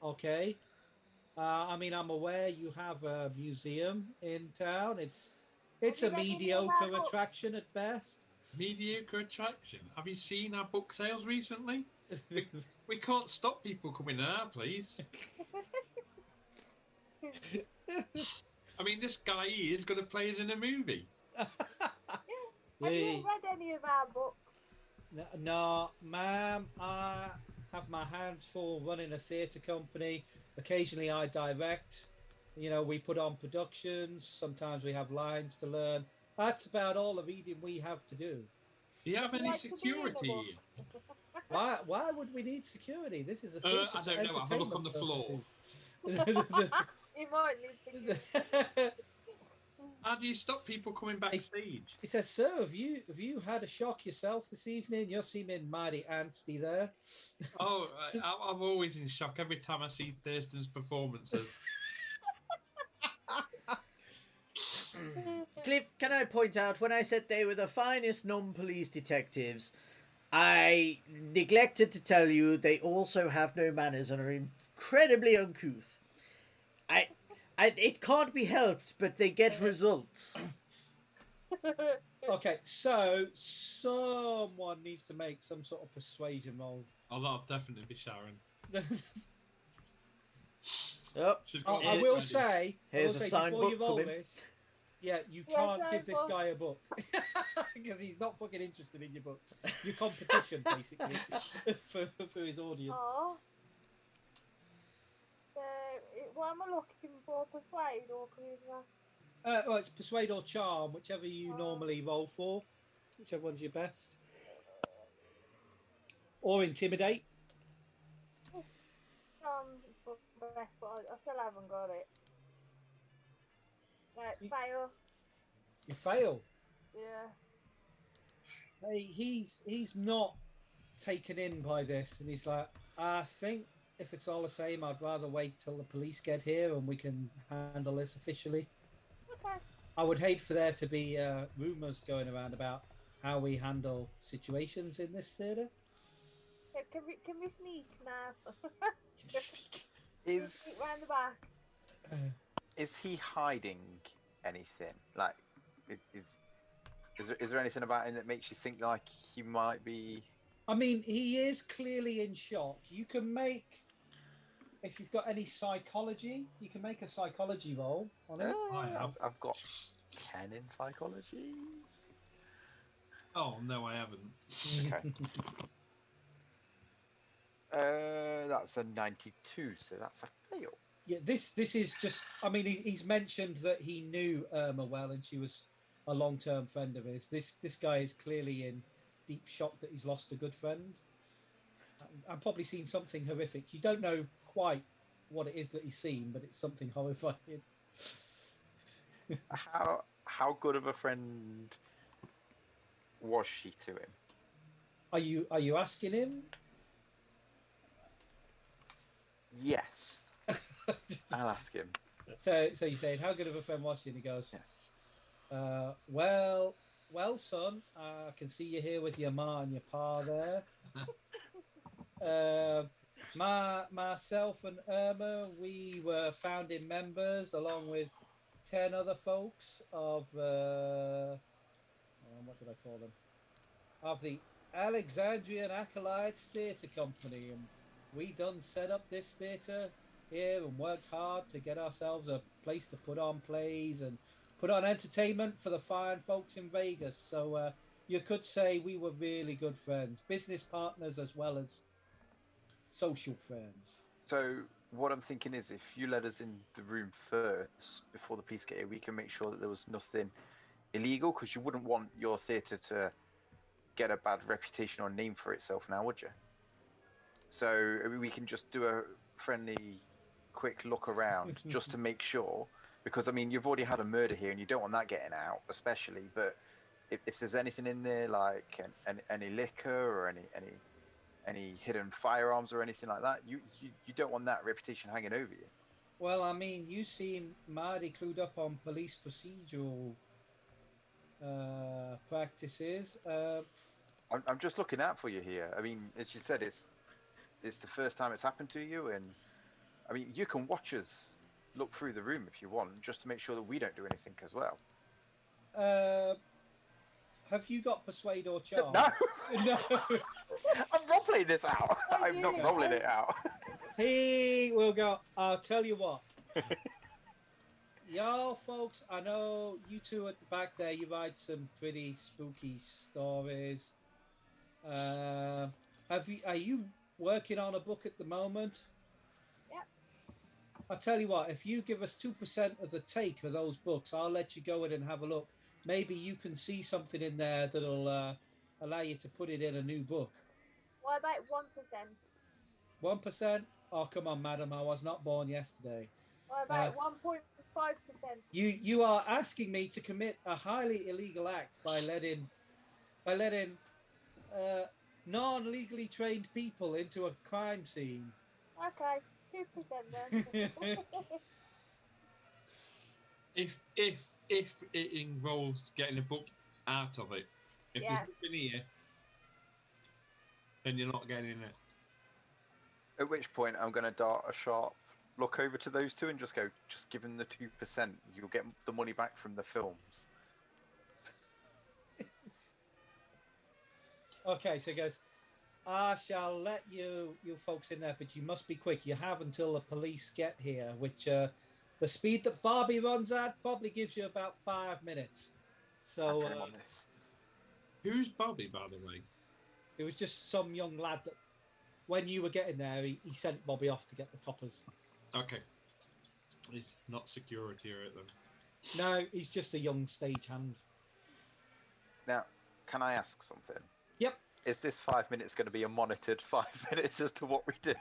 Okay. I mean, I'm aware you have a museum in town. It's a mediocre attraction at best. Mediocre attraction? Have you seen our book sales recently? We can't stop people coming to our place. I mean, this guy here is going to play us in a movie. Have you read any of our books? No, ma'am. I have my hands full running a theatre company. Occasionally I direct. We put on productions. Sometimes we have lines to learn. That's about all the reading we have to do. Do you have any security? Why would we need security? This is a theatre. I don't know. Have a look on the floor. You might live to How do you stop people coming backstage? He says, "Sir, have you had a shock yourself this evening? You're seeming mighty angsty there." Oh, I'm always in shock every time I see Thurston's performances. Cliff, can I point out, when I said they were the finest non-police detectives, I neglected to tell you they also have no manners and are incredibly uncouth. It can't be helped, but they get results. Okay, so someone needs to make some sort of persuasion roll. Oh, that'll definitely be Sharon. Oh, I will say, here's a signed before you book roll coming. this, yeah, you Yeah, can't signed give this book. guy a book because he's not fucking interested in your books. Your competition, basically, for his audience. Oh. So, what am I looking for? Persuade or charisma? Well, it's persuade or charm, whichever you normally roll for, whichever one's your best, or intimidate. For best, but I still haven't got it. Right, fail. You fail. Yeah. Hey, he's not taken in by this, and he's like, I think if it's all the same, I'd rather wait till the police get here and we can handle this officially. Okay. I would hate for there to be rumours going around about how we handle situations in this theatre. Yeah, can we sneak now? Is Sneak round the back. is he hiding anything? Like, is there anything about him that makes you think like he might be? I mean, he is clearly in shock. You can make, if you've got any psychology, you can make a psychology roll on it. I've got 10 in psychology. Oh, no, I haven't. Okay. That's a 92, so that's a fail. Yeah, this is just. I mean, he's mentioned that he knew Erma well, and she was a long-term friend of his. This guy is clearly in deep shock that he's lost a good friend. I've probably seen something horrific. You don't know quite what it is that he's seen, but it's something horrifying. How good of a friend was she to him? Are you asking him? Yes. I'll ask him. So you're saying, how good of a friend was she? And he goes, well, son, I can see you here with your ma and your pa there. Myself and Erma, we were founding members along with 10 other folks of, what did I call them? Of the Alexandrian Acolytes Theatre Company. And we done set up this theatre here and worked hard to get ourselves a place to put on plays and put on entertainment for the fine folks in Vegas. So you could say we were really good friends, business partners as well as social friends. So what I'm thinking is, if you let us in the room first before the police get here, we can make sure that there was nothing illegal, because you wouldn't want your theatre to get a bad reputation or name for itself now, would you? So we can just do a friendly, quick look around just to make sure, because I mean, you've already had a murder here and you don't want that getting out, especially. But if there's anything in there, like any liquor or any hidden firearms or anything like that, you don't want that reputation hanging over you. Well, I mean, you seem mighty clued up on police procedural practices. I'm just looking out for you here. I mean, as you said, it's the first time it's happened to you, and I mean, you can watch us look through the room if you want, just to make sure that we don't do anything as well. Have you got persuade or charm? No. No. I'm role-playing this out. I'm not rolling it out. He will go. I'll tell you what. Y'all folks, I know you two at the back there, you write some pretty spooky stories. Are you working on a book at the moment? Yep. I'll tell you what, if you give us 2% of the take of those books, I'll let you go in and have a look. Maybe you can see something in there that'll allow you to put it in a new book. What about 1%? 1%? Oh, come on, madam, I was not born yesterday. About 1.5%. You are asking me to commit a highly illegal act by letting non-legally trained people into a crime scene. Okay, 2% then. If it involves getting a book out of it, if there's nothing here, then you're not getting it. At which point, I'm going to dart a sharp look over to those two and just go, just give them the 2%. You'll get the money back from the films. Okay, so he goes, I shall let you folks in there, but you must be quick. You have until the police get here, which the speed that Barbie runs at probably gives you about 5 minutes. So I'm on this. Who's Bobby, by the way? it was just some young lad that, when you were getting there, he sent Bobby off to get the coppers. Okay. He's not security or anything. No, he's just a young stagehand. Now, can I ask something? Yep. Is this 5 minutes going to be a monitored 5 minutes as to what we do?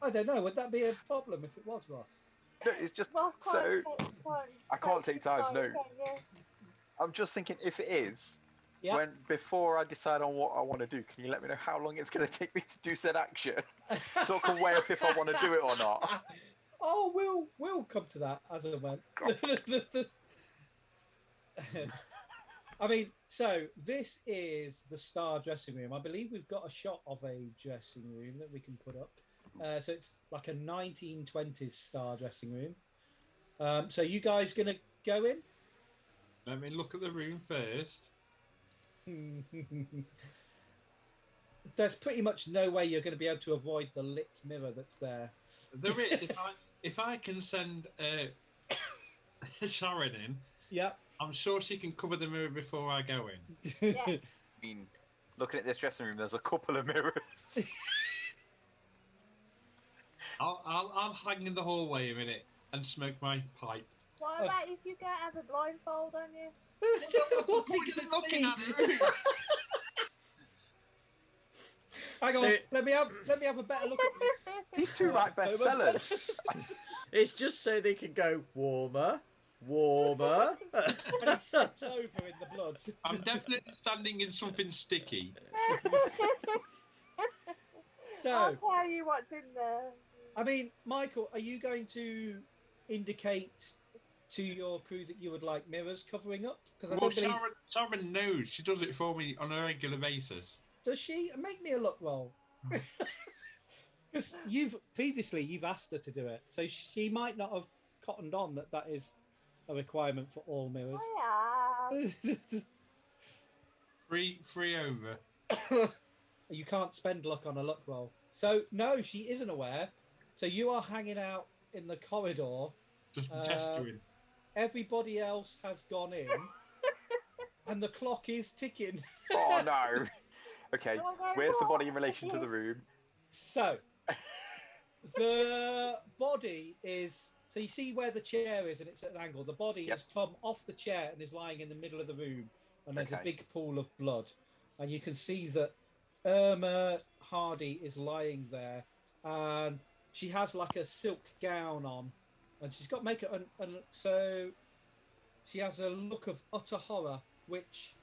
I don't know. Would that be a problem if it was, Ross? No, it's just Well, so. I can't take times, no. Can you? I'm just thinking if it is, Yeah. before I decide on what I want to do, can you let me know how long it's going to take me to do said action? So I can weigh up if I want to do it or not. Oh, we'll come to that as and when. I mean, so this is the star dressing room. I believe we've got a shot of a dressing room that we can put up. So it's like a 1920s star dressing room. So you guys gonna go in? Let me look at the room first. There's pretty much no way you're going to be able to avoid the lit mirror that's there. There is. if I can send Sharon in, Yeah. I'm sure she can cover the mirror before I go in. Yeah. I mean, looking at this dressing room, there's a couple of mirrors. I'll hang in the hallway a minute and smoke my pipe. What about if you don't have a blindfold on you? What's he going to see? Looking at the room. Hang on, So- let me have a better look at this. These two write So much bestsellers. It's just so they can go warmer, warmer. And he slips over in the blood. I'm definitely standing in something sticky. So, I'll tell you what's in there. I mean, Michael, are you going to indicate to your crew that you would like mirrors covering up? Because I Well, don't believe. Sharon knows. She does it for me on a regular basis. Does she? Make me a look roll. Because you've asked her to do it, so she might not have cottoned on that is a requirement for all mirrors. Yeah. Free over. You can't spend luck on a luck roll. So no, she isn't aware. So you are hanging out in the corridor. Just gesturing. Everybody else has gone in, and the clock is ticking. Oh no. Okay, where's the body in relation to the room? So the body is. So you see where the chair is, and it's at an angle. The body has come off the chair and is lying in the middle of the room, and there's a big pool of blood, and you can see that Erma Hardy is lying there, and she has like a silk gown on, and she's got makeup, and so she has a look of utter horror, which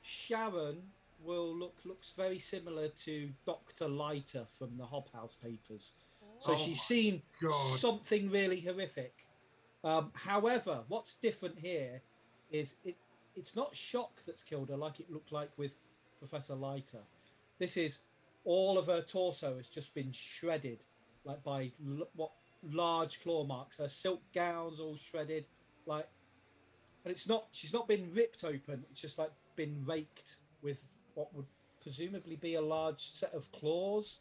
Sharon looks very similar to Dr. Leiter from the Hobhouse Papers. So she's seen something really horrific. However, what's different here is it's not shock that's killed her like it looked like with Professor Leiter. This is all of her torso has just been shredded, like by large claw marks. Her silk gown's all shredded, like, and she's not been ripped open. It's just like been raked with what would presumably be a large set of claws,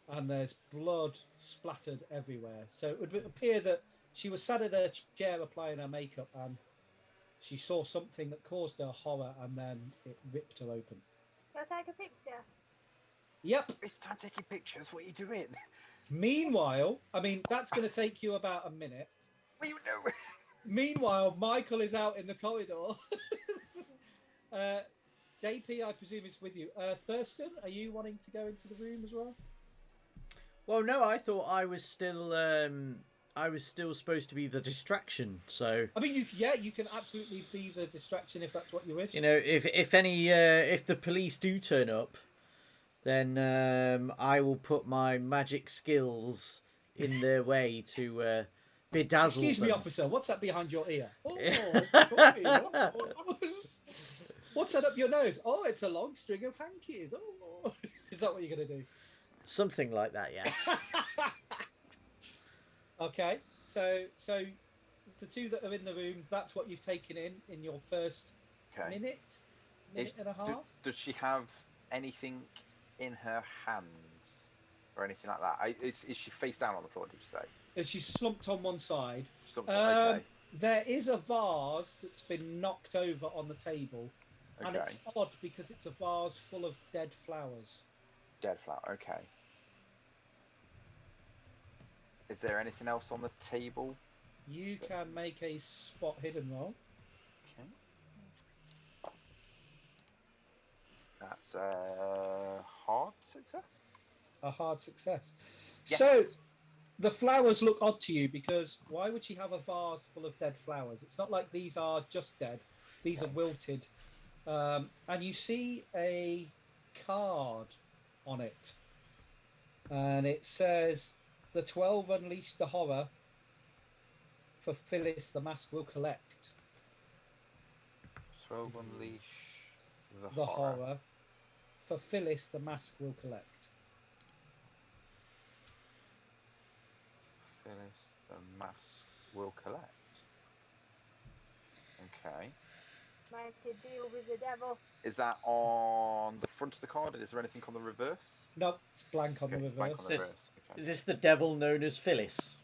and there's blood splattered everywhere. So it would appear that she was sat in her chair applying her makeup, and she saw something that caused her horror, and then it ripped her open. Can I take a picture? Yep. It's time taking pictures. What are you doing? Meanwhile, I mean, that's going to take you about a minute. Well, you know. Meanwhile, Michael is out in the corridor. JP, I presume, is with you. Thurston, are you wanting to go into the room as well? Well, no, I thought I was still I was still supposed to be the distraction. So I mean, you can absolutely be the distraction if that's what you wish. you know, if the police do turn up, then I will put my magic skills in their way to bedazzle Excuse me, them. officer. What's that behind your ear? Oh, it's a coffee. Oh. What's that up your nose? Oh, it's a long string of hankies. Oh, is that what you're gonna do? Something like that, yes. Okay, so the two that are in the room, that's what you've taken in your first minute and a half. Does she have anything in her hands or anything like that? Is she face down on the floor? Did you say? She's slumped on one side. Okay. There is a vase that's been knocked over on the table, and Okay. it's odd because it's a vase full of dead flowers. Dead flower. Okay. Is there anything else on the table? You can make a spot hidden roll. Okay. That's a hard success. A hard success. Yes. So the flowers look odd to you because why would she have a vase full of dead flowers? It's not like these are just dead. These are wilted. And you see a card on it. And it says, "The 12 unleash the horror. For Phyllis, the mask will collect." 12 unleash The horror. For Phyllis, the mask will collect. Phyllis, the mask will collect. Okay. Make a deal with the devil. Is that on the front of the card? Is there anything on the reverse? Nope, it's blank on the It's blank reverse. on the reverse. Okay. Is this the devil known as Phyllis?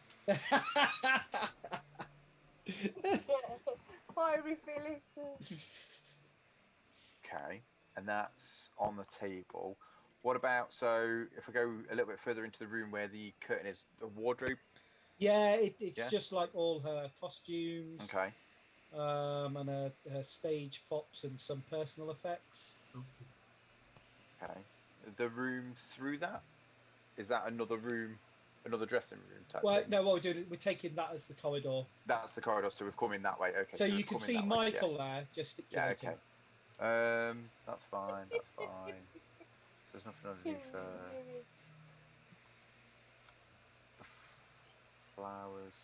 Fiery Phyllis. Okay, and that's on the table. What about, so if I go a little bit further into the room where the curtain is, a wardrobe? Yeah, it's just like all her costumes. Okay. And her stage props and some personal effects. Okay. The room through that? Is that another room, another dressing room type Well, thing? no, what we're doing, we're taking that as the corridor. That's the corridor, so we've come in that way. Okay. So you we've can come in see that way, Michael there gesticulating. Yeah, okay. That's fine, that's fine. So there's nothing underneath flowers.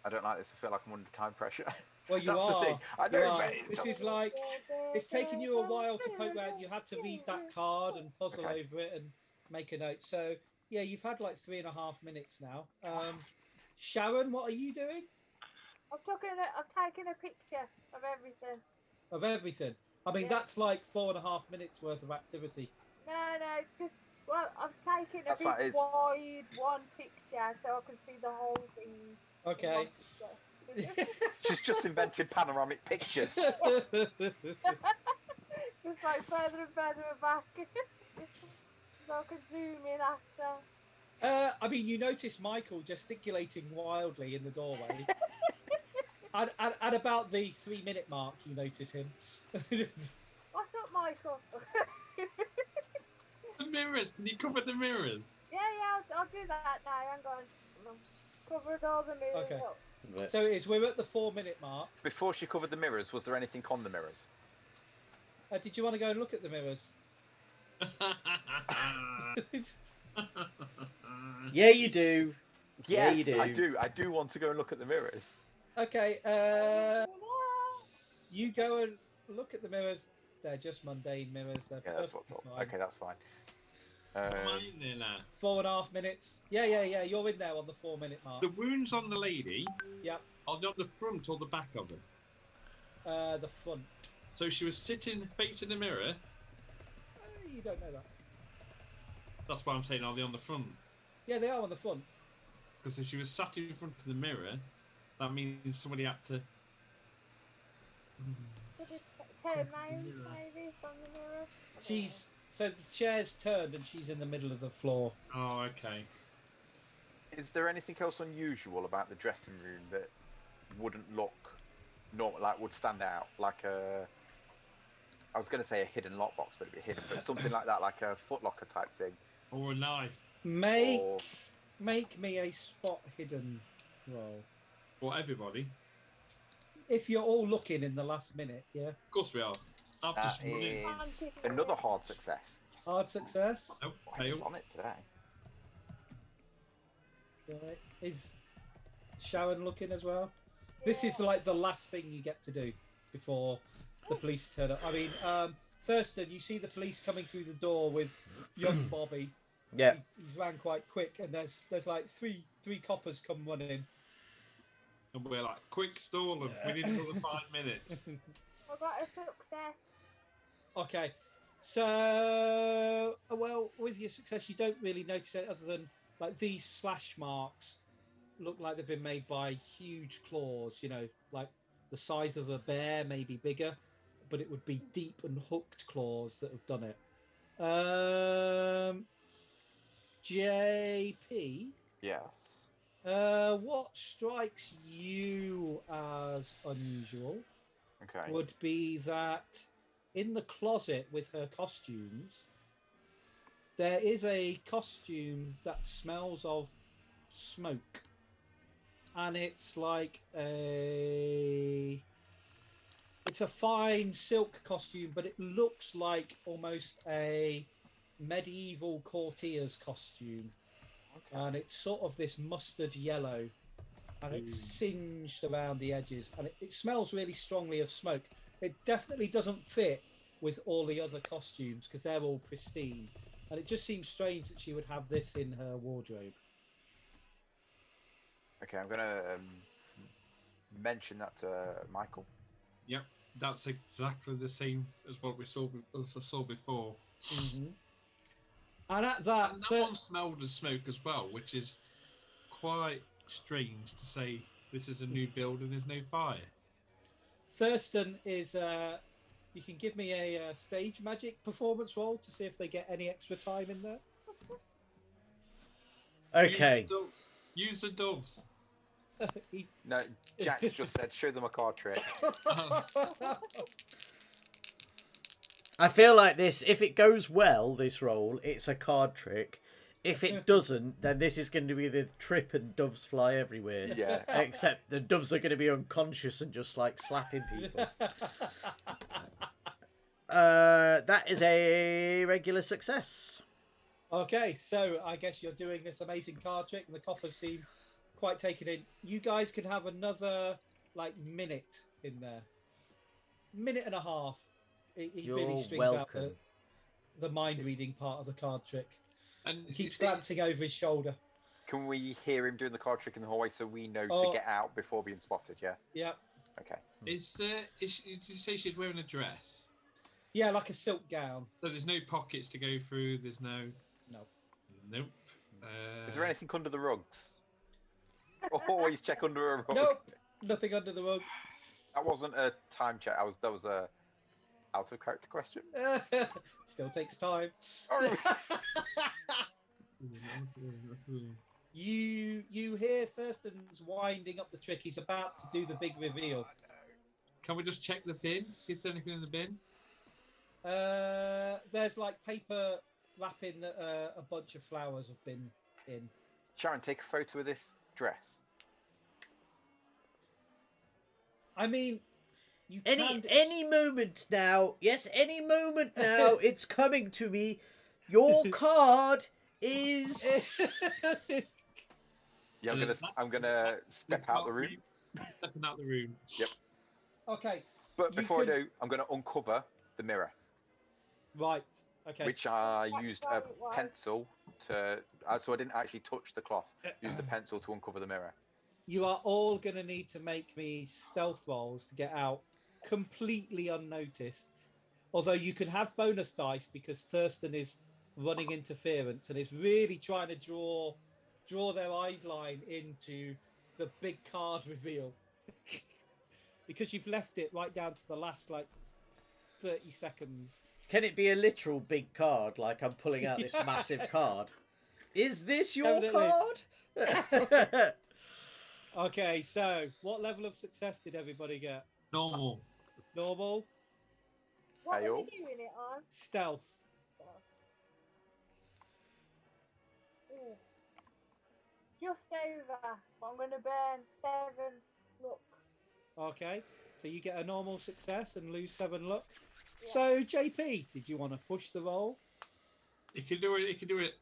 I don't like this. I feel like I'm under time pressure. Well, you That's are. the thing. I You don't are. really- This is like, it's taken you a while to poke around. You had to read that card and puzzle Okay. over it and make a note. So, yeah, you've had like 3.5 minutes now. Sharon, what are you doing? I'm taking a picture of everything. Of everything. I mean, Yeah. that's like 4.5 minutes worth of activity. No, just I'm taking a That's big fine, it's- wide one picture so I can see the whole thing. in Okay. one picture. She's just invented panoramic pictures. Just like further and further back. So I can zoom in after. I mean, you notice Michael gesticulating wildly in the doorway. At about the 3-minute mark, you notice him. What's up, Michael? The mirrors. Can you cover the mirrors? Yeah, I'll do that now. Hang on. Covered all the mirrors Okay. up. So we're at the 4-minute mark. Before she covered the mirrors, was there anything on the mirrors? Did you want to go and look at the mirrors? Yeah, you do. Yeah, Yes, you do. I do. I do want to go and look at the mirrors. Okay, you go and look at the mirrors. They're just mundane mirrors. They're Yeah, that's what I perfectly thought. fine. Okay, that's fine. Am I in there now? 4.5 minutes. Yeah. You're in there on the 4-minute mark. The wounds on the lady. Yep. Are they on the front or the back of them? The front. So she was sitting facing the mirror. You don't know that. That's why I'm saying, are they on the front? Yeah, they are on the front. Because if she was sat in front of the mirror, that means somebody had to. Could it turn round maybe from the mirror? So the chair's turned and she's in the middle of the floor. Oh, okay. Is there anything else unusual about the dressing room that wouldn't look normal, like would stand out, like a? I was going to say a hidden lockbox, but it'd be hidden, but something like that, like a footlocker type thing. Or a knife. Make Or make me a spot hidden roll. For everybody. If you're all looking in the last minute, yeah. Of course we are. I've That just run in. is another hard success. Hard success. Nope, Who's fail. on it today? Okay. Is Sharon looking as well? This is like the last thing you get to do before the police turn up. I mean, Thurston, you see the police coming through the door with young Bobby. Yeah. He's ran quite quick, and there's like three coppers come running. And we're like, quick stall them. We need another 5 minutes. I got a success. Okay, so well, with your success, you don't really notice it other than like these slash marks look like they've been made by huge claws. You know, like the size of a bear, maybe bigger, but it would be deep and hooked claws that have done it. JP, Yes. what strikes you as unusual Okay. would be that in the closet with her costumes, there is a costume that smells of smoke. And it's like it's a fine silk costume, but it looks like almost a medieval courtier's costume. Okay. And it's sort of this mustard yellow, and it's singed around the edges, and it smells really strongly of smoke. It definitely doesn't fit with all the other costumes because they're all pristine, and it just seems strange that she would have this in her wardrobe. Okay, I'm gonna mention that to Michael. Yep, that's exactly the same as what we saw before. Mm-hmm. And at that, And that one smelled of smoke as well, which is quite strange to say this is a new build and there's no fire. Thurston is. You can give me a stage magic performance roll to see if they get any extra time in there. Okay. Use the dogs. No, Jack's just said show them a card trick. I feel like this, if it goes well, this roll, it's a card trick. If it doesn't, then this is going to be the trip and doves fly everywhere. Yeah. Except the doves are going to be unconscious and just like slapping people. That is a regular success. Okay, so I guess you're doing this amazing card trick, and the coppers seem quite taken in. You guys can have another like minute in there, minute and a half. He really You're strings welcome. out the mind reading part of the card trick. And He keeps glancing over his shoulder. Can we hear him doing the card trick in the hallway so we know Oh. to get out before being spotted? Yeah. Yeah, Okay. Is she, did you say she's wearing a dress? yeah, like a silk gown. So there's no pockets to go through. There's no. No. Nope. Is there anything under the rugs? Always check under a rug. Nope, nothing under the rugs. That wasn't a time check. That was a out of character question. Still takes time. Oh. You hear Thurston's winding up the trick. He's about to do the big reveal. Can we just check the bin? See if there's anything in the bin? There's like paper wrapping that a bunch of flowers have been in. Sharon, take a photo of this dress. I mean, you Any moment now, yes, any moment now, it's coming to me. Your card is. Yeah, I'm gonna step out the room. Stepping out the room. Yep. Okay, But You before could- I do, I'm gonna uncover the mirror, right. Okay. which I That's used how a it was. pencil to. So I didn't actually touch the cloth. Used a pencil to uncover the mirror. You are all going to need to make me stealth rolls to get out completely unnoticed. Although you could have bonus dice because Thurston is running interference and is really trying to draw their eye line into the big card reveal. Because you've left it right down to the last like 30 seconds. Can it be a literal big card, like I'm pulling out this massive card? Is this your Definitely. card? Okay, so what level of success did everybody get? Normal. Normal? What are Ayo. you doing it on? Stealth. Ooh. just over. But I'm going to burn 7 luck. Okay, so you get a normal success and lose 7 luck. Yeah. So JP, did you want to push the roll? He can do it. He can do it.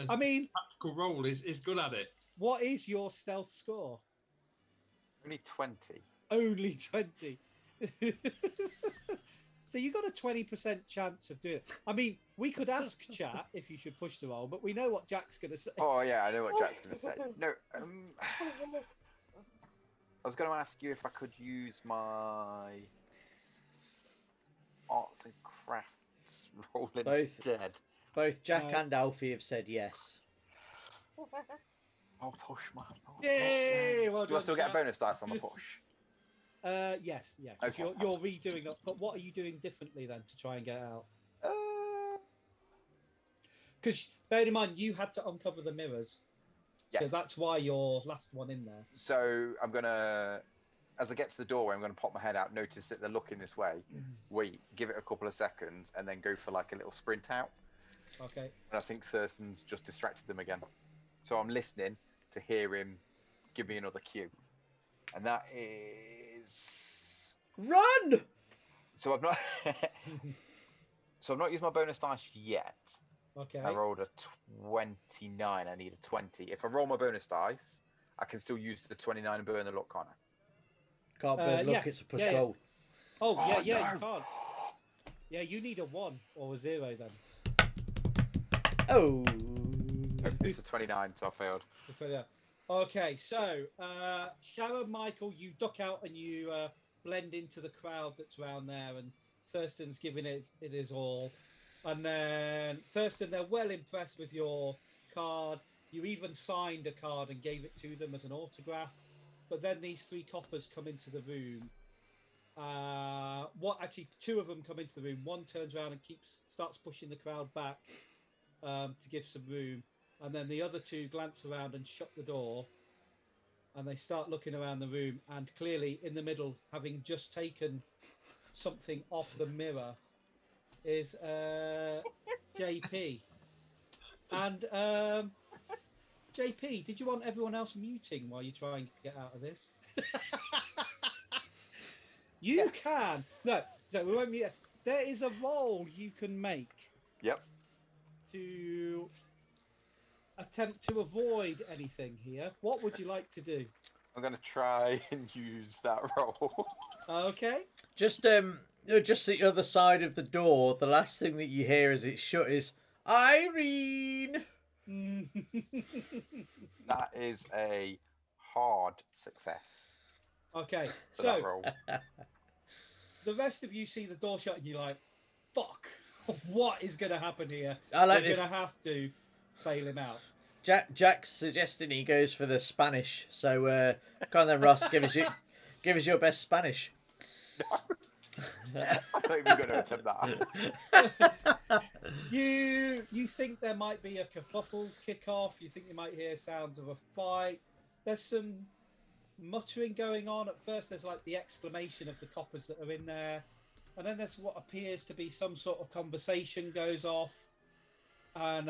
I mean, Tactical role is good at it. what is your stealth score? Only 20. Only 20. So you got a 20% chance of doing it. I mean, we could ask chat if you should push the roll, but we know what Jack's going to say. Oh yeah, I know what Jack's going to say. No, I was going to ask you if I could use my arts and crafts roll instead. Both Jack and Alfie have said yes. I'll push my. Yay! Well Do I done, still get a chat. bonus dice on the push? Yes, yeah. 'Cause Okay. you're redoing it. But what are you doing differently then to try and get out? Because bear in mind, you had to uncover the mirrors. So Yes. that's why you're last one in there. So I'm gonna, as I get to the doorway, I'm gonna pop my head out, notice that they're looking this way, wait, give it a couple of seconds, and then go for like a little sprint out. Okay. And I think Thurston's just distracted them again. So I'm listening to hear him give me another cue. And that is... Run! So I've not... so I've not used my bonus dice yet. Okay. I rolled a 29. I need a 20. If I roll my bonus dice, I can still use the 29 and burn the luck, can't I? Can't burn luck, yes. it's a push Yeah, yeah. roll. Oh, Oh, yeah, no. you can't. Yeah, you need a 1 or a 0 then. Oh. It's a 29, so I failed. So, yeah. Okay, so Sharon Michael, you duck out and you blend into the crowd that's around there, and Thurston's giving it his all. And then Thurston, they're well impressed with your card. You even signed a card and gave it to them as an autograph. But then these 3 coppers come into the room. Actually, 2 of them come into the room. One turns around and starts pushing the crowd back to give some room. And then the other 2 glance around and shut the door. And they start looking around the room. And clearly, in the middle, having just taken something off the mirror, is JP. And JP, did you want everyone else muting while you try and get out of this? You can. No, so we won't mute. There is a roll you can make. Yep. To attempt to avoid anything here. What would you like to do? I'm going to try and use that roll. Okay. Just the other side of the door, the last thing that you hear as it's shut is Irene. That is a hard success. Okay, For that so roll. the rest of you see the door shut and you're like, fuck, what is going to happen here? I like We're this. going to have to bail him out. Jack's suggesting he goes for the Spanish. So come on then, Ross, give us your best Spanish. I'm not even going to attempt that. You think there might be a kerfuffle kick off. You think you might hear sounds of a fight. There's some muttering going on. At first, there's like the exclamation of the coppers that are in there. And then there's what appears to be some sort of conversation goes off. And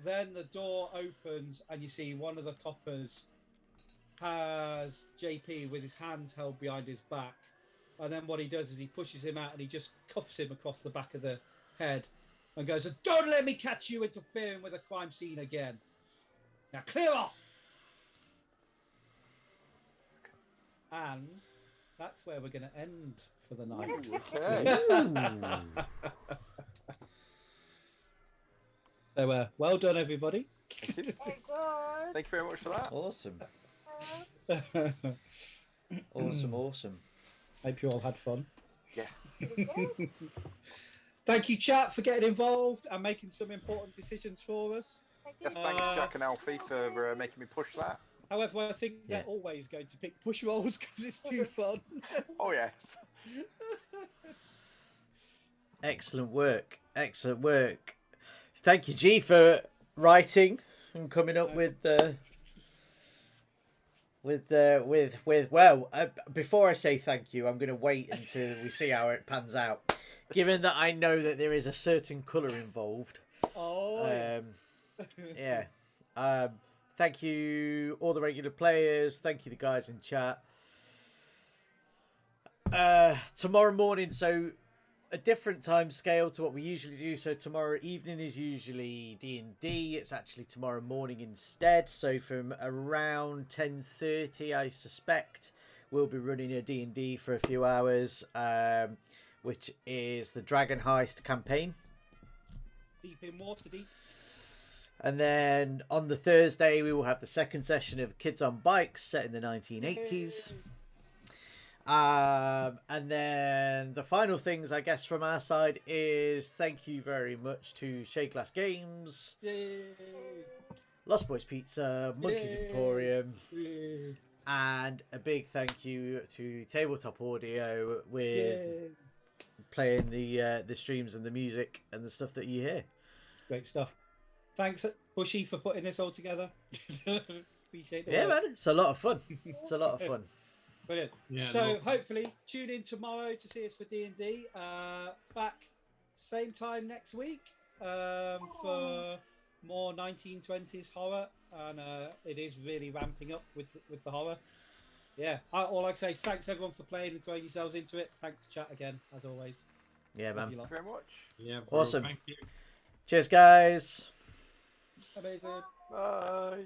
then the door opens and you see one of the coppers has JP with his hands held behind his back. And then what he does is he pushes him out and he just cuffs him across the back of the head and goes, "Don't let me catch you interfering with a crime scene again. Now clear off." And that's where we're going to end for the night. Okay. So well done, everybody. Thank you. Oh, God. Thank you very much for that. Awesome. Awesome. Awesome. Hope you all had fun. Yeah. Thank you, chat, for getting involved and making some important decisions for us. Yes, thanks Jack and Alfie for making me push that. However, I think Yeah. they're always going to pick push rolls because it's too fun. Oh yes. Excellent work. Excellent work. Thank you, G, for writing and coming up with well. Before I say thank you, I'm going to wait until we see how it pans out. Given that I know that there is a certain colour involved. Oh, Yeah. Thank you, all the regular players. Thank you, the guys in chat. Tomorrow morning, so a different time scale to what we usually do. So tomorrow evening is usually D&D. It's actually tomorrow morning instead. So from around 10:30, I suspect, we'll be running a D&D for a few hours, which is the Dragon Heist campaign. Deep in water, deep. And then on the Thursday, we will have the second session of Kids on Bikes set in the 1980s. And then the final things, I guess, from our side is thank you very much to Shade Glass Games, Yay. Lost Boys Pizza, Monkeys Yay. Emporium, Yay. and a big thank you to Tabletop Audio with Yay. playing the streams and the music and the stuff that you hear. Great stuff. Thanks, Bushy, for putting this all together. Appreciate it. Yeah, man, it's a lot of fun. It's a lot of fun. Brilliant. Yeah. So hopefully tune in tomorrow to see us for D&D. Back same time next week for more 1920s horror, and it is really ramping up with the horror. Yeah, all I can say is thanks everyone for playing and throwing yourselves into it. Thanks chat again as always. Yeah, man. Love you lot. Very much. Yeah. Bro, Awesome. Thank you. Cheers, guys. Amazing. Bye.